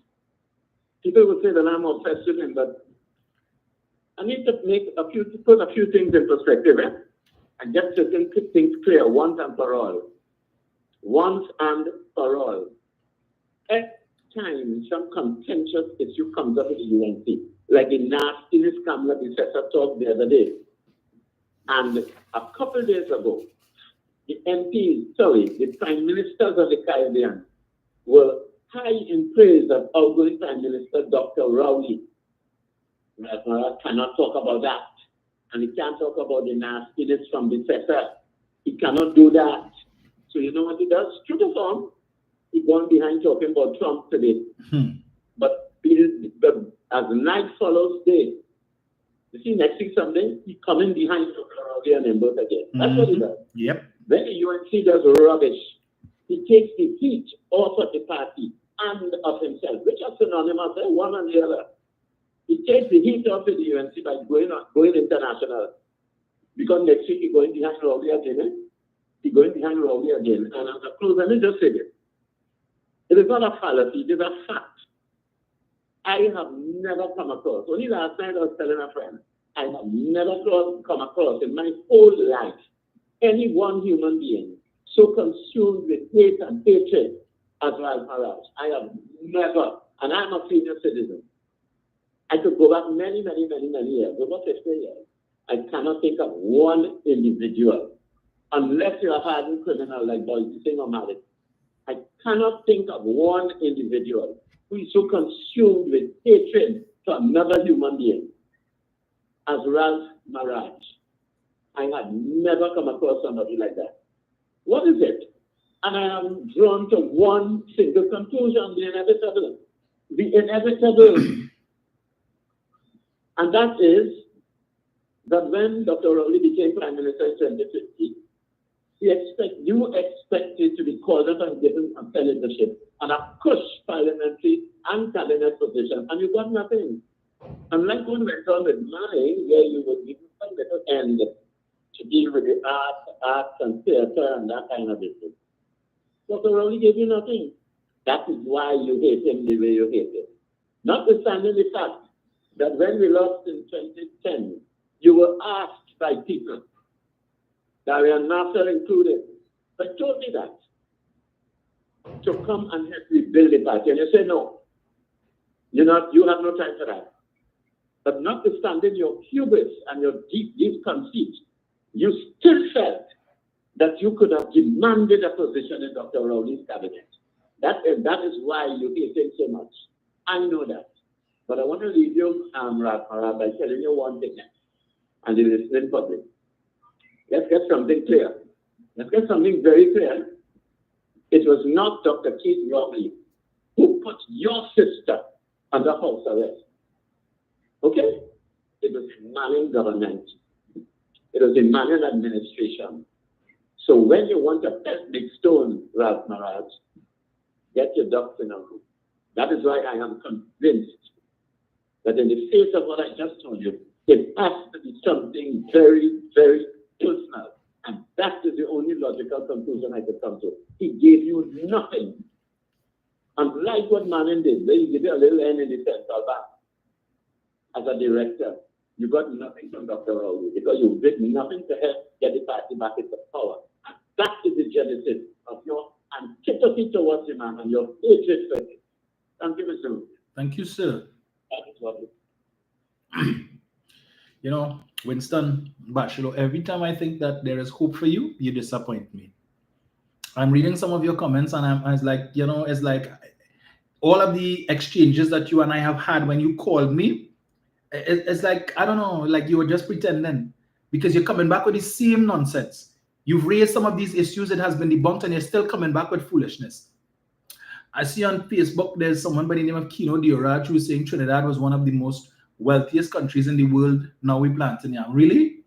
E: people would say that I'm obsessed with him, but I need to put a few things in perspective, and get certain things clear once and for all. Once and for all. Every time some contentious issue comes up with the UNC, like the nastiness Kamala Bissetta talked the other day, and a couple of days ago, the Prime Ministers of the Caribbean were high in praise of outgoing Prime Minister Dr. Rowley. Ragnar cannot talk about that. And he can't talk about the nastiness from the sector. He cannot do that. So you know what he does? True to form, he's gone behind talking about Trump today. But as night follows day, you see next week Sunday, he's coming behind Dr. Rowley and Embert again. That's what he does.
A: Yep.
E: When the UNC does rubbish, he takes the heat off of the party and of himself, which are synonymous, one and the other. He takes the heat off of the UNC by going international. Because next week he's going behind Rowley again. He's going behind Rowley again. And as a close, let me just say this. It is not a fallacy, it is a fact. I have never come across, only last night I was telling a friend, I have never come across in my whole life any one human being so consumed with hate and hatred as Ralph Maras. I have never, and I'm a senior citizen. I could go back many years, over 50 years. I cannot think of one individual, unless you're a hardened criminal like Boyd Singh or Malik. I cannot think of one individual who is so consumed with hatred for another human being as Ralph Maras. I had never come across somebody like that. What is it? And I am drawn to one single conclusion, the inevitable. The inevitable. And that is that when Dr. Rowley became Prime Minister in 2050, you expected to be called up and given a leadership and a cush parliamentary and cabinet position, and you got nothing. Unlike what went on with mine, where you were given some little end to deal with the arts and theatre and that kind of business. Dr. Rowley gave you nothing. That is why you hate him the way you hate him. Notwithstanding the fact that when we lost in 2010, you were asked by people, Darian Nasser included, but told me that, to come and help me build the party. And you say, no, you have no time for that. But notwithstanding your hubris and your deep conceit, you still felt that you could have demanded a position in Dr. Rowley's cabinet. That is why you hate him so much. I know that. But I want to leave you, Ralph Maras, by telling you one thing, and the listening public. Let's get something clear. Let's get something very clear. It was not Dr. Keith Rowley who put your sister under house arrest. Okay? It was the Malian government. It was the Malian administration. So when you want a big stone, Ralph Maras, get your ducks in a row. That is why I am convinced that in the face of what I just told you, it has to be something very, very personal. And that is the only logical conclusion I could come to. He gave you nothing. Unlike what Manning did, where he gave you a little N in the central bank as a director, you got nothing from Dr. Rowley because you did nothing to help get the party back into power. And that is the genesis of your antipathy towards the man and your hatred for him. Thank you, Mr. Rubin.
A: Thank you, sir.
E: That is what
A: You know, Winston Bachelor, every time I think that there is hope for you, you disappoint me. I'm reading some of your comments and I was like, you know, it's like all of the exchanges that you and I have had when you called me, it's like, I don't know, like you were just pretending because you're coming back with the same nonsense. You've raised some of these issues, it has been debunked, and you're still coming back with foolishness. I see on Facebook, there's someone by the name of Kino Dioraj who is saying Trinidad was one of the most wealthiest countries in the world. Now we planting yam. Really?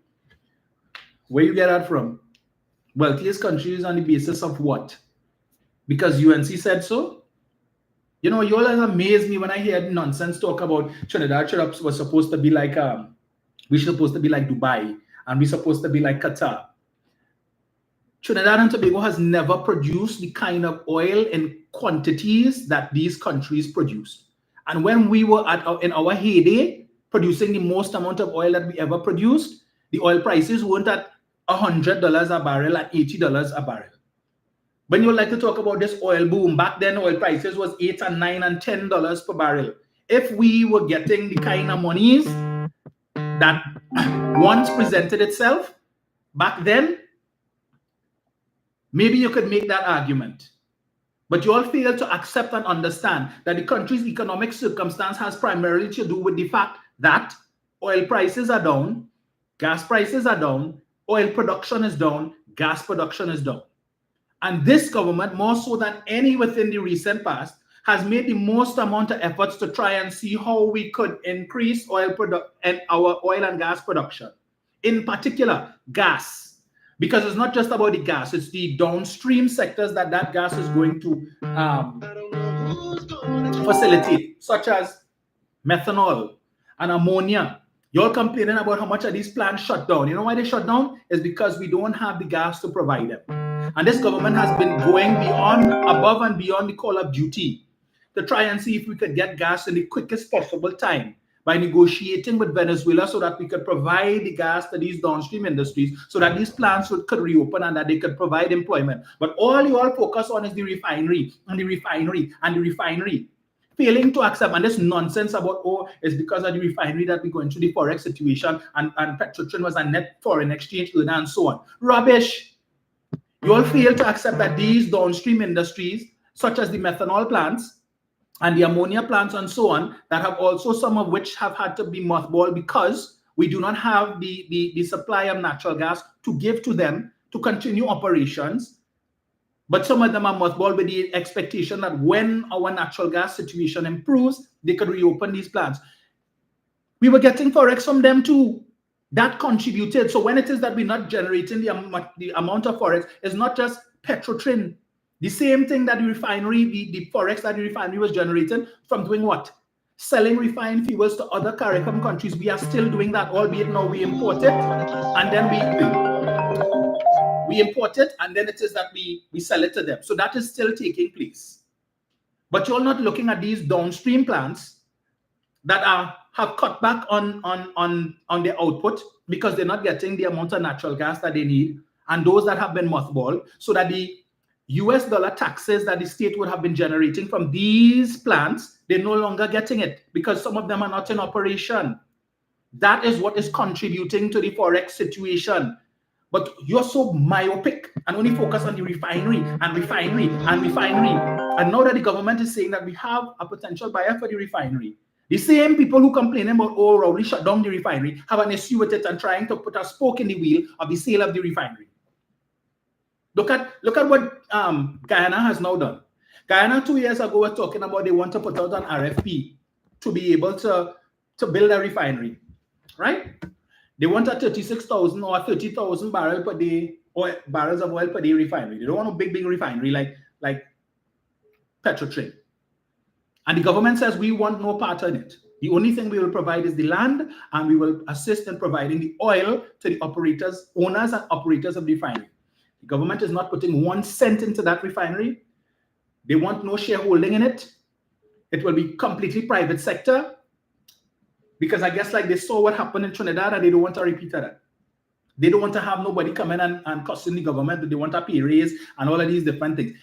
A: Where you get that from? Wealthiest countries on the basis of what? Because UNC said so? You know, you all amaze me when I hear nonsense talk about Trinidad was supposed to be like we're supposed to be like Dubai and we're supposed to be like Qatar. Trinidad and Tobago has never produced the kind of oil in quantities that these countries produce. And when we were in our heyday, producing the most amount of oil that we ever produced, the oil prices weren't at $100 a barrel and $80 a barrel. When you like to talk about this oil boom, back then oil prices was $8 and $9 and $10 per barrel. If we were getting the kind of monies that once presented itself back then, maybe you could make that argument. But you all fail to accept and understand that the country's economic circumstance has primarily to do with the fact that oil prices are down, gas prices are down, oil production is down, gas production is down. And this government, more so than any within the recent past, has made the most amount of efforts to try and see how we could increase our oil and gas production. In particular, gas. Because it's not just about the gas, it's the downstream sectors that gas is going to facilitate, such as methanol and ammonia. You're complaining about how much of these plants shut down. You know why they shut down? It's because we don't have the gas to provide them. And this government has been going above and beyond the call of duty to try and see if we could get gas in the quickest possible time by negotiating with Venezuela so that we could provide the gas to these downstream industries so that these plants could reopen and that they could provide employment. But all you all focus on is the refinery and the refinery and the refinery, failing to accept. And this nonsense about, oh, it's because of the refinery that we go into the forex situation and Petrotrin was a net foreign exchange earner and so on. Rubbish. You all fail to accept that these downstream industries, such as the methanol plants, and the ammonia plants and so on, that have also some of which have had to be mothballed because we do not have the supply of natural gas to give to them to continue operations. But some of them are mothballed with the expectation that when our natural gas situation improves, they could reopen these plants. We were getting forex from them too. That contributed. So when it is that we're not generating the amount of forex, it's not just Petrotrin. The same thing that the refinery, the forex that the refinery was generating from doing what? Selling refined fuels to other CARICOM countries. We are still doing that, albeit now we import it, and then we import it, and then it is that we sell it to them. So that is still taking place. But you're not looking at these downstream plants that have cut back on their output because they're not getting the amount of natural gas that they need, and those that have been mothballed, so that the US dollar taxes that the state would have been generating from these plants, they're no longer getting it because some of them are not in operation. That is what is contributing to the forex situation. But you're so myopic and only focus on the refinery and refinery and refinery. And now that the government is saying that we have a potential buyer for the refinery, the same people who complain about, oh, Rowley shut down the refinery, have an issue with it and trying to put a spoke in the wheel of the sale of the refinery. Look at what Guyana has now done. Guyana 2 years ago was talking about they want to put out an RFP to be able to build a refinery, right? They want a 36,000 or 30,000 barrel per day or barrels of oil per day refinery. They don't want a big refinery like Petrotrin. And the government says we want no part in it. The only thing we will provide is the land, and we will assist in providing the oil to the operators, owners and operators of the refinery. The government is not putting 1 cent into that refinery. They want no shareholding in it. It will be completely private sector because I guess like they saw what happened in Trinidad and they don't want to repeat that. They don't want to have nobody come in and costing the government. They want a pay raise and all of these different things.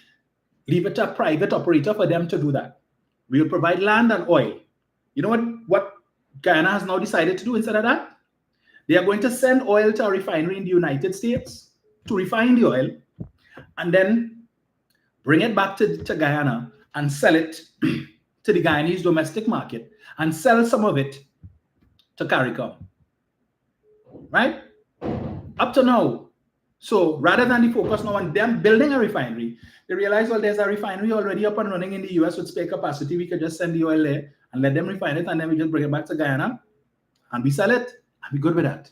A: Leave it to a private operator for them to do that. We will provide land and oil. You know what Guyana has now decided to do instead of that? They are going to send oil to a refinery in the United States to refine the oil and then bring it back to Guyana and sell it to the Guyanese domestic market and sell some of it to CARICOM, right? Up to now. So rather than the focus now on them building a refinery, they realize, well, there's a refinery already up and running in the US with spare capacity. We could just send the oil there and let them refine it, and then we just bring it back to Guyana and we sell it and we're good with that.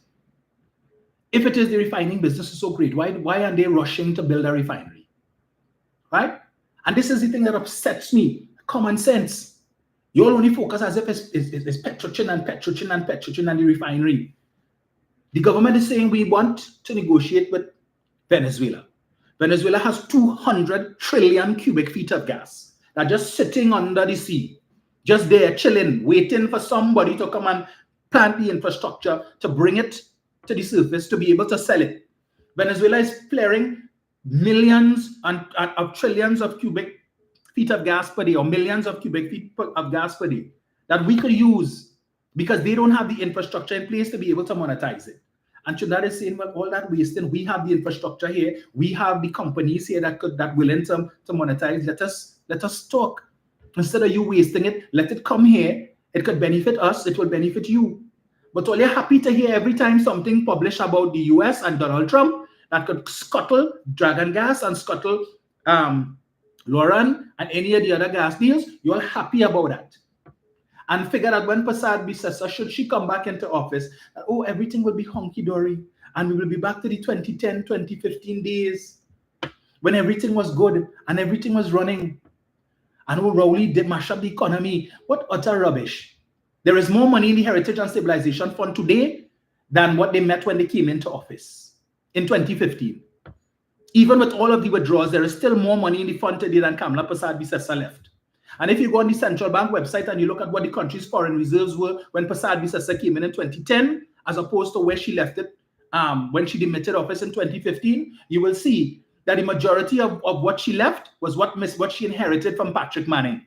A: If it is the refining business is so great, why are they rushing to build a refinery? Right? And this is the thing that upsets me. Common sense. You all only focus as if it's Petrotrin and Petrotrin and Petrotrin and the refinery. The government is saying we want to negotiate with Venezuela. Venezuela has 200 trillion cubic feet of gas that are just sitting under the sea, just there chilling, waiting for somebody to come and plant the infrastructure to bring it to the surface to be able to sell it. Venezuela is flaring millions of trillions of cubic feet of gas per day, or millions of cubic feet of gas per day that we could use because they don't have the infrastructure in place to be able to monetize it. And Trinidad is saying, well, all that wasting, we have the infrastructure here, we have the companies here that willing to monetize. Let us talk. Instead of you wasting it, let it come here. It could benefit us, it will benefit you. But all you're happy to hear every time something published about the US and Donald Trump that could scuttle Dragon Gas and scuttle Lauren and any of the other gas deals, you're happy about that. And figure that when Prasad Bisesa, should she come back into office, oh, everything will be hunky-dory and we will be back to the 2010, 2015 days when everything was good and everything was running. And oh, Rowley did mash up the economy. What utter rubbish. There is more money in the Heritage and Stabilization Fund today than what they met when they came into office in 2015. Even with all of the withdrawals, there is still more money in the fund today than Kamala Prasad Bisesa left. And if you go on the central bank website and you look at what the country's foreign reserves were when Prasad Bisasa came in 2010, as opposed to where she left it when she demitted office in 2015, you will see that the majority of what she left was what she inherited from Patrick Manning.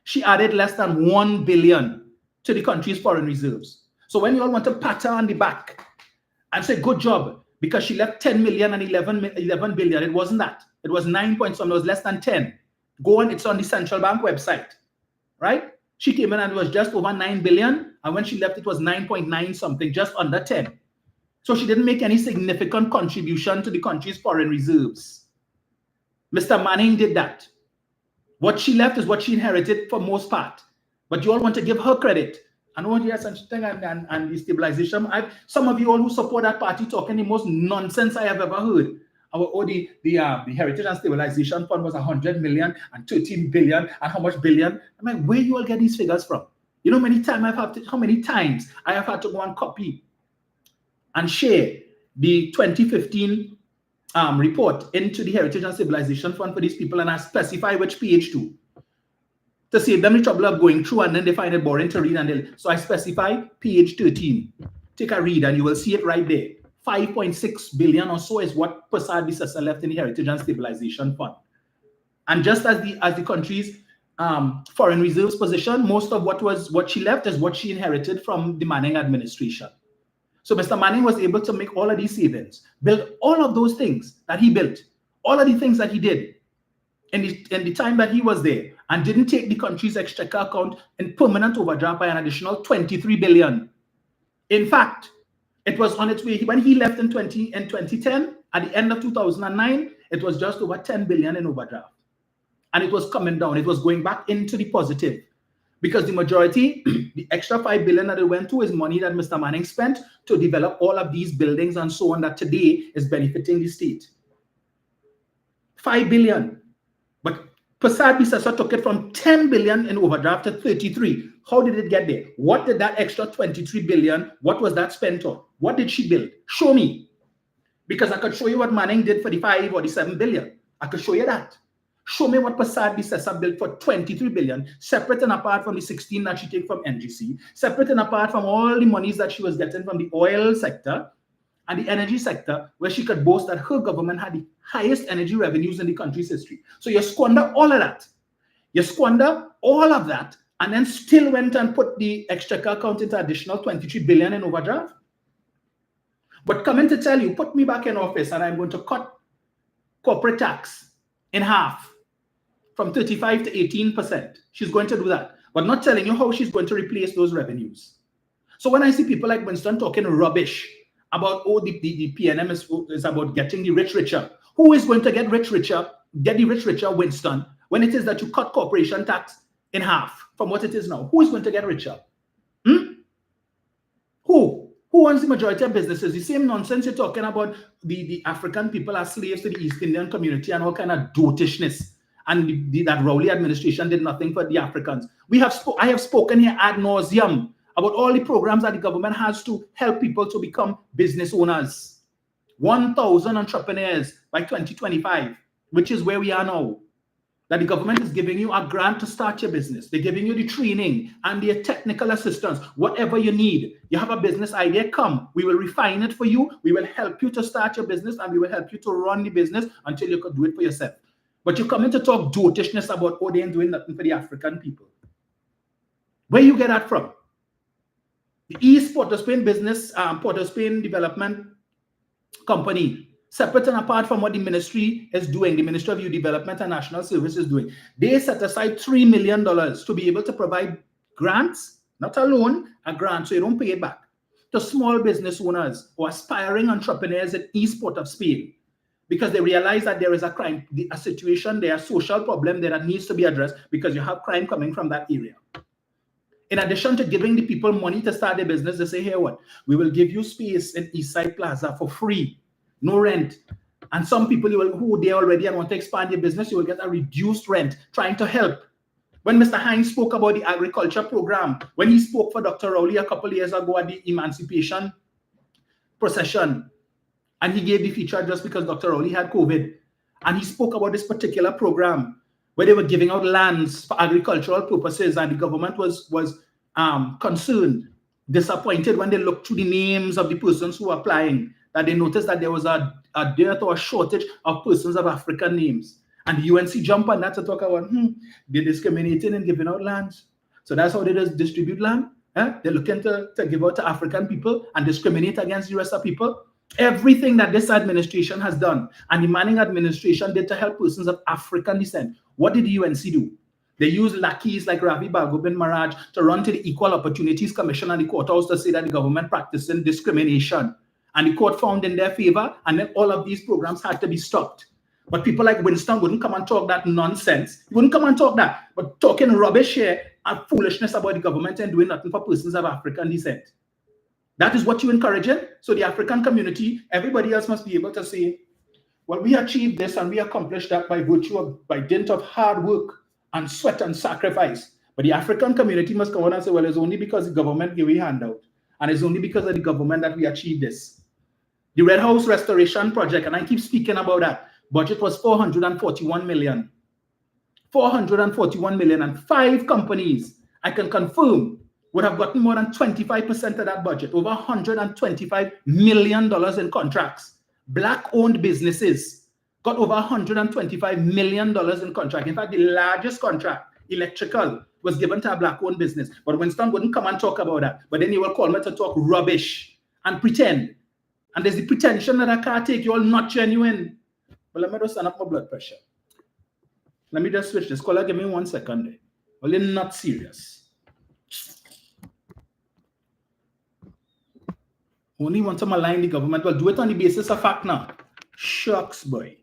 A: She added less than 1 billion to the country's foreign reserves. So when you all want to pat her on the back and say, good job, because she left 10 million and 11 billion, it wasn't that. It was 9 point something, it was less than 10. Go on, it's on the central bank website, right? She came in and it was just over 9 billion. And when she left, it was 9.9 something, just under 10. So she didn't make any significant contribution to the country's foreign reserves. Mr. Manning did that. What she left is what she inherited for most part. But you all want to give her credit. I know yes, and the stabilization. Some of you all who support that party talking the most nonsense I have ever heard. The Heritage and Stabilization Fund was 100 million and 13 billion and how much billion? I'm like, where you all get these figures from? You know, how many times I have had to go and copy and share the 2015 report into the Heritage and Stabilization Fund for these people, and I specify which page to save them the trouble of going through, and then they find it boring to read. So I specify page 13. Take a read and you will see it right there. 5.6 billion or so is what Prasad Bisasa left in the Heritage and Stabilization Fund. And just as the country's foreign reserves position, most of what she left is what she inherited from the Manning administration. So Mr. Manning was able to make all of these savings, build all of those things that he built, all of the things that he did in the time that he was there, and didn't take the country's exchequer account in permanent overdraft by an additional 23 billion. In fact, it was on its way. When he left in 2010, at the end of 2009, it was just over 10 billion in overdraft. And it was coming down. It was going back into the positive. Because the majority, the extra 5 billion that it went to is money that Mr. Manning spent to develop all of these buildings and so on that today is benefiting the state. 5 billion. But Prasad Bisasa took it from 10 billion in overdraft to 33. How did it get there? What did that extra 23 billion, what was that spent on? What did she build? Show me. Because I could show you what Manning did for the 5 or the 7 billion. I could show you that. Show me what Prasad Bisasa built for 23 billion, separate and apart from the 16 that she took from NGC, separate and apart from all the monies that she was getting from the oil sector and the energy sector, where she could boast that her government had the highest energy revenues in the country's history. So you squander all of that. You squander all of that and then still went and put the exchequer account into additional 23 billion in overdraft. But coming to tell you, put me back in office and I'm going to cut corporate tax in half from 35 to 18%. She's going to do that, but not telling you how she's going to replace those revenues. So when I see people like Winston talking rubbish about, oh, the PNM is about getting the rich richer, who is going to get the rich richer, Winston, when it is that you cut corporation tax in half from what it is now? Who is going to get richer? Who owns the majority of businesses? The same nonsense you're talking about the African people as slaves to the East Indian community and all kind of dotishness. And that Rowley administration did nothing for the Africans. I have spoken here ad nauseum about all the programs that the government has to help people to become business owners. 1,000 entrepreneurs by 2025, which is where we are now. That the government is giving you a grant to start your business. They're giving you the training and the technical assistance, whatever you need. You have a business idea, come. We will refine it for you. We will help you to start your business and we will help you to run the business until you can do it for yourself. But you come in to talk dotishness about, oh, they ain't doing nothing for the African people. Where you get that from? The East Port of Spain Business, Port of Spain Development Company, separate and apart from what the ministry is doing, the Ministry of Youth Development and National Service is doing, they set aside $3 million to be able to provide grants, not a loan, a grant, so you don't pay it back, to small business owners or aspiring entrepreneurs in East Port of Spain. Because they realize that there is a crime, a situation there, a social problem there that needs to be addressed because you have crime coming from that area. In addition to giving the people money to start their business, they say, here what? We will give you space in Eastside Plaza for free, no rent. And some people who are there already and want to expand their business, you will get a reduced rent, trying to help. When Mr. Hines spoke about the agriculture program, when he spoke for Dr. Rowley a couple of years ago at the Emancipation procession, and he gave the feature just because Dr. Rowley had COVID. And he spoke about this particular program where they were giving out lands for agricultural purposes, and the government was concerned, disappointed when they looked through the names of the persons who were applying, that they noticed that there was a dearth or a shortage of persons of African names. And the UNC jumped on that to talk about, they're discriminating and giving out lands. So that's how they just distribute land. They're looking to give out to African people and discriminate against the rest of people. Everything that this administration has done, and the Manning administration did to help persons of African descent, what did the UNC do? They used lackeys like Ravi Balgobin Maharaj to run to the Equal Opportunities Commission and the courthouse to say that the government practicing discrimination. And the court found in their favor, and then all of these programs had to be stopped. But people like Winston wouldn't come and talk that nonsense. He wouldn't come and talk that, but talking rubbish here and foolishness about the government and doing nothing for persons of African descent. That is what you're encouraging. So the African community, everybody else must be able to say, well, we achieved this and we accomplished that by dint of hard work and sweat and sacrifice. But the African community must come on and say, well, it's only because the government gave a handout. And it's only because of the government that we achieved this. The Red House Restoration Project, and I keep speaking about that, budget was 441 million. 441 million, and 5 companies, I can confirm, would have gotten more than 25% of that budget, over $125 million in contracts. Black-owned businesses got over $125 million in contract. In fact, the largest contract, electrical, was given to a black-owned business. But Winston wouldn't come and talk about that. But then he will call me to talk rubbish and pretend. And there's the pretension that I can't take you all not genuine. But let me just stand up my blood pressure. Let me just switch this. Caller, give me 1 second. Well, you're not serious. Only want to malign the government. Well, do it on the basis of fact now. Shucks, boy.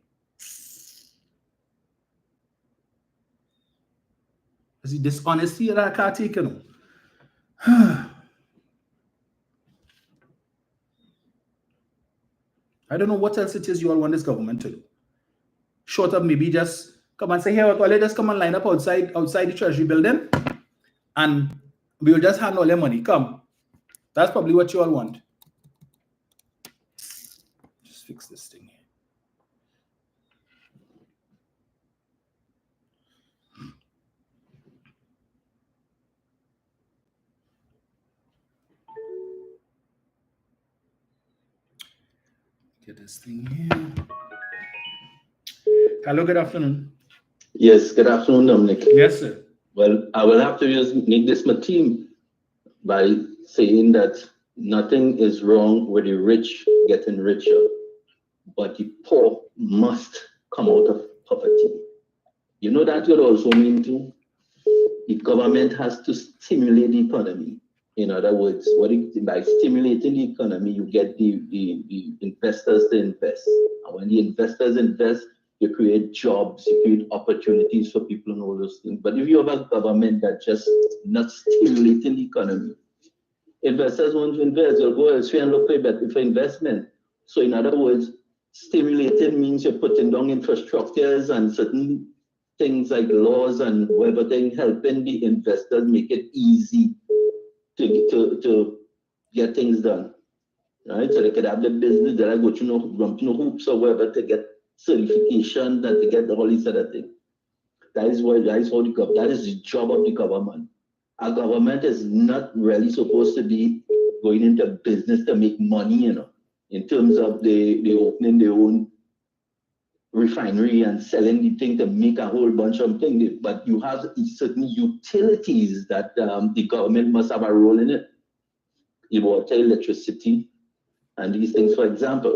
A: Is the dishonesty that I can't take, you know? I don't know what else it is you all want this government to do. Short of maybe just come and say, here, well, let us come and line up outside the Treasury building, and we will just hand all your money. Come. That's probably what you all want. Just fix this thing here. Get this thing here. Hello, good afternoon.
F: Yes, good afternoon, Dominic.
A: Yes, sir.
F: Well, I will have to just make this my team by saying that nothing is wrong with the rich getting richer, but the poor must come out of poverty. You know that would also mean too, the government has to stimulate the economy. In other words, by stimulating the economy, you get the investors to invest. And when the investors invest, you create jobs, you create opportunities for people and all those things. But if you have a government that just not stimulating the economy, investors want to invest, they'll go elsewhere and look for investment. So in other words, stimulating means you're putting down infrastructures and certain things like laws and whatever thing, helping the investors make it easy to get things done, right? So they could have the business that I go to run hoops or whatever to get certification, that to get all these other things. That is the job of the government. Our government is not really supposed to be going into business to make money, you know, in terms of they opening their own refinery and selling the thing to make a whole bunch of things. But you have certain utilities that the government must have a role in it. The water, electricity, and these things, for example,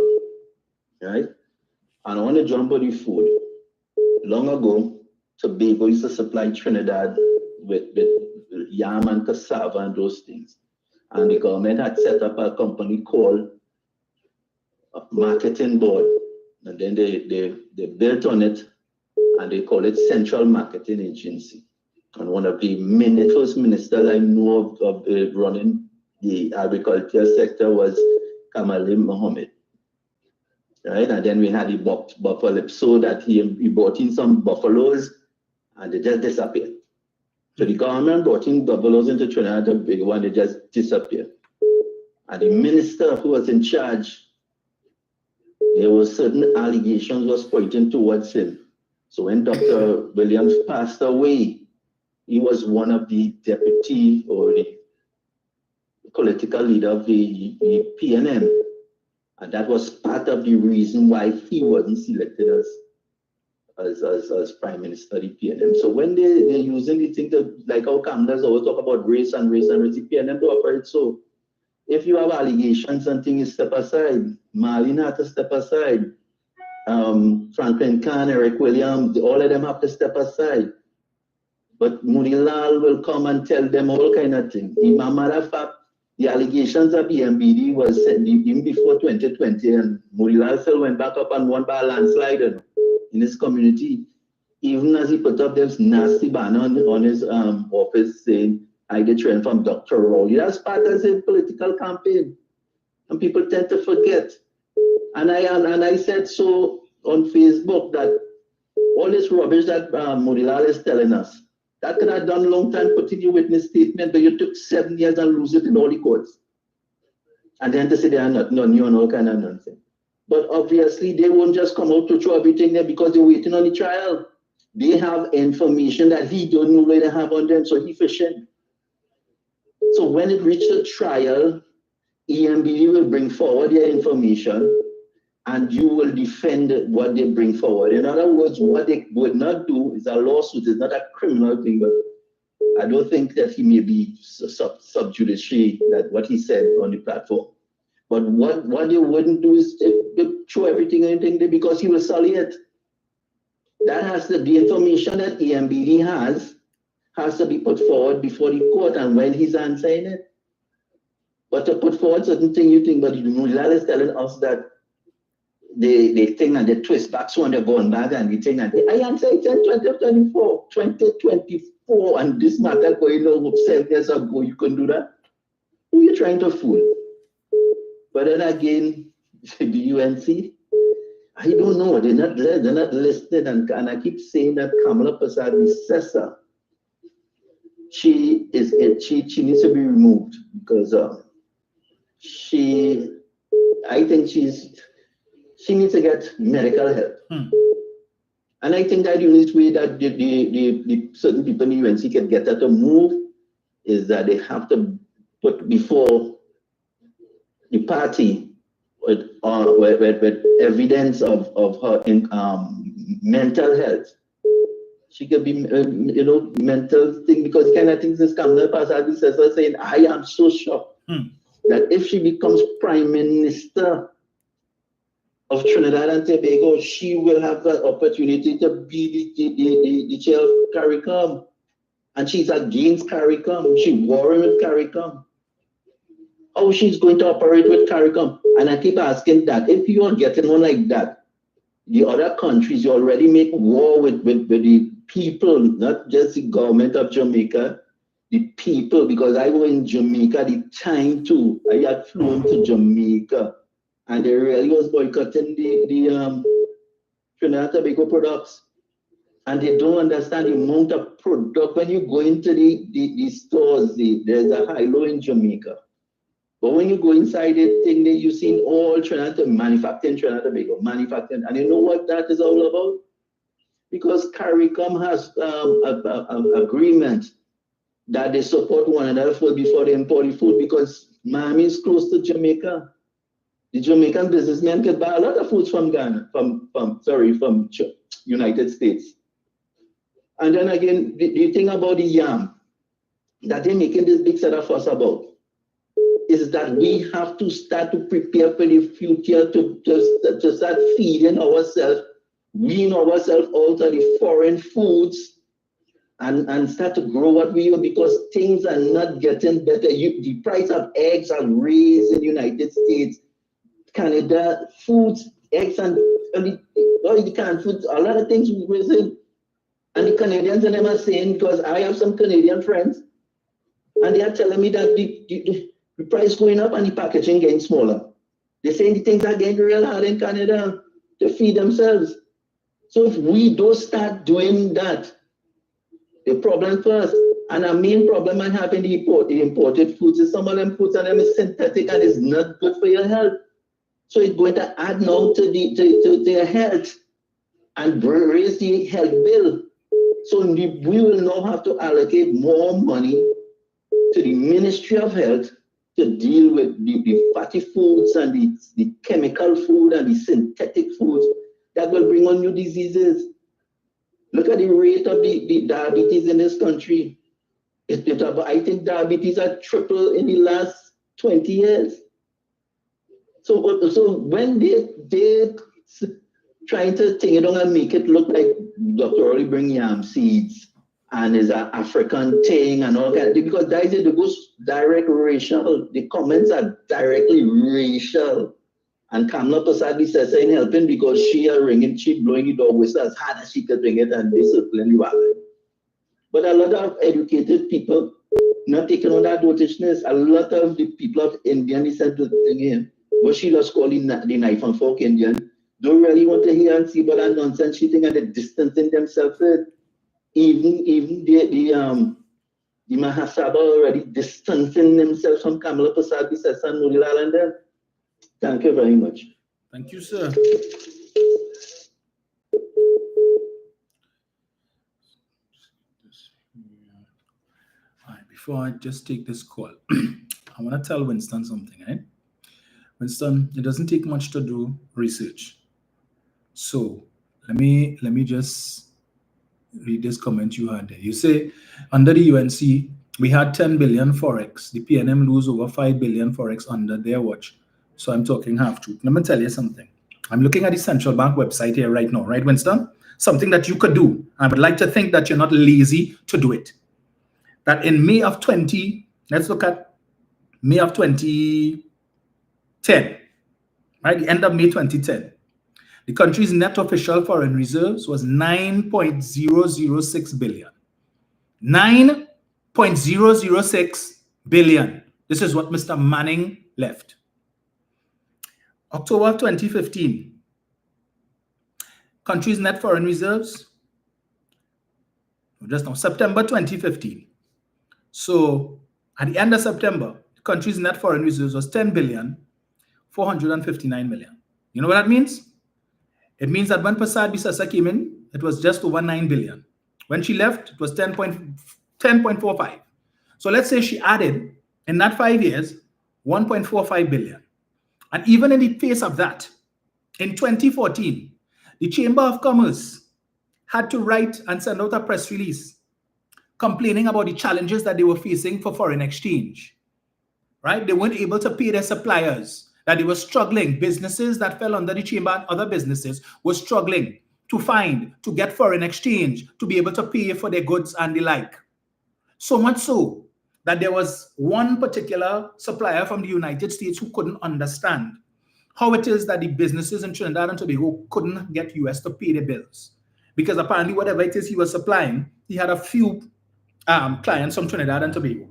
F: right? And I want to jump on the food. Long ago, Tobago used to supply Trinidad with yam and cassava and those things. And the government had set up a company called a Marketing Board. And then they built on it, and they call it Central Marketing Agency. And one of the first ministers I know of running the agriculture sector was Kamali Mohammed. Right? And then we had the buffalo, so that he brought in some buffaloes, and they just disappeared. So the government brought in buffaloes into Trinidad, the big one, they just disappeared. And the minister who was in charge, there were certain allegations was pointing towards him So when Dr. Williams passed away, he was one of the deputy or the political leader of the PNM. And that was part of the reason why he wasn't selected as Prime Minister of the PNM. So when they're using the thing to, like our cameras always talk about race and race, the PNM to operate. So if you have allegations and things, step aside. Marlene had to step aside. Franklin Khan, Eric Williams, all of them have to step aside. But Murilal will come and tell them all kind of things. As a matter of fact, the allegations of EMBD was sent even before 2020, and Murilal still went back up and won by a landslide in his community. Even as he put up this nasty banner on his office saying, I get trained from Dr. Rowley. That's part of his political campaign. And people tend to forget. And I said so on Facebook that all this rubbish that Murilal is telling us, that could have done a long time putting your witness statement, but you took 7 years and lose it in all the courts. And then to say they are not new and all kind of nonsense. But obviously they won't just come out to throw everything there because they're waiting on the trial. They have information that he don't know where they have on them, so he fishing. So when it reaches the trial, EMBD will bring forward their information and you will defend what they bring forward. In other words, what they would not do is a lawsuit. It's not a criminal thing, but I don't think that he may be sub judice, that what he said on the platform. But what they wouldn't do is throw everything anything there because he will sell it. That has to be information that EMBD has to be put forward before the court and when he's answering it. But to put forward certain thing you think, but Murilal is telling us that they think and they twist back so on they're going back and we think and I answer it in 2024 and this matter going on 7 years ago, you can do that? Who are you trying to fool? But then again, the UNC, I don't know, they're not listening and I keep saying that Kamala Prasad, the assessor, she needs to be removed because I think she needs to get medical help. And I think that the only way that the certain people in the UNC can get her to move is that they have to put before the party with evidence of her mental health. She could be, mental thing, because the kind of things this Kamala Prasad says are saying, I am so shocked that if she becomes Prime Minister of Trinidad and Tobago, she will have the opportunity to be the chair of CARICOM. And she's against CARICOM. She's warring with CARICOM. How she's going to operate with CARICOM? And I keep asking that, if you are getting one like that, the other countries, you already make war with the people, not just the government of Jamaica, the people, because I was in Jamaica the time too. I had flown to Jamaica and they really was boycotting the Trinidad and Tobago products. And they don't understand the amount of product. When you go into the stores, there's a high-low in Jamaica. But when you go inside the thing, you see all Trinidad manufacturing Trinidad and Tobago, manufacturing. And you know what that is all about? Because CARICOM has an agreement that they support one another for before they import the food, because Miami is close to Jamaica. The Jamaican businessmen can buy a lot of foods from Ghana, from United States. And then again, the thing about the yam that they're making this big set of fuss about is that we have to start to prepare for the future to start feeding ourselves, wean ourselves out of the foreign foods and start to grow what we own, because things are not getting better. The price of eggs are raised in the United States, Canada, foods, eggs and the canned foods, a lot of things we're raising. And the Canadians and them are saying, because I have some Canadian friends, and they are telling me that the price going up and the packaging getting smaller. They're saying the things are getting real hard in Canada to feed themselves. So if we don't start doing that, the problem first, and a main problem I have in the imported foods is some of them foods and them is synthetic and it's not good for your health. So it's going to add now to their health. and raise the health bill. So we will now have to allocate more money to the Ministry of Health to deal with the fatty foods and the chemical food and the synthetic foods that will bring on new diseases. Look at the rate of the diabetes in this country. I think diabetes are triple in the last 20 years. So when they trying to take it on and make it look like Dr. Oli bring yam seeds and is an African thing and all that, because that is the most direct racial. The comments are directly racial. And Kamla Prasad says ain't helping because she blowing the dog whistle as hard as she could bring it and discipline you. But a lot of educated people not taking on that dotishness. A lot of the people of Indian descent to him, what she was calling the knife and fork Indian, don't really want to hear and see about that nonsense she think and they're distancing themselves with. Even the Mahasabha already distancing themselves from Kamala Prasad, Sassan Murilal and them. Thank you very much.
A: Thank you, sir. All right, before I just take this call, I want to tell Winston something, right? Winston, it doesn't take much to do research. So let me just read this comment you had there. You say, under the UNC, we had 10 billion Forex. The PNM lose over 5 billion Forex under their watch. So I'm talking half truth. Let me tell you something. I'm looking at the central bank website here right now, right, Winston? Something that you could do. I would like to think that you're not lazy to do it. That in May of 20, let's look at May of 2010, right? The end of May 2010. The country's net official foreign reserves was 9.006 billion. 9.006 billion. This is what Mr. Manning left. October 2015, country's net foreign reserves, just now, September 2015. So at the end of September, the country's net foreign reserves was 10,459,000,000. You know what that means? It means that when Prasad Bisasa came in, it was just over 9 billion. When she left, it was 10.45. So let's say she added, in that 5 years, 1.45 billion. And even in the face of that, in 2014, the Chamber of Commerce had to write and send out a press release complaining about the challenges that they were facing for foreign exchange, right? They weren't able to pay their suppliers, that they were struggling. Businesses that fell under the Chamber and other businesses were struggling to get foreign exchange, to be able to pay for their goods and the like. So much so that there was one particular supplier from the United States who couldn't understand how it is that the businesses in Trinidad and Tobago couldn't get US to pay their bills. Because apparently whatever it is he was supplying, he had a few clients from Trinidad and Tobago.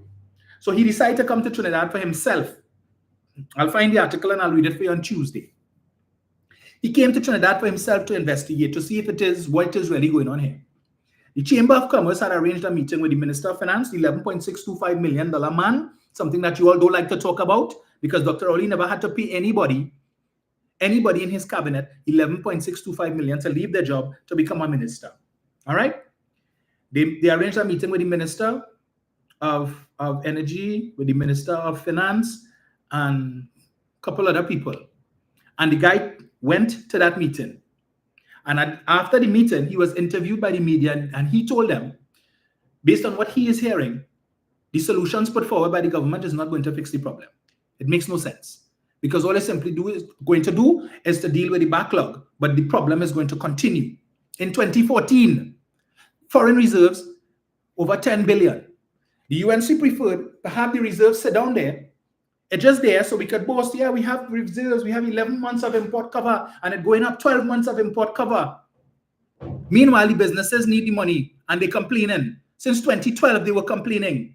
A: So he decided to come to Trinidad for himself. I'll find the article and I'll read it for you on Tuesday. He came to Trinidad for himself to investigate, to see if it is what is really going on here. The Chamber of Commerce had arranged a meeting with the Minister of Finance, the $11.625 million man, something that you all don't like to talk about because Dr. Oli never had to pay anybody in his cabinet $11.625 million to leave their job to become a minister. All right? They arranged a meeting with the Minister of Energy, with the Minister of Finance, and a couple other people. And the guy went to that meeting. And after the meeting, he was interviewed by the media, and he told them, based on what he is hearing, the solutions put forward by the government is not going to fix the problem. It makes no sense. Because all it's simply going to do is to deal with the backlog, but the problem is going to continue. In 2014, foreign reserves over 10 billion. The UNC preferred to have the reserves sit down there. It's just there so we could boast, yeah, we have reserves, we have 11 months of import cover, and it's going up 12 months of import cover. Meanwhile, the businesses need the money, and they're complaining. Since 2012, they were complaining.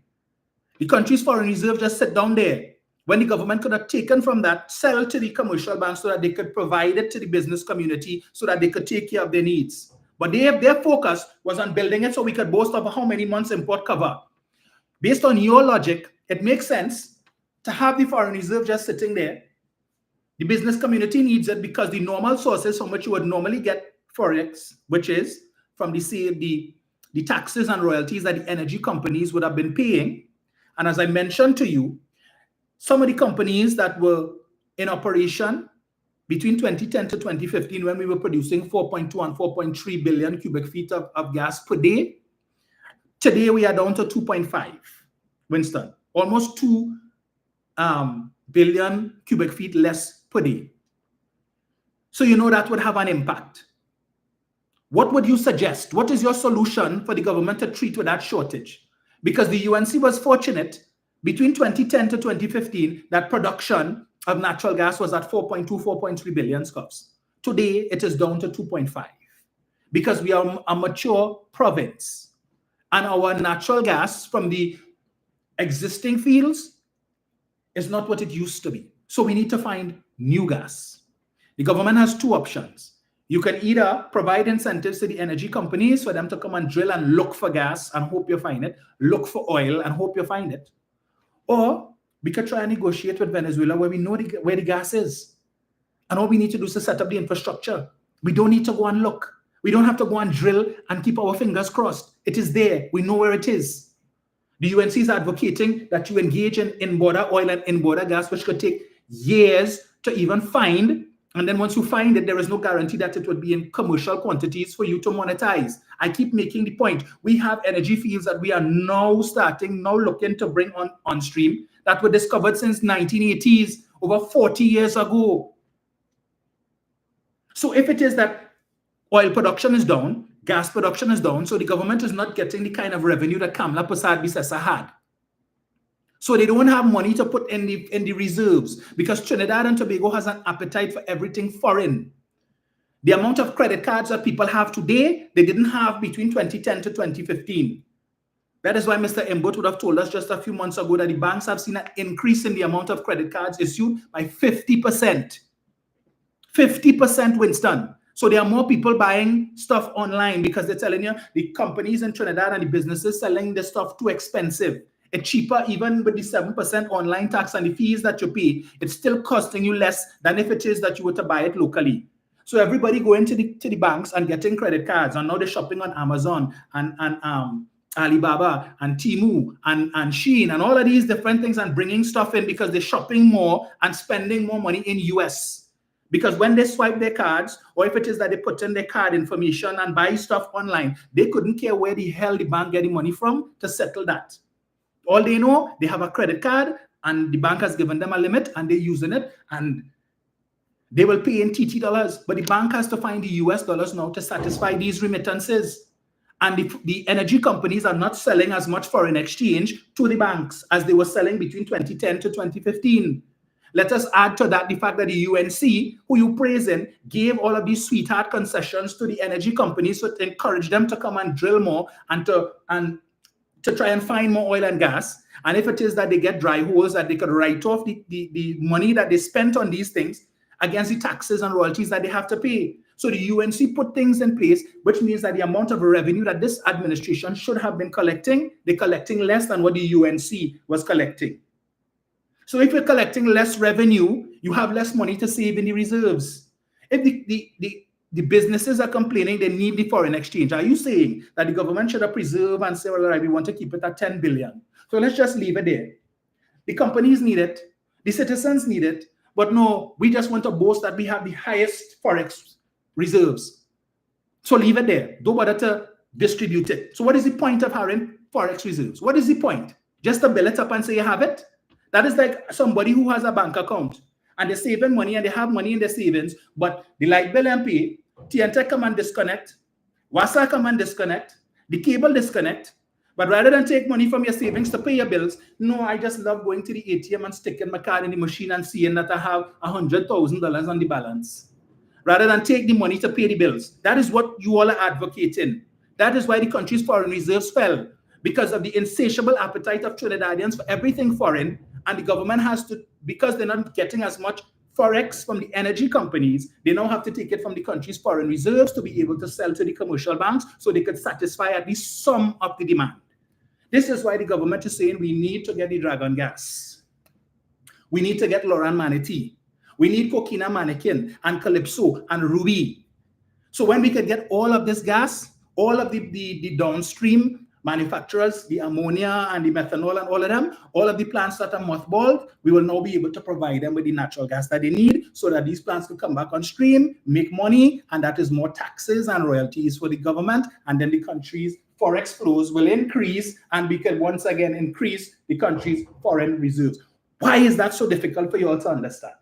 A: The country's foreign reserve just sit down there when the government could have taken from that, sell to the commercial banks so that they could provide it to the business community so that they could take care of their needs. But their focus was on building it so we could boast of how many months import cover. Based on your logic, it makes sense to have the foreign reserve just sitting there. The business community needs it because the normal sources from which you would normally get forex, which is from the taxes and royalties that the energy companies would have been paying. And as I mentioned to you, some of the companies that were in operation between 2010 to 2015, when we were producing 4.2 and 4.3 billion cubic feet of gas per day, today we are down to 2.5, Winston, almost 2 billion cubic feet less per day. So you know that would have an impact. What would you suggest? What is your solution for the government to treat with that shortage? Because the UNC was fortunate between 2010 to 2015 that production of natural gas was at 4.2, 4.3 billion scf. Today, it is down to 2.5 because we are a mature province and our natural gas from the existing fields is not what it used to be. So we need to find new gas. The government has two options. You can either provide incentives to the energy companies for them to come and drill and look for gas and hope you find it, look for oil and hope you find it. Or we could try and negotiate with Venezuela where we know where the gas is. And all we need to do is to set up the infrastructure. We don't need to go and look. We don't have to go and drill and keep our fingers crossed. It is there. We know where it is. The UNC is advocating that you engage in in-border oil and in-border gas, which could take years to even find. And then once you find it, there is no guarantee that it would be in commercial quantities for you to monetize. I keep making the point. We have energy fields that we are now looking to bring on stream that were discovered since 1980s, over 40 years ago. So if it is that oil production is down, gas production is down, so the government is not getting the kind of revenue that Kamla Prasad-Bissessa had. So they don't have money to put in the reserves because Trinidad and Tobago has an appetite for everything foreign. The amount of credit cards that people have today, they didn't have between 2010 to 2015. That is why Mr. Imbut would have told us just a few months ago that the banks have seen an increase in the amount of credit cards issued by 50%. 50%, Winston. So there are more people buying stuff online because they're telling you the companies in Trinidad and the businesses selling the stuff too expensive. It's cheaper even with the 7% online tax and the fees that you pay. It's still costing you less than if it is that you were to buy it locally. So everybody going to the banks and getting credit cards, and now they're shopping on Amazon and Alibaba and Temu and Shein and all of these different things and bringing stuff in because they're shopping more and spending more money in US. Because when they swipe their cards, or if it is that they put in their card information and buy stuff online, they couldn't care where the hell the bank getting money from to settle that. All they know, they have a credit card and the bank has given them a limit and they're using it and they will pay in TT dollars. But the bank has to find the US dollars now to satisfy these remittances. And the energy companies are not selling as much foreign exchange to the banks as they were selling between 2010 to 2015. Let us add to that the fact that the UNC, who you praising, gave all of these sweetheart concessions to the energy companies to encourage them to come and drill more and to try and find more oil and gas. And if it is that they get dry holes, that they could write off the money that they spent on these things against the taxes and royalties that they have to pay. So the UNC put things in place, which means that the amount of revenue that this administration should have been collecting, they're collecting less than what the UNC was collecting. So if you're collecting less revenue, you have less money to save in the reserves. If the businesses are complaining they need the foreign exchange, are you saying that the government should have preserved and say, well, all right, we want to keep it at 10 billion. So let's just leave it there. The companies need it. The citizens need it. But no, we just want to boast that we have the highest forex reserves. So leave it there. Don't bother to distribute it. So what is the point of having forex reserves? What is the point? Just to bill it up and say you have it? That is like somebody who has a bank account and they're saving money and they have money in their savings, but the light bill and pay, TNT come and disconnect, WASA come and disconnect, the cable disconnect, but rather than take money from your savings to pay your bills, no, I just love going to the ATM and sticking my card in the machine and seeing that I have $100,000 on the balance, rather than take the money to pay the bills. That is what you all are advocating. That is why the country's foreign reserves fell, because of the insatiable appetite of Trinidadians for everything foreign. And the government has to, because they're not getting as much forex from the energy companies, they now have to take it from the country's foreign reserves to be able to sell to the commercial banks so they could satisfy at least some of the demand. This is why the government is saying we need to get the Dragon gas. We need to get Lauren Manatee. We need Coquina Mannequin and Calypso and Ruby. So when we could get all of this gas, all of the downstream manufacturers, the ammonia and the methanol and all of them, all of the plants that are mothballed, we will now be able to provide them with the natural gas that they need so that these plants can come back on stream, make money, and that is more taxes and royalties for the government, and then the country's forex flows will increase, and we can once again increase the country's foreign reserves. Why is that so difficult for you all to understand?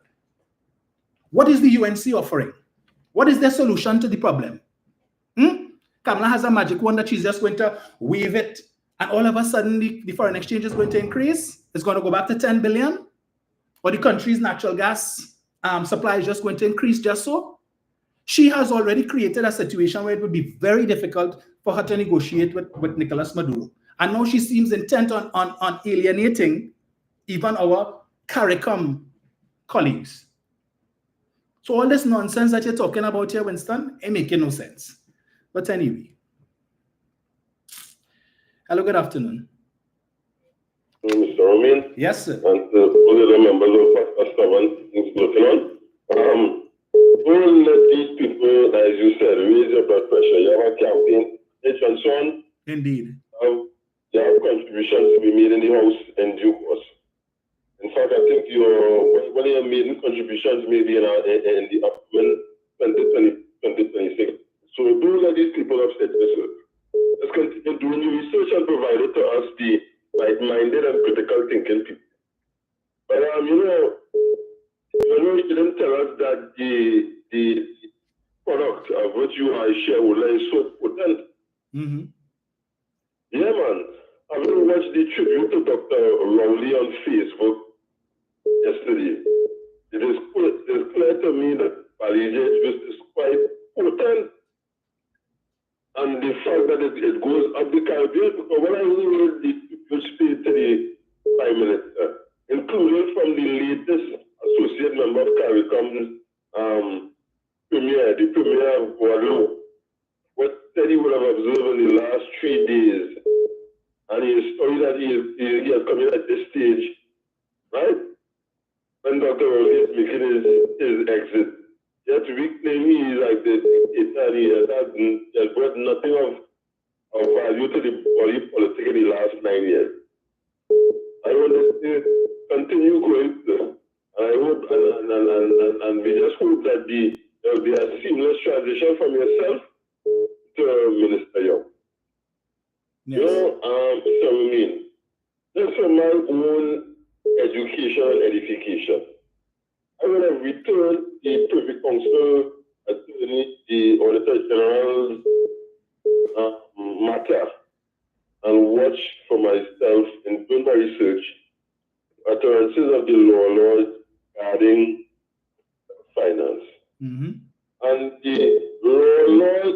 A: What is the UNC offering? What is their solution to the problem? Kamala has a magic wand that she's just going to wave it, and all of a sudden the foreign exchange is going to increase. It's going to go back to 10 billion, or the country's natural gas supply is just going to increase just so. She has already created a situation where it would be very difficult for her to negotiate with Nicolas Maduro. And now she seems intent on alienating even our CARICOM colleagues. So all this nonsense that you're talking about here, Winston, ain't making no sense. But anyway. Hello, good afternoon.
G: Mr. Romain.
A: Yes, sir.
G: And all the members of Pastor One is looking on. Don't let these people, as you said, raise your blood pressure. You have a campaign, and so on.
A: Indeed.
G: There are contributions to be made in the House in due course. In fact, I think when you're making contributions maybe in the upcoming 2026. So don't let these people upset yourself. Let's continue doing your research and provide it to us, the like-minded and critical thinking people. But you didn't tell us that the product of which you are a shareholder is so potent.
A: Mm-hmm.
G: Yeah, man. I've been watched the tribute to Dr. Rowley on Facebook yesterday. It is clear to me that Paliage is quite potent. And the fact that it goes up the Caribbean, because when I heard the people speak to the Prime Minister, including from the latest associate member of CARICOM's the Premier of Guadeloupe, what said he would have observed in the last 3 days, and his story that he has come in at this stage, right? When Dr. Rowley is making his exit. Yet we claim he is like the dictator, and he has brought nothing of value to the body politic in the last 9 years. I want to continue going to, and I hope, and we just hope that there will be a seamless transition from yourself to Minister Young.
A: Yes.
G: Mr. Romain, just for my own education and edification, I will have returned the Privy Council attorney, the Auditor General's matter, and watch for myself in doing my research utterances of the law lords regarding finance.
A: Mm-hmm.
G: And the law lord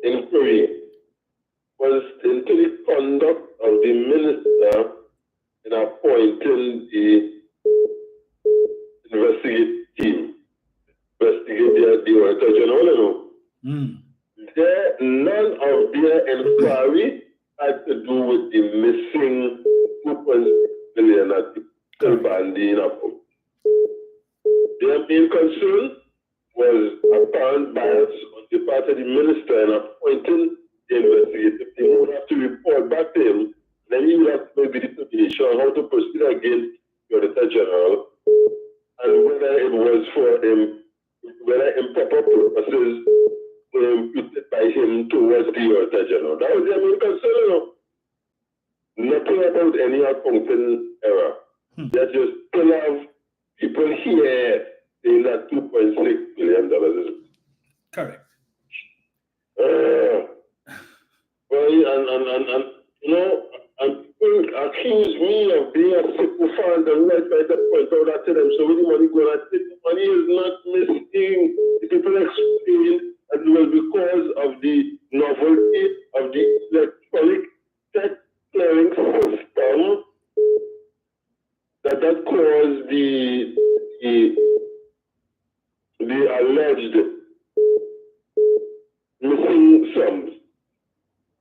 G: inquiry was into the conduct of the minister in appointing the investigate team, investigate the Auditor General. None of their inquiry had to do with the missing 2.6 billion at the Kilbandi account. Their main concern was apparent bias on the part of the minister in appointing the investigative team who would have to report back to him. Then he would have to make the determination on how to proceed against the Auditor General and whether it was for whether improper purposes were imputed by him towards the Auditor General. That was their main concern. Nothing about any accounting error. They just still have people here saying that $2.6 billion is
A: correct.
G: And people accuse me of being a sycophant and I try to point out that to them. So when the money going to take, the money is not missing. The people explain that it was because of the novelty of the electronic check clearing system that caused the alleged missing sums.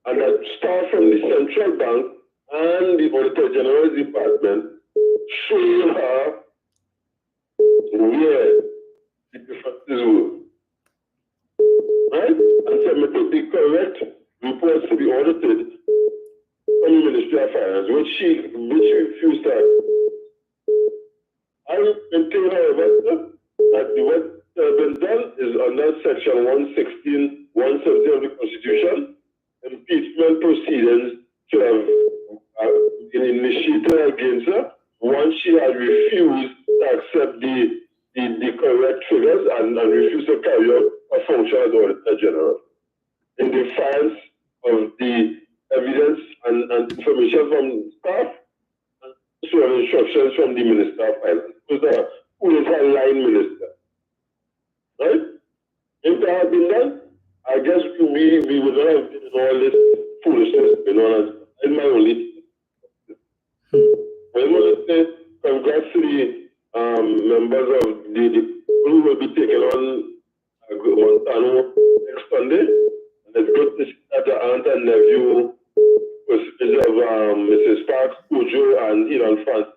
G: And that start from the central bank and the Auditor General's department showing her where the different justice work. Right? And submitted the correct reports to be audited from the Ministry of Finance, which she refused to. I maintain, however, that what has been done is under Section 116, 170 of the Constitution. Impeachment proceedings should have been initiated against her once she had refused to accept the correct figures and refused to carry out a function as Auditor General in defiance of the evidence and information from staff and instructions from the Minister of Finance, who is a line minister. Right? If that had been done, I guess we would not have been in all this foolishness, you know, in my only. I want to say congrats to the members of the people who will be taking on Montano next Sunday. And it's good to see that the aunt and nephew of Mrs. Parks, Ujo, and Elon France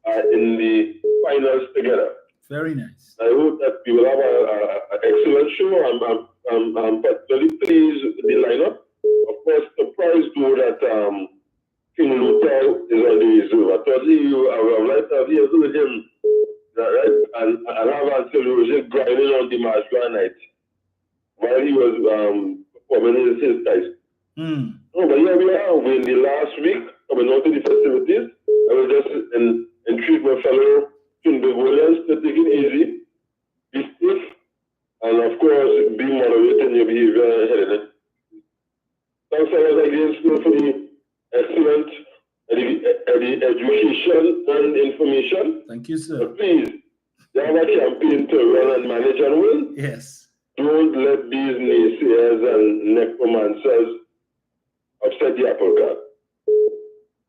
G: are in the finals together.
A: Very nice.
G: I hope that we will have an excellent show. I'm particularly pleased with the lineup. Of course, surprised though that King Luther is on the reserve. I thought I would like to have here with him, right? And have Ansel Roger grinding on the Marshall night while he was performing his dice. No, but here we are. In the last week, coming on to the festivities, I was just entreat my fellow Williams to take it easy, be safe, and of course, be moderate in your behavior ahead of it. Thanks a lot again, School, for the excellent education and information.
A: Thank you, sir.
G: But please, you have a campaign to run and manage and win.
A: Yes.
G: Don't let these naysayers and necromancers upset the apple cart.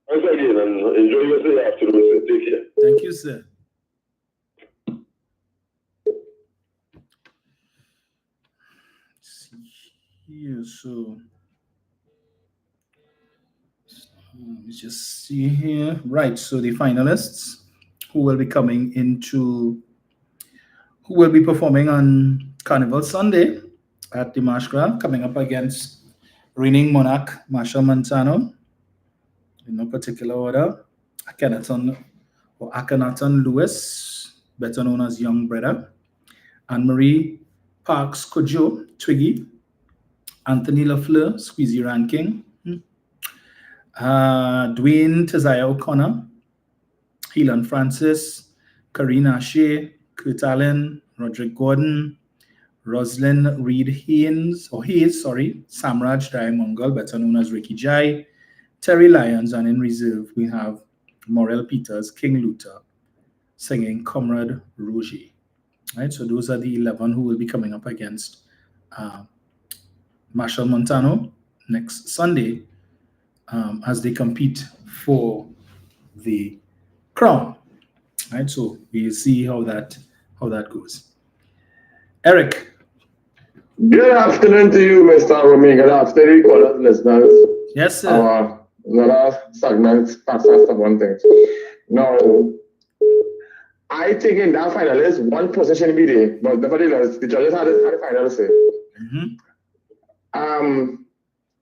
G: Thanks again, and enjoy your afternoon. So take care.
A: Thank you, sir. Here, so let me just see here. Right, so the finalists who will be performing on Carnival Sunday at the Marshgrave, coming up against reigning monarch Marshall Montano, in no particular order, Akhenaton Lewis, better known as Young Brother, Anne-Marie Parks Kojo, Twiggy, Anthony Lafleur, Squeezy Ranking, Dwayne Tazaya O'Connor, Helan Francis, Karina Shea, Kurt Allen, Roderick Gordon, Roslyn Reed Hayes, Samraj Diamongol, better known as Ricky Jai, Terry Lyons, and in reserve we have Morel Peters, King Luther, singing Comrade Roger. Right, so those are the 11 who will be coming up against Marshall Montano next Sunday as they compete for the crown. Right, so we'll see how that goes. Eric.
H: Good afternoon to you, Mr. Romy. Good afternoon, callers, listeners.
A: Yes, sir.
H: Another segment, fast one thing. Now, I think in that finalist, one position be there, but nevertheless, the judges had the final say.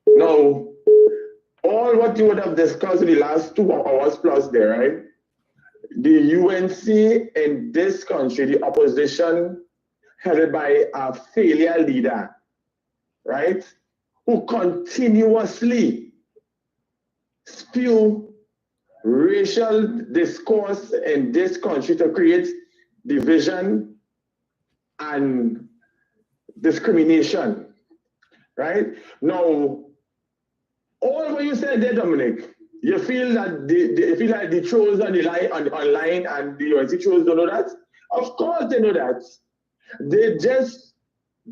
H: Now, all what you would have discussed in the last 2 hours plus there, right? The UNC in this country, the opposition headed by a failure leader, right? Who continuously spew racial discourse in this country to create division and discrimination, right? Now, all what you said there, Dominic, you feel that the trolls on the line online and the UNC trolls don't know that? Of course they know that. They just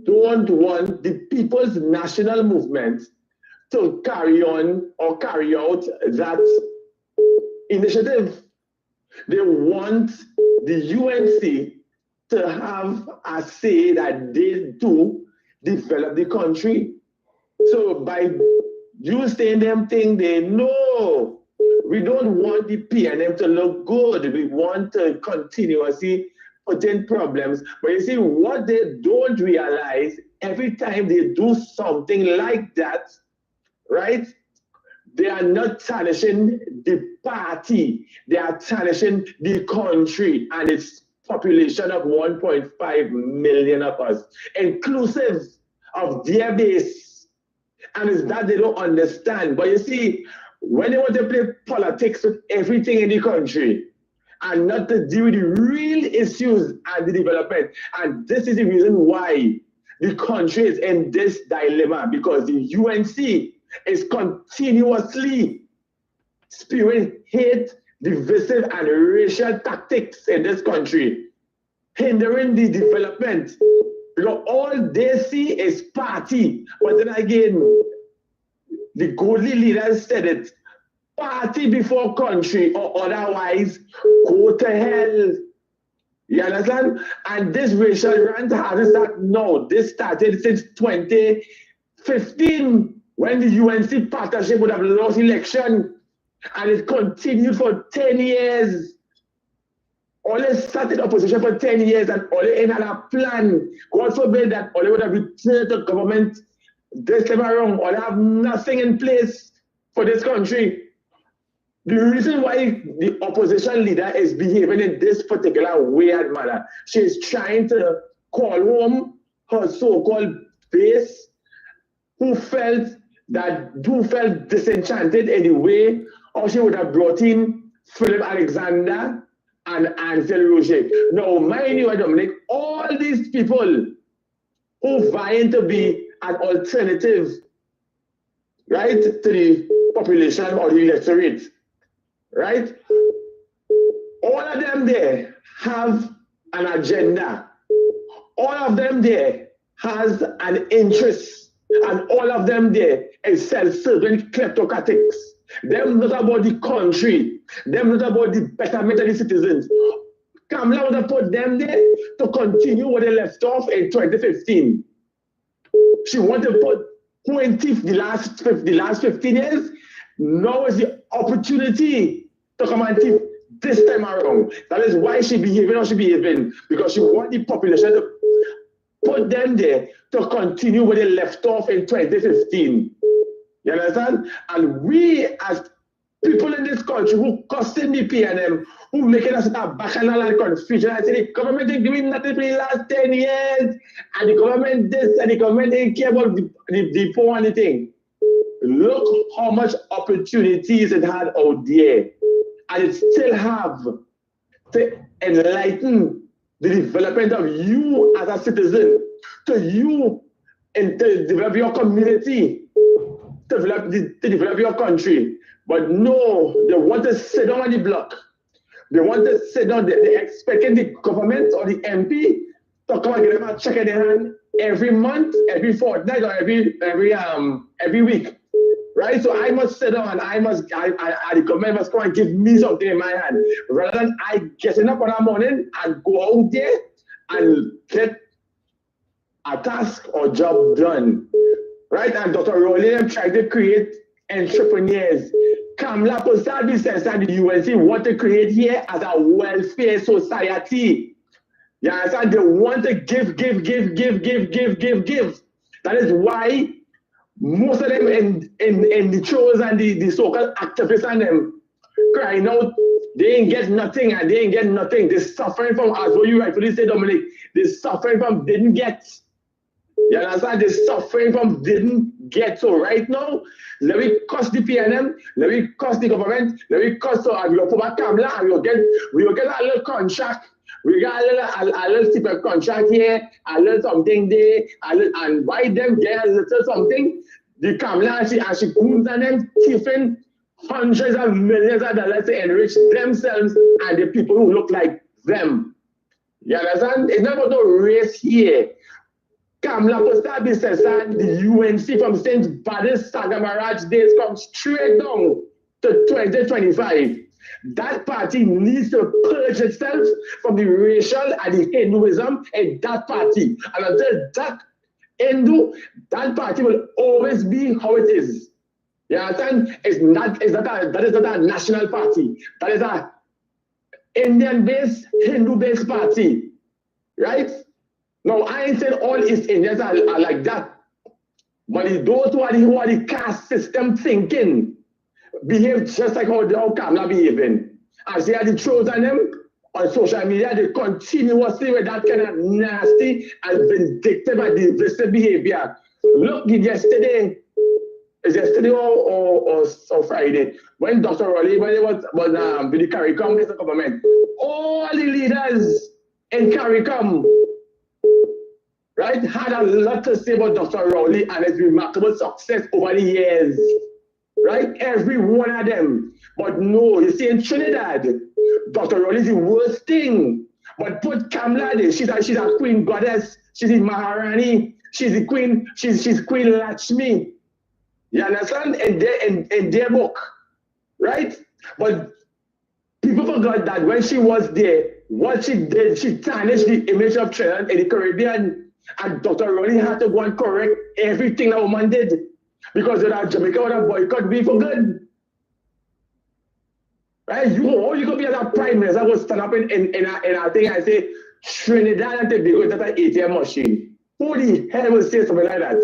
H: don't want the people's national movement to carry on or carry out that initiative. They want the UNC to have a say that they do develop the country. So by you saying them thing, they know we don't want the PNM to look good. We want to continuously put in problems. But you see, what they don't realize, every time they do something like that, right? They are not tarnishing the party, they are tarnishing the country and its population of 1.5 million of us, inclusive of their base. And it's that they don't understand. But you see, when they want to play politics with everything in the country and not to deal with the real issues and the development, and this is the reason why the country is in this dilemma, because the UNC is continuously spewing hate, divisive, and racial tactics in this country, hindering the development. Because all they see is party. But then again, the godly leaders said it, party before country, or otherwise go to hell. You understand? And this racial rant hasn't started now. This started since 2015, when the UNC partnership would have lost election, and it continued for 10 years. Ole started opposition for 10 years, and Ole had a plan. God forbid that Ole would have returned to government this time around. Ole have nothing in place for this country. The reason why the opposition leader is behaving in this particular weird manner, she's trying to call home her so-called base, who felt disenchanted in the way, or she would have brought in Philip Alexander and Ansel Roger. Now, mind you, Dominic, all these people who vying to be an alternative, right, to the population or the electorate, right? All of them there have an agenda. All of them there has an interest, and all of them there is self-serving kleptocratics. Them not about the country, them not about the betterment of the citizens. Kamala would have put them there to continue what they left off in 2015. She wanted to put 20 the last 15 years. Now is the opportunity to come and thief this time around. That is why she behaving how she behaving, because she want the population to put them there to continue where they left off in 2015. You understand? And we as people in this country who costing the PNM, who making us a bacchanal and confusion, I say the government is doing nothing for the last 10 years, and the government this, and the government didn't care about the poor and the thing. Look how much opportunities it had out there, and it still have to enlighten the development of you as a citizen, to you and to develop your community, to develop your country. But no, they want to sit down on the block. They want to sit down, they're expecting the government or the MP to come and get them a check in their hand every month, every fortnight, or every week. Right? So I must sit down and the government must come and give me something in my hand, rather than I getting up on a morning and go out there and get a task or job done. Right? And Dr. Rowling tried to create entrepreneurs. Kamala Posadi says that the UNC want to create here as a welfare society. You understand? They want to give. That is why most of them in the shows and the so-called activists and them crying out, they ain't get nothing and they ain't get nothing. They're suffering from, as what you rightfully say, Dominic, they're suffering from didn't get. You understand? They're suffering from didn't get. So right now, let me cost the PNM, let me cost the government, let me cost, so we'll put back Kamala and we'll get a little contract. We got a little type of contract here, a little something there, and why them get a little something? The Kamala and she goons and them thieving hundreds of millions of dollars to enrich themselves and the people who look like them. You understand? It's not about no race here. Kamala Postabi says that the UNC from St. Baddest Sagamaraj days come straight down to 2025. That party needs to purge itself from the racial and the Hinduism in that party. And until that that party will always be how it is. You understand? That is not a national party. That is a Indian-based, Hindu-based party. right? Now, I ain't saying all East Indians are like that. But those who are the caste system thinking behave just like how Kamla behaving. As they are the trolls on them on social media, they continuously with that kind of nasty and vindictive and divisive behavior. Look, yesterday or Friday, when Dr. Raleigh, when it was with the CARICOM government, all the leaders in CARICOM, right, had a lot to say about Dr. Rowley and his remarkable success over the years, right? Every one of them. But no, you see, in Trinidad, Dr. Rowley is the worst thing. But put Kamla there, she's a queen goddess, she's the Maharani, she's the queen, she's Queen Lakshmi. You understand? In their book, right? But people forgot that when she was there, what she did, she tarnished the image of Trinidad in the Caribbean. And Dr. Rowley had to go and correct everything that woman did. Because Jamaica would have boycotted me for good. Right? You could be as a prime minister, I would stand up in a thing and say, Trinidad and Tobago is not an ATM machine. Who the hell will say something like that?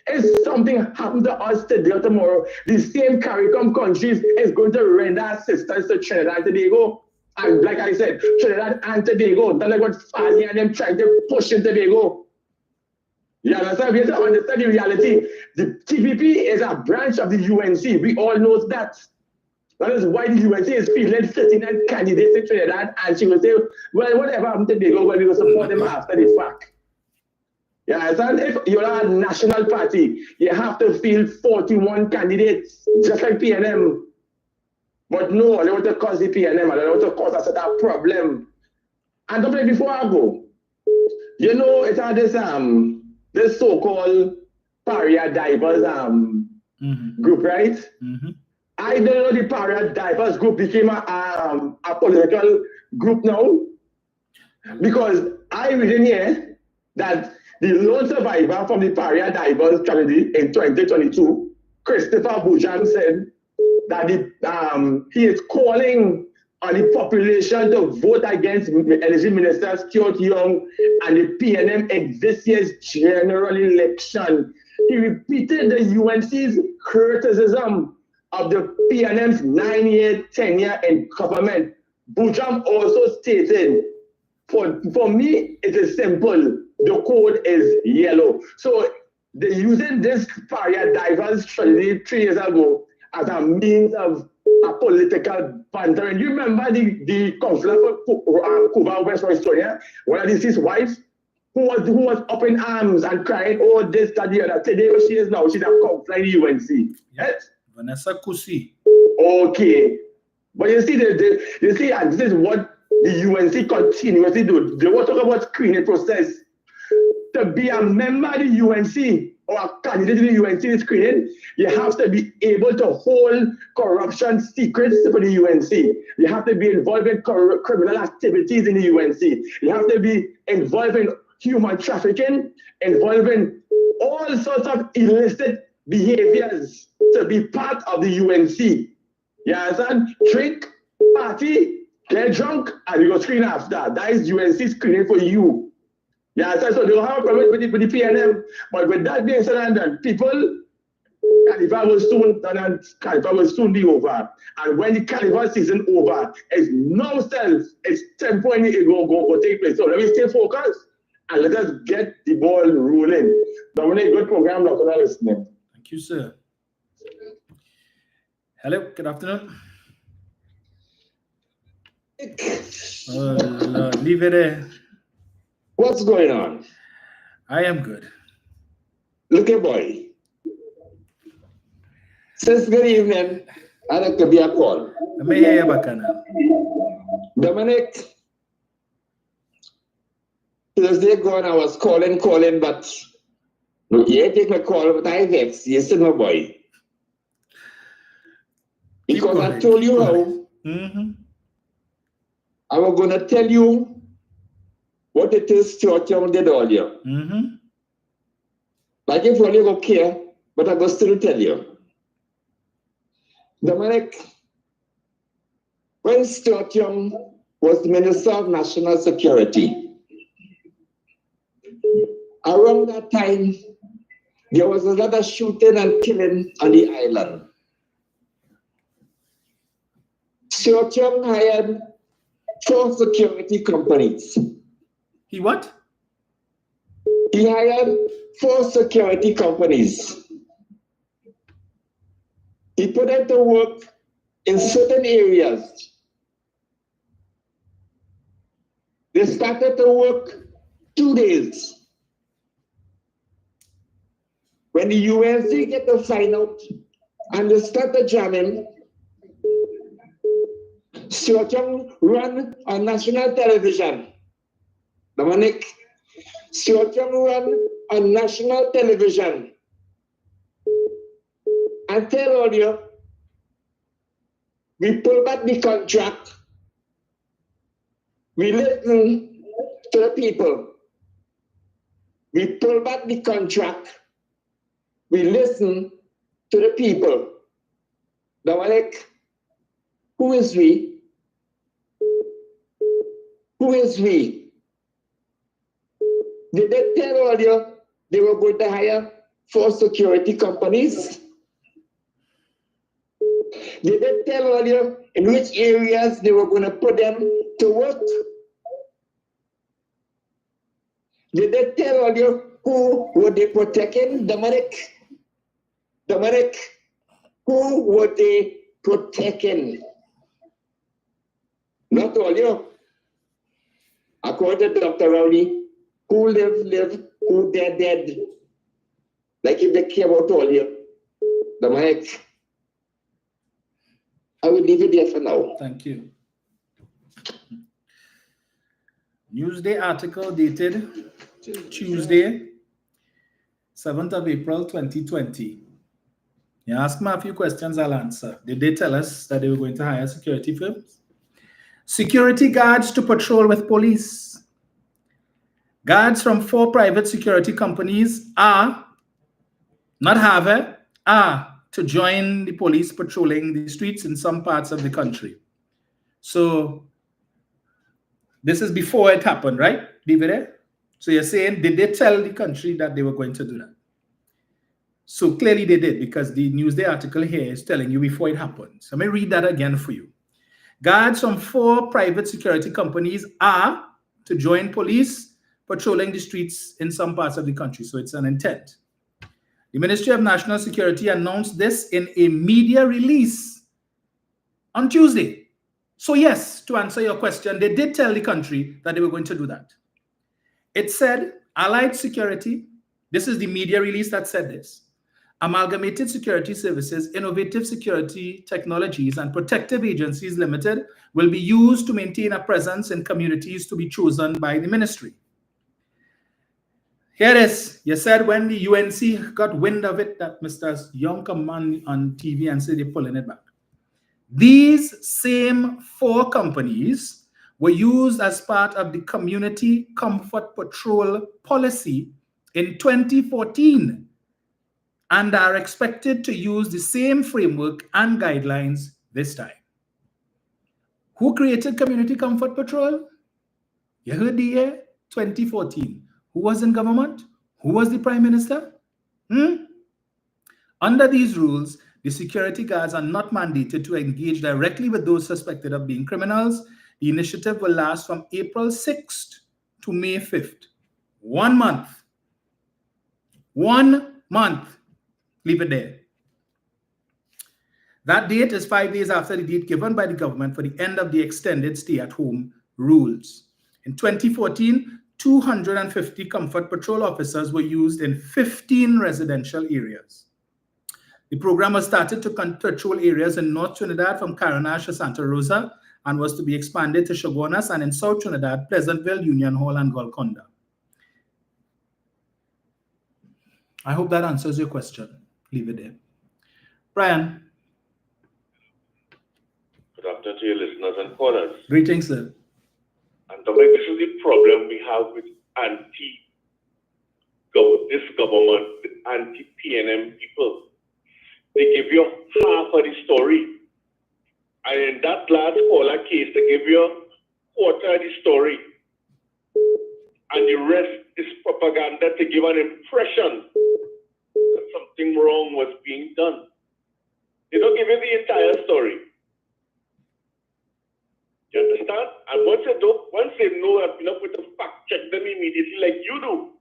H: If something happens to us today or tomorrow, the same CARICOM countries is going to render assistance to Trinidad and Tobago. And like I said, Trinidad and Tobago, that's like what Fanny and them trying to push in Tobago. You understand? We have to understand the reality. The TPP is a branch of the UNC. We all know that. That is why the UNC is fielding 39 candidates in Trinidad, and she will say, well, whatever happened to Tobago, well, we will support them after the fact. You understand? If you're a national party, you have to field 41 candidates, just like PNM. But no, they want to cause the PNM, and they want to cause us that problem. And don't play before I go. You know, it's this so-called pariah divers group, right? I don't know the pariah divers group became a political group now, because I read in here that the lone survivor from the pariah divers tragedy in 2022, Christopher Bujang, said that he is calling on the population to vote against Energy Minister Stuart Young and the PNM this year's general election. He repeated the UNC's criticism of the PNM's 9-year tenure in government. Bujang also stated, for me, it is simple. The code is yellow. So they're using this pariah divers strategy 3 years ago as a means of a political banter. And you remember the councillor for Cuba, West Estonia, one of his wives, who was up in arms and crying, oh, this, that, the other. Today, she is now, she's a councillor in the UNC.
A: Yeah.
H: Right?
A: Vanessa Kusi.
H: Okay. But you see, you see, and this is what the UNC continuously do. They will talk about screening process. To be a member of the UNC or a candidate in the UNC screening, you have to be able to hold corruption secrets for the UNC. You have to be involved in criminal activities in the UNC. You have to be involved in human trafficking, involved in all sorts of illicit behaviors to be part of the UNC. You understand? Drink, party, get drunk, and you go screen after. That is UNC screening for you. Yeah, so they don't have a problem with the PNM. But with that being said and done, people, Carnival will soon done and Carnival will soon be over. And when the Carnival season over, it's no self, it's temporary, it go take place. So let me stay focused and let us get the ball rolling. Dominic, good program, Dr. Listening.
A: Thank you, sir. Hello, good afternoon. Leave it there.
I: What's going on?
A: I am good.
I: Look at boy. Since good evening, I'd like to be a call. Dominic, Thursday gone, I was calling, but you take my call, but I vex. You see my boy. Because I told you how. I was going to tell you what it is Stuart Young did earlier. Like if only you don't care, but I will still tell you. Dominic, when Stuart Young was the Minister of National Security, around that time, there was a lot of shooting and killing on the island. Seo Cheong hired 4 security companies.
A: He what?
I: He hired 4 security companies. He put them to work in certain areas. They started to work 2 days. When the UNC get to find out and they started jamming, Seo Cheong run on national television. Dominic, Seo Cheong run on national television and tell all you, we pull back the contract, we listen to the people. We pull back the contract, we listen to the people. Dominic, who is we? Who is we? Did they tell all you they were going to hire 4 security companies? Did they tell all you in which areas they were going to put them to work? Did they tell all you who were they protecting? Dominic, who were they protecting? Not all you. According to Dr. Rowley, who live, who dead. Like if they care about all you. Dominic, I will leave it there for now.
A: Thank you. Newsday article dated Tuesday, 7th of April, 2020. You ask me a few questions, I'll answer. Did they tell us that they were going to hire security firms? Security guards to patrol with police. Guards from 4 private security companies are to join the police patrolling the streets in some parts of the country. So this is before it happened, right? Leave it there. So you're saying, did they tell the country that they were going to do that? So clearly they did, because the Newsday article here is telling you before it happened. So let me read that again for you. Guards from 4 private security companies are to join police patrolling the streets in some parts of the country. So it's an intent. The Ministry of National Security announced this in a media release on Tuesday. So yes, to answer your question, they did tell the country that they were going to do that. It said, Allied Security, this is the media release that said this, Amalgamated Security Services, Innovative Security Technologies, and Protective Agencies Limited will be used to maintain a presence in communities to be chosen by the ministry. Here it is. You said when the UNC got wind of it that Mr. Young come on TV and said they're pulling it back. These same 4 companies were used as part of the Community Comfort Patrol policy in 2014 and are expected to use the same framework and guidelines this time. Who created Community Comfort Patrol? You heard the year 2014. Who was in government? Who was the prime minister? Under these rules, the security guards are not mandated to engage directly with those suspected of being criminals. The initiative will last from April 6th to May 5th. 1 month. 1 month. Leave it there. That date is 5 days after the date given by the government for the end of the extended stay-at-home rules. In 2014, 250 Comfort Patrol officers were used in 15 residential areas. The program was started to patrol areas in North Trinidad from Carinash to Santa Rosa and was to be expanded to Chaguanas, and in South Trinidad, Pleasantville, Union Hall, and Golconda. I hope that answers your question. Leave it there. Brian.
G: Good afternoon to your listeners and callers.
A: Greetings, sir.
G: And Dominic, this is the problem we have with this government, the anti-PNM people. They give you half of the story. And in that last caller case, they give you a quarter of the story. And the rest,
J: is propaganda to give an impression that something wrong was being done. They don't give you the entire story. You understand? And once they know I've been up with a fact, check them immediately like you do.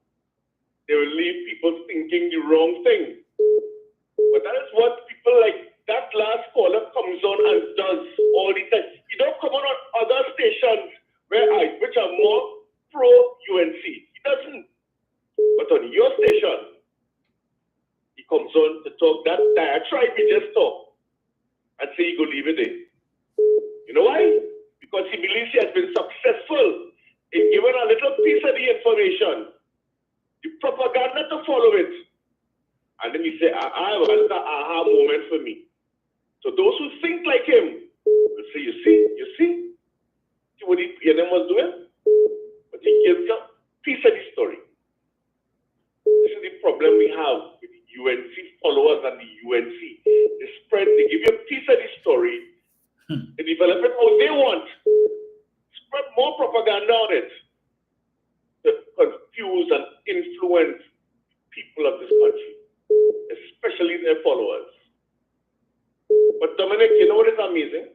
J: They will leave people thinking the wrong thing. But that is what people like that last caller comes on and does all the time. He don't come on other stations which are more pro-UNC. He doesn't. But on your station, he comes on to talk that diatribe we just talked and say he go leave it there. You know why? Because he believes he has been successful in giving a little piece of the information, the propaganda to follow it. And then he say, I have an aha moment for me. So those who think like him will say, you see what the PNM was doing? But he gives a piece of the story. This is the problem we have with the UNC followers and the UNC. They give you a piece of the story, they develop it how they want, spread more propaganda on it to confuse and influence people of this country, especially their followers. But Dominic, you know what is amazing?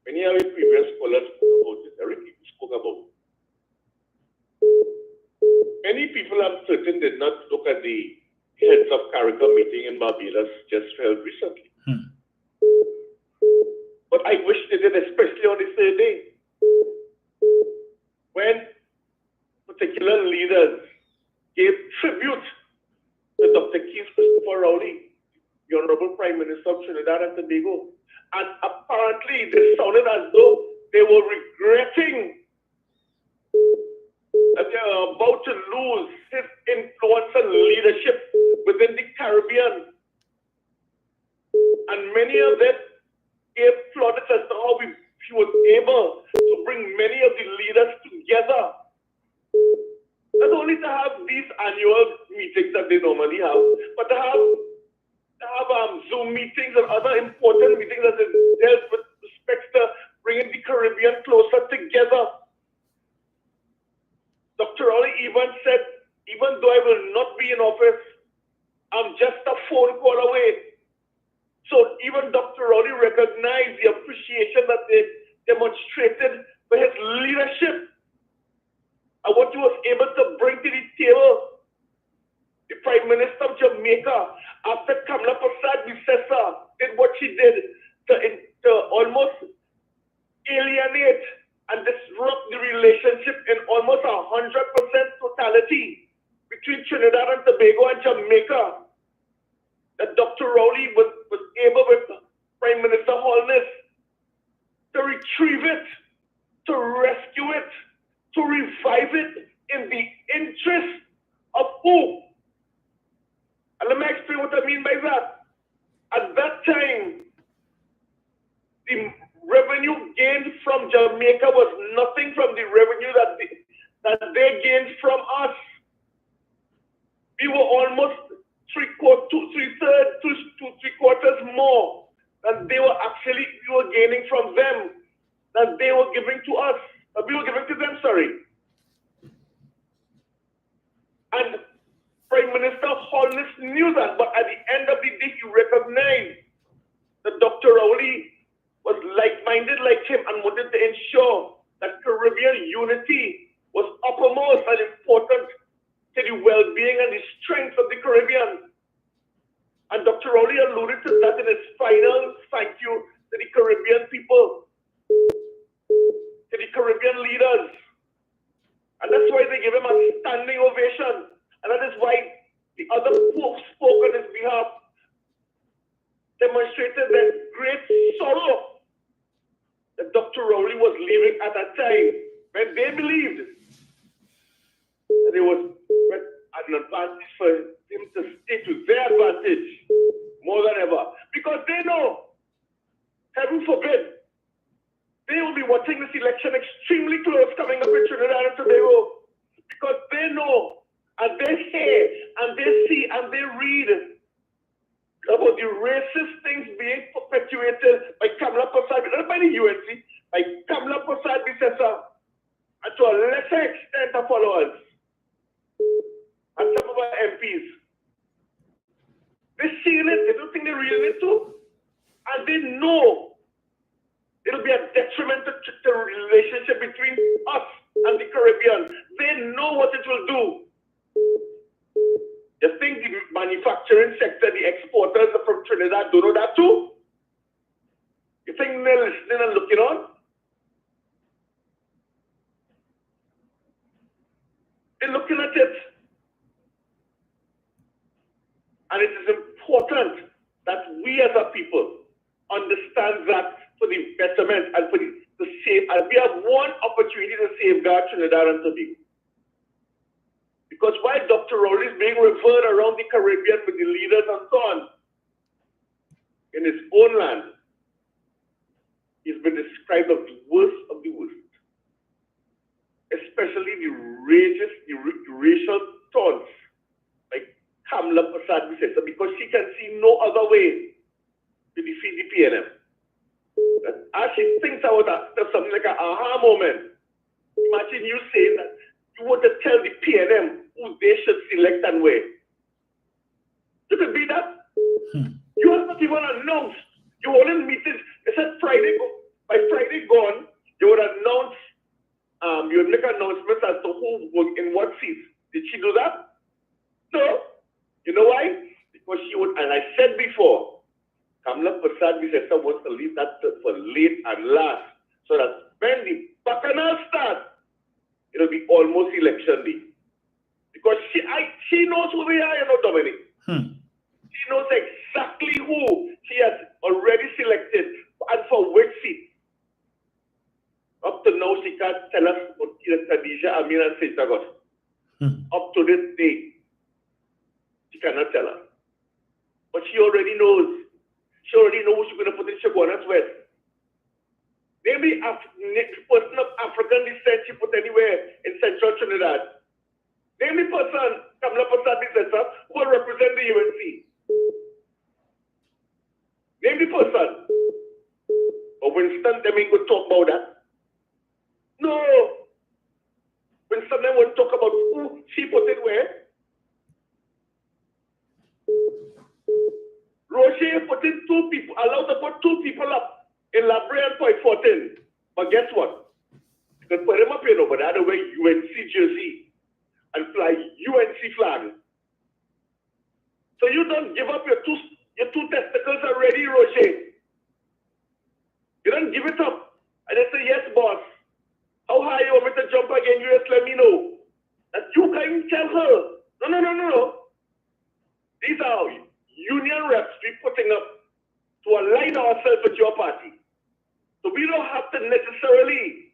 J: Many of the previous scholars spoke about this, every people spoke about it. Many people, I'm certain, did not look at the heads of CARICOM meeting in Barbados just held recently. But I wish they did, especially on the third day, when particular leaders gave tribute to Dr. Keith Christopher Rowley, the Honorable Prime Minister of Trinidad and Tobago. And apparently, they sounded as though they were regretting that they are about to lose his influence and leadership within the Caribbean. And many of them gave plaudits as to how he was able to bring many of the leaders together. Not only to have these annual meetings that they normally have, but to have Zoom meetings and other important meetings that dealt with respect to bringing the Caribbean closer together. Dr. Rowley even said, even though I will not be in office, I'm just a phone call away. So even Dr. Rowley recognized the appreciation that they demonstrated for his leadership and what he was able to bring to the table. The Prime Minister of Jamaica, after Kamala Persad-Bissessar did what she did to almost alienate and disrupt the relationship in almost 100% totality between Trinidad and Tobago and Jamaica, that Dr. Rowley was able with Prime Minister Holness to retrieve it, to rescue it, to revive it in the interest of who? And let me explain what I mean by that. At that time, the revenue gained from Jamaica was nothing from the revenue that they gained from us. We were almost three quarters more than we were gaining from them, than they were giving to us. We were giving to them, sorry. And Prime Minister Holness knew that, but at the end of the day, he recognized that Dr. Rowley was like-minded like him and wanted to ensure that Caribbean unity was uppermost and important to the well-being and the strength of the Caribbean. And Dr. Rowley alluded to that in his final thank you to the Caribbean people, to the Caribbean leaders. And that's why they gave him a standing ovation. And that is why the other folks spoke on his behalf, demonstrated their great sorrow that Dr. Rowley was leaving at a time when they believed that it was an advantage for him to stay to their advantage more than ever. Because they know, heaven forbid, they will be watching this election extremely close coming up in Trinidad and Tobago. Because they know, and they hear, and they see, and they read about the racist things being perpetuated by Kamala Persad, not by the UNC, by Kamala Persad-Bissessar, and to a lesser extent her followers. our MPs. They're seeing it, they don't think they're reading it too. And they know it'll be a detriment to the relationship between us and the Caribbean. They know what it will do. You think the manufacturing sector, the exporters from Trinidad don't know that too? You think they're listening and looking on? They're looking at it. And it is important that we as a people understand that for the betterment and for the safe, and we have one opportunity to safeguard Trinidad and Tobago. Because while Dr. Rowley is being referred around the Caribbean with the leaders and so on, in his own land, he's been described as the worst of the worst. Especially the racial taunts, like Kamala Prasad, because she can see no other way to defeat the PNM. As she thinks about that, there's something like an aha moment. Imagine you saying that you want to tell the PNM who they should select and where. You could be that. You have not even announced. You wouldn't meet it. It said Friday, by Friday gone, you would announce, you would make announcements as to who was in what seats. Did she do that? No. You know why? Because she would, and I said before, Kamala Prasad wants to leave that for late and last, so that when the bacchanal starts, it'll be almost election day. Because she knows who they are, you know, Dominic. She knows exactly who she has already selected and for which seat. Up to now, she can't tell us about Khadija, Amin, and St. August. Up to this day, she cannot tell us. But she already knows. She already knows who she's going to put in Shogunas West. Maybe a person of African descent she put anywhere in central Trinidad. Name the person, Kamala Prasad who will represent the UNC. Name the person. But Winston, them ain't going to talk about that. No. Winston, them won't talk about who she put in where. Roche put in 2 people, allowed to put 2 people up in Labre and Point 14. But guess what? You can put them up here, but the other way, UNC jersey and fly UNC flag. So you don't give up your two testicles already, Roche. You don't give it up. And they say, yes, boss. How high you want me to jump again? You just let me know. That you can tell her. No. These are union reps we're putting up to align ourselves with your party. So we don't have to necessarily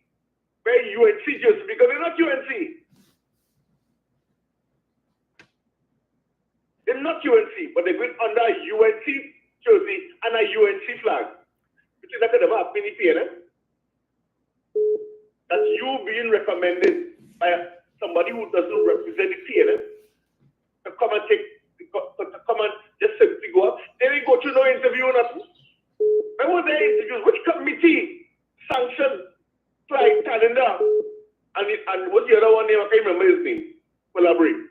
J: wear UNC jersey because they're not UNC. They're not UNC, but they're going under a UNC jersey and a UNC flag. Which is not going to happen in PNM. That's you being recommended by somebody who doesn't represent the PNM to come and just simply go up. They didn't go through no interview or nothing. When were their interviews? Which committee sanctioned flight calendar? And what's the other one name? I can't remember his name. Collaborate.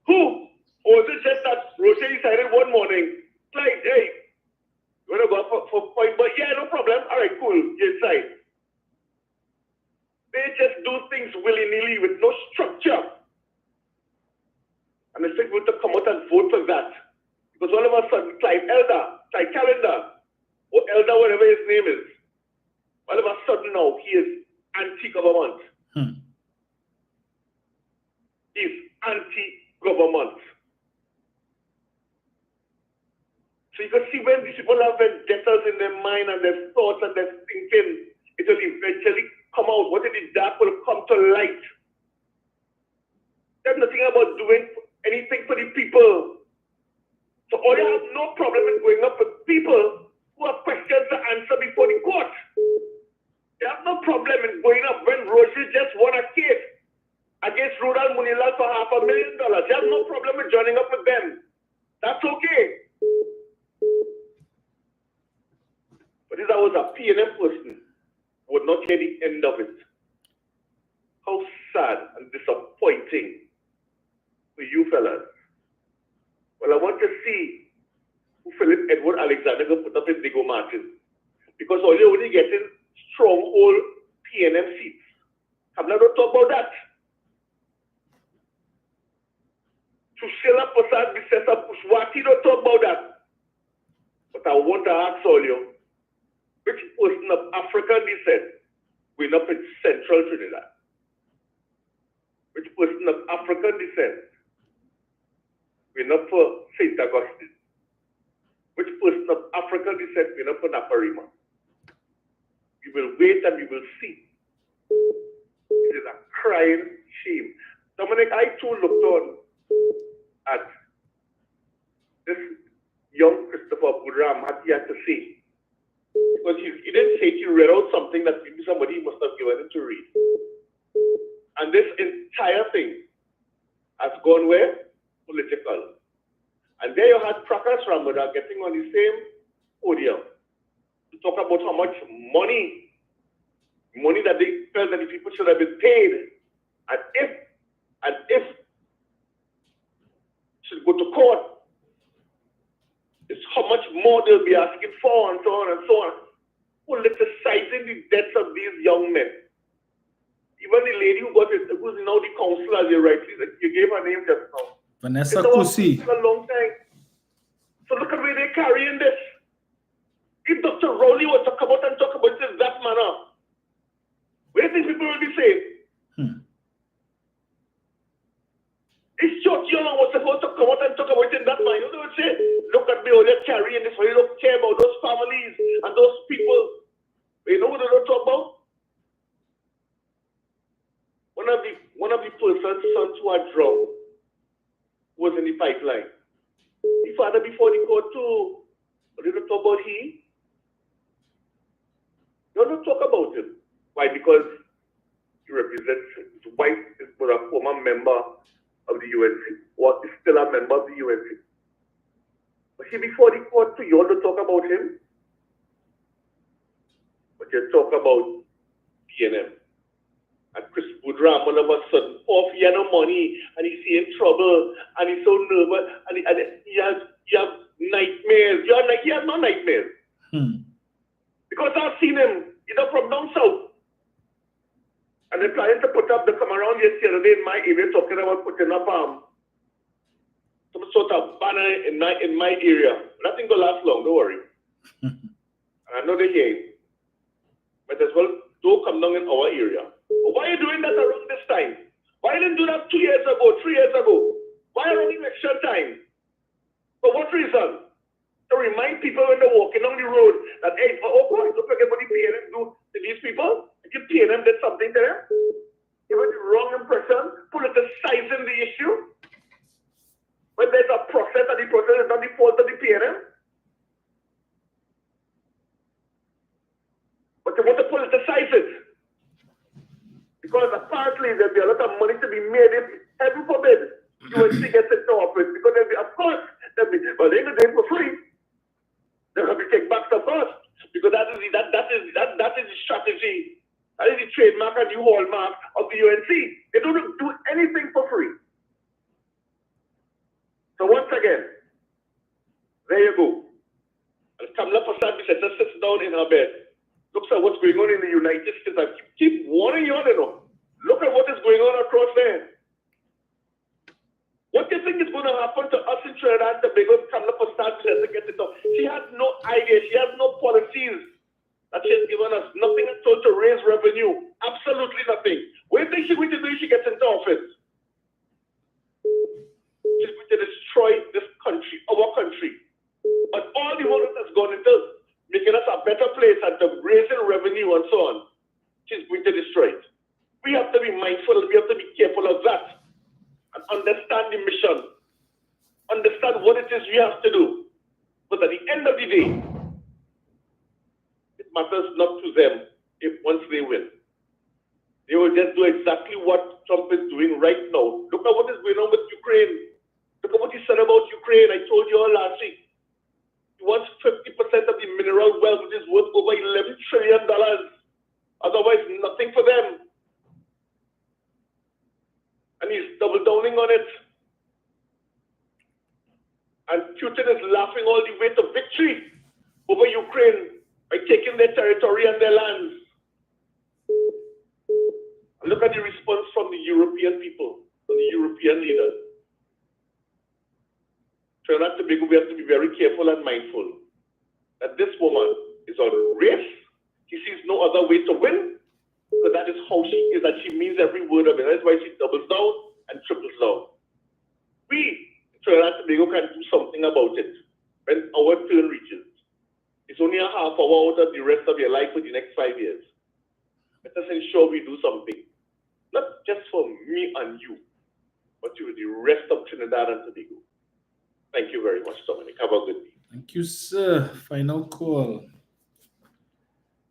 J: Who? Or was it just that Roche decided one morning, like, hey, you want to go up for point? But yeah, no problem. All right, cool. You're inside. They just do things willy-nilly with no structure. And they think we have to come out and vote for that. Because all of a sudden, Clive Calendar, or Elder, whatever his name is, all of a sudden now, he is anti-government. He's anti-government. So you can see when these people have vendettas in their mind and their thoughts and their thinking, it will eventually come out. What in the dark will come to light. There's nothing about doing anything for the people. So all you have no problem in going up with people who have questions to answer before the court. You have no problem in going up when Roche just won a case against Rural Munila for $500,000. You have no problem with joining up with them. That's okay. But if I was a PNM person, I would not hear the end of it. How sad and disappointing for you fellas. Well, I want to see who Philip Edward Alexander going to put up in Diego Martin. Because all you're only getting stronghold PNM seats. I'm not going to talk about that. Tushela Prasad Bisesa Pushwati don't talk about that. But I want to ask all you, which person of African descent going up in central Trinidad? Which person of African descent going up for St. Augustine? Which person of African descent going up for Naparima? We will wait and we will see. It is a crying shame. Dominic, I too looked on at this young Christopher Budram, what he had to say. Because he didn't say he read out something that maybe somebody must have given him to read. And this entire thing has gone where? Political. And there you had Prakash Ramada getting on the same podium to talk about how much money that they felt that the people should have been paid, and if should go to court, it's how much more they'll be asking for, and so on and so on. Politicizing the deaths of these young men. Even the lady who's now the councillor, as you rightly said, you gave her name just now.
A: Vanessa Kusi.
J: For a long time. So look at where they're carrying this. If Dr. Rowley were to come out and talk about it in that manner, where do you think people will be saying? It's George Young was supposed to come out and talk about it in that manner. You know what I'm saying? Look at me, how they're carrying this, how you don't care about those families and those people. You know what they don't talk about? One of the person's sons who had drowned was in the pipeline. The father before the court too. But they don't talk about he. They don't talk about him. Why? Because he represents his wife is a former member of the UNC, or is still a member of the UNC. But see, before the court too, you all don't talk about him. But you talk about PNM. And Chris Budram, all of a sudden, he had no money, and he's in trouble, and he's so nervous, and he has nightmares. He has no nightmares. Because I've seen him, from down south. And they're planning to put up, they come around yesterday in my area talking about putting up some sort of banner in my area. That thing will last long, don't worry. And I know they hear. But as well, don't come down in our area. Why are you doing that around this time? Why didn't you do that 2 years ago, 3 years ago? Why around election time? For what reason? To remind people when they're walking on the road that, hey, oh boy, don't forget what the PNM do to these people. If PNM did something to them, even the wrong impression, politicizing the issue. When there's a process and the process is not the fault of the PNM. But they want to politicize it. Because apparently there'll be a lot of money to be made if, heaven forbid, UNC gets into office. Because there'll be, of course, but they're going to do it for free. They're going to take back the cost. Because that is the strategy. That is the trademark and the hallmark of the UNC. They don't do anything for free. So once again, there you go. And Kamala Prasad sits down in her bed. Looks at what's going on in the United States. I keep warning you, look at what is going on across there. What do you think is going to happen to us in Trinidad and Tobago? Kamala Prasad to get it done. She has no idea. She has no policies that she has given us. Nothing at all to raise revenue. Absolutely nothing. What do you think she's going to do if she gets into office? She's going to destroy this country, our country. But all the work that's gone into making us a better place and to raising revenue and so on, she's going to destroy it. We have to be mindful, we have to be careful of that and understand the mission, understand what it is we have to do. But at the end of the day, it matters not to them if once they win. They will just do exactly what Trump is doing right now. Look at what is going on with Ukraine. Look at what he said about Ukraine. I told you all last week. He wants 50% of the mineral wealth, which is worth over $11 trillion. Otherwise, nothing for them. And he's double downing on it. And Putin is laughing all the way to victory over Ukraine by taking their territory and their lands. And look at the response from the European people, from the European leaders. Trinidad and Tobago, we have to be very careful and mindful that this woman is on race. She sees no other way to win, because that is how she is, and she means every word of it. That's why she doubles down and triples down. We, Trinidad and Tobago, can do something about it when our turn reaches. It's only a half hour out of the rest of your life for the next 5 years. Let us ensure we do something, not just for me and you, but to the rest of Trinidad and Tobago. Thank you very much, Dominic. Have a good day.
A: Thank you, sir. Final call.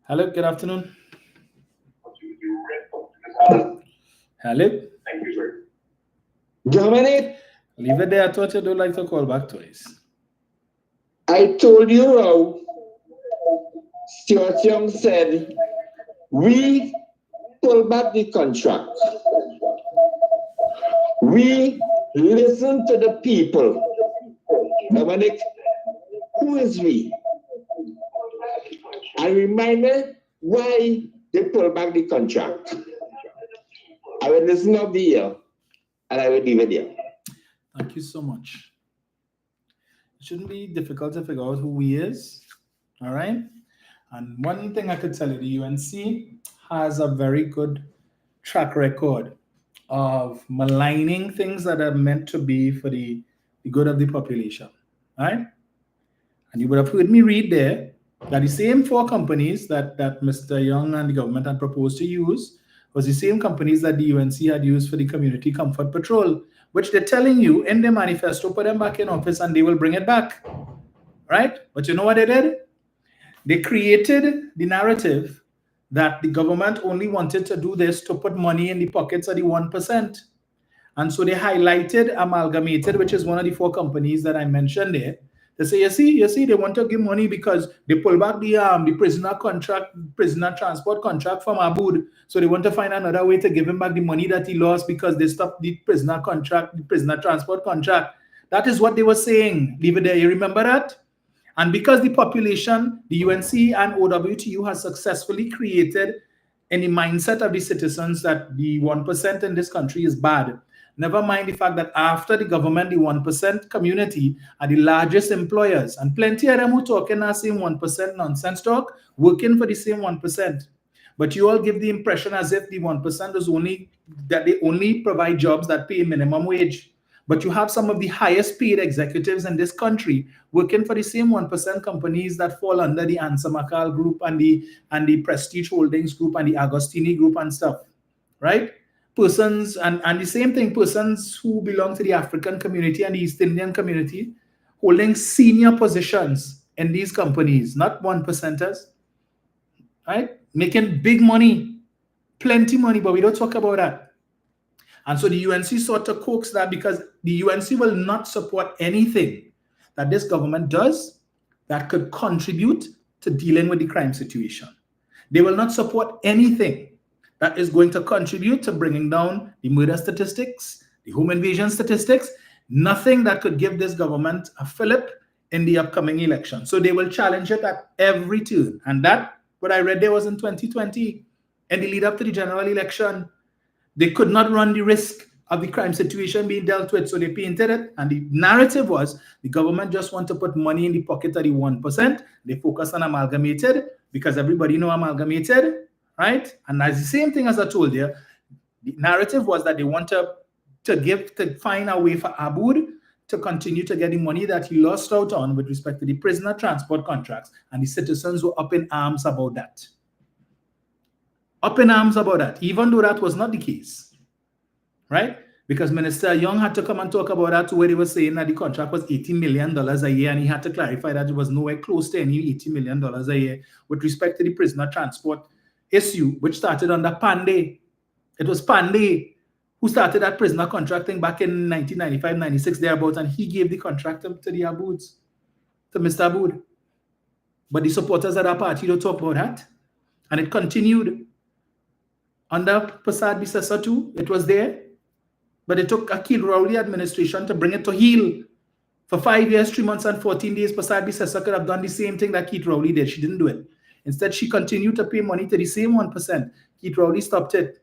A: Hello, good afternoon. Hello.
J: Thank you, sir.
I: Dominic,
A: Leave it there. I thought you don't like to call back twice.
I: I told you how Stuart Young said, we pull back the contract. We listen to the people. Dominic, who is we? I reminded why they pull back the contract. I will listen up the year and I will leave it there.
A: Thank you so much. It shouldn't be difficult to figure out who he is. All right. And one thing I could tell you, the UNC has a very good track record of maligning things that are meant to be for the good of the population. All right. And you would have heard me read there that the same 4 companies that Mr. Young and the government had proposed to use was the same companies that the UNC had used for the Community Comfort Patrol, which they're telling you in their manifesto, put them back in office and they will bring it back. Right? But you know what they did? They created the narrative that the government only wanted to do this to put money in the pockets of the 1%. And so they highlighted Amalgamated, which is one of the 4 companies that I mentioned there. They say, you see, they want to give money because they pull back the prisoner transport contract from Aboud. So they want to find another way to give him back the money that he lost because they stopped the prisoner transport contract. That is what they were saying. Leave it there. You remember that? And because the population, the UNC and OWTU has successfully created in the mindset of the citizens that the 1% in this country is bad. Never mind the fact that after the government, the 1% community are the largest employers. And plenty of them who talk in that same 1% nonsense talk, working for the same 1%. But you all give the impression as if the 1% is only, that they only provide jobs that pay minimum wage. But you have some of the highest paid executives in this country working for the same 1% companies that fall under the Ansa Makal group and the Prestige Holdings group and the Agostini group and stuff, right? Persons, and the same thing, persons who belong to the African community and the East Indian community holding senior positions in these companies, not 1%ers, right? Making big money, plenty money, but we don't talk about that. And so the UNC sought to coax that because the UNC will not support anything that this government does that could contribute to dealing with the crime situation. They will not support anything that is going to contribute to bringing down the murder statistics, the home invasion statistics, nothing that could give this government a fillip in the upcoming election. So they will challenge it at every turn. And that, what I read there was in 2020, in the lead up to the general election. They could not run the risk of the crime situation being dealt with, so they painted it. And the narrative was the government just want to put money in the pocket of the 1%. They focus on Amalgamated because everybody know Amalgamated, right? And that's the same thing as I told you. The narrative was that they want to find a way for Aboud to continue to get the money that he lost out on with respect to the prisoner transport contracts. And the citizens were up in arms about that. Up in arms about that, even though that was not the case, right? Because Minister Young had to come and talk about that where they were saying that the contract was $80 million a year, and he had to clarify that it was nowhere close to any $80 million a year with respect to the prisoner transport issue, which started under Pandey. It was Pandey who started that prisoner contracting back in 1995, 96, thereabouts, and he gave the contract to the Abouds, to Mr. Aboud. But the supporters of that party don't talk about that. And it continued. Under Prasad Bisesa too, it was there. But it took Akil Rowley administration to bring it to heel. For 5 years, 3 months, and 14 days, Prasad Bissessa could have done the same thing that Keith Rowley did. She didn't do it. Instead, she continued to pay money to the same 1%. Keith Rowley stopped it.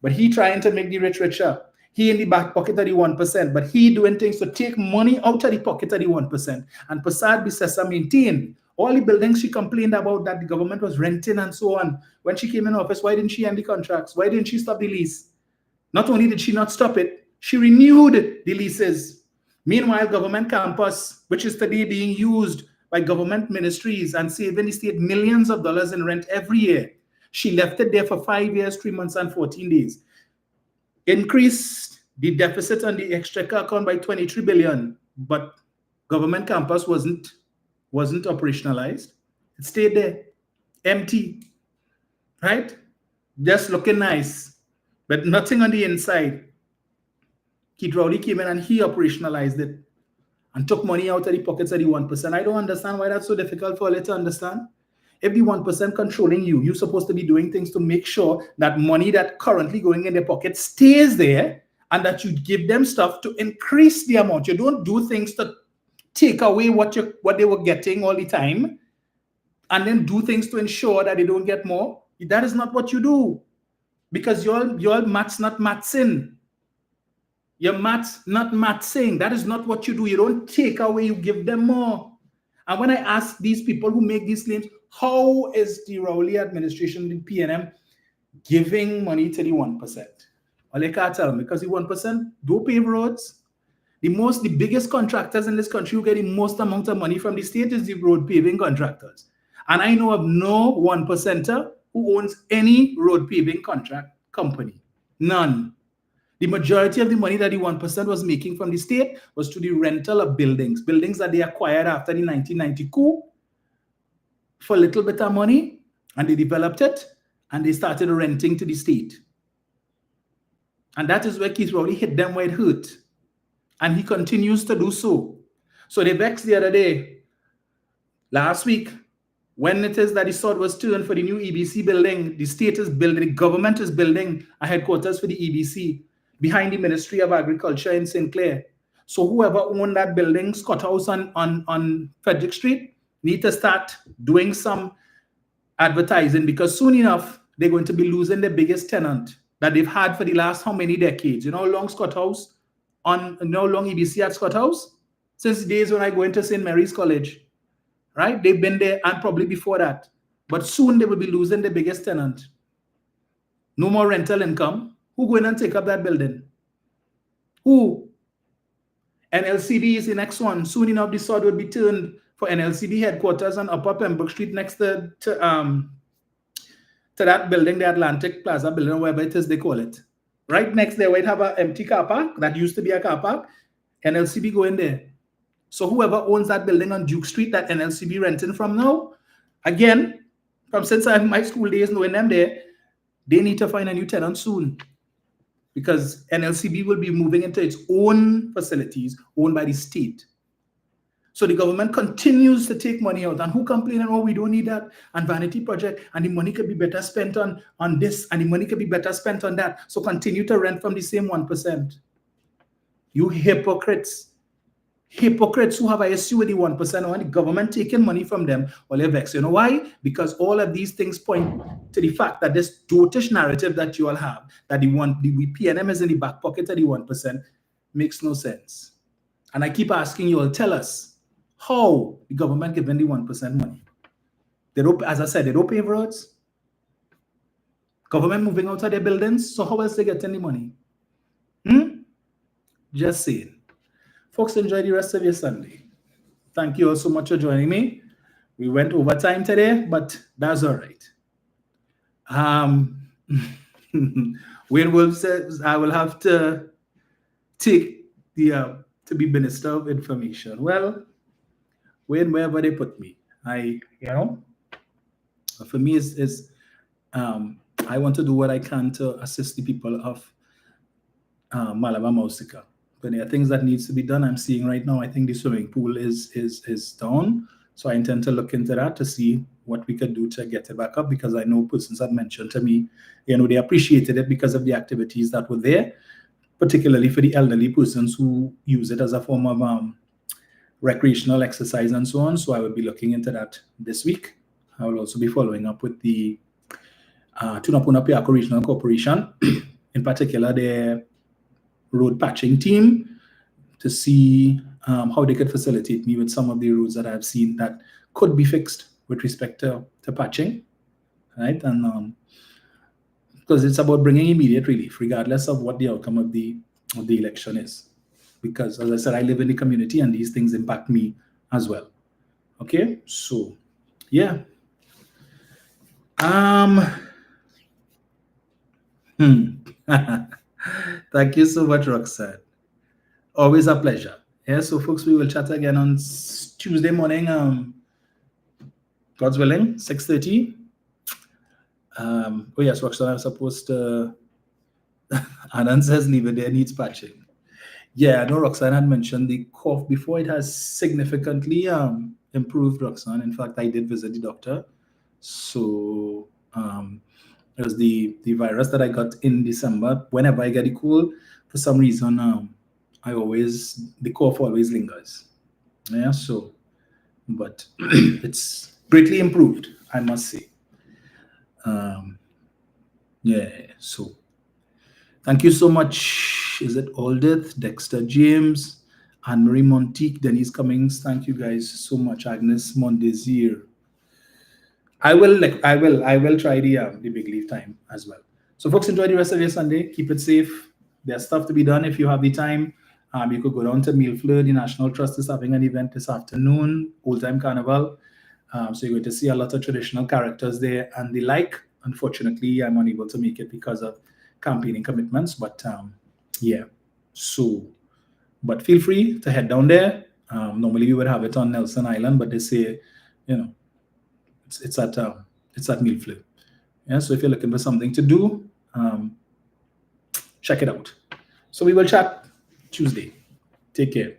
A: But he trying to make the rich richer. He in the back pocket of the 1%. But he doing things to take money out of the pocket of the 1%. And Prasad Bissessa maintained all the buildings she complained about that the government was renting and so on. When she came in office, why didn't she end the contracts? Why didn't she stop the lease? Not only did she not stop it, she renewed the leases. Meanwhile, government campus, which is today being used by government ministries and saving the state millions of dollars in rent every year, she left it there for 5 years, 3 months, and 14 days. Increased the deficit on the exchequer account by 23 billion, but government campus wasn't operationalized. It stayed there, empty, right? Just looking nice, but nothing on the inside. Keith Rowley came in and he operationalized it and took money out of the pockets of the 1%. I don't understand why that's so difficult for you to understand. If the 1% controlling you, you're supposed to be doing things to make sure that money that currently going in their pocket stays there and that you give them stuff to increase the amount. You don't do things to take away what they were getting all the time and then do things to ensure that they don't get more. That is not what you do, because your maths not mathsing. Your maths not mathsing. That is not what you do. You don't take away, you give them more. And when I ask these people who make these claims, how is the Rowley administration, the PNM, giving money to the 1%? Well, they can't tell me, because the 1% do pave roads. The biggest contractors in this country who get the most amount of money from the state is the road paving contractors. And I know of no 1%er who owns any road paving contract company. None. The majority of the money that the 1% was making from the state was to the rental of buildings that they acquired after the 1990 coup for a little bit of money, and they developed it, and they started renting to the state. And that is where Keith Rowley hit them where it hurt. And he continues to do so. So they vexed the other day, last week, when it is that the sword was turned for the new EBC building, the state is building, the government is building a headquarters for the EBC behind the Ministry of Agriculture in St. Clair. So whoever owned that building, Scott House on Frederick Street, need to start doing some advertising, because soon enough, they're going to be losing the biggest tenant that they've had for the last how many decades. You know how long Scott House, how long EBC at Scott House? Since the days when I go into St. Mary's College, right? They've been there, and probably before that. But soon they will be losing the biggest tenant. No more rental income. Who go in and take up that building? Who? NLCB is the next one. Soon enough, the sword will be turned for NLCB headquarters on Upper Pembroke Street next to that building, the Atlantic Plaza building, whatever it is they call it. Right next there, where it have an empty car park that used to be a car park, NLCB go in there. So whoever owns that building on Duke Street that NLCB renting from now, again, from since I have my school days knowing them there, they need to find a new tenant soon, because NLCB will be moving into its own facilities owned by the state. So the government continues to take money out. And who complaining, oh, we don't need that, and vanity project, and the money could be better spent on this, and the money could be better spent on that. So continue to rent from the same 1%. You hypocrites. Hypocrites who have an issue with the 1% or the government taking money from them, or they're vexed. You know why? Because all of these things point to the fact that this dotish narrative that you all have, that the PNM is in the back pocket of the 1%, makes no sense. And I keep asking you all, tell us, how the government giving the 1% money? They don't, as I said, they don't pave roads. Government moving out of their buildings, so how else they getting the money? Just saying. Folks, enjoy the rest of your Sunday. Thank you all so much for joining me. We went over time today, but that's all right. Wayne Wolf says I will have to take the to be Minister of Information. Well, Wayne, wherever they put me, for me is I want to do what I can to assist the people of Malaba Mausika. When there are things that needs to be done, I'm seeing right now, I think the swimming pool is down. So I intend to look into that to see what we could do to get it back up, because I know persons had mentioned to me, they appreciated it because of the activities that were there, particularly for the elderly persons who use it as a form of recreational exercise and so on. So I will be looking into that this week. I will also be following up with the Tunapuna Piako Regional Corporation, in particular their road patching team, to see how they could facilitate me with some of the roads that I've seen that could be fixed with respect to patching, right? And because it's about bringing immediate relief, regardless of what the outcome of the election is. Because, as I said, I live in the community and these things impact me as well. Okay, so yeah. Thank you so much, Roxanne. Always a pleasure. Yeah, so folks, we will chat again on Tuesday morning, God's willing, 6:30. Oh yes, Roxanne, I'm supposed to... Anand says leave it there, needs patching. Yeah, I know Roxanne had mentioned the cough before. It has significantly improved, Roxanne. In fact, I did visit the doctor. So it was the virus that I got in December. Whenever I get a cold, for some reason, the cough always lingers. Yeah, so, but it's greatly improved, I must say. Yeah, so thank you so much. Is it Aldith, Dexter James, Anne-Marie Montique, Denise Cummings? Thank you guys so much. Agnes Mondesir. I will try the big leave time as well. So folks, enjoy the rest of your Sunday. Keep it safe. There's stuff to be done if you have the time. You could go down to Millfleur. The National Trust is having an event this afternoon, Old Time Carnival. So you're going to see a lot of traditional characters there and the like. Unfortunately, I'm unable to make it because of campaigning commitments, but yeah. So, but feel free to head down there. Normally we would have it on Nelson Island, but they say, it's at Millfleur. Yeah. So if you're looking for something to do, check it out. So we will chat Tuesday. Take care.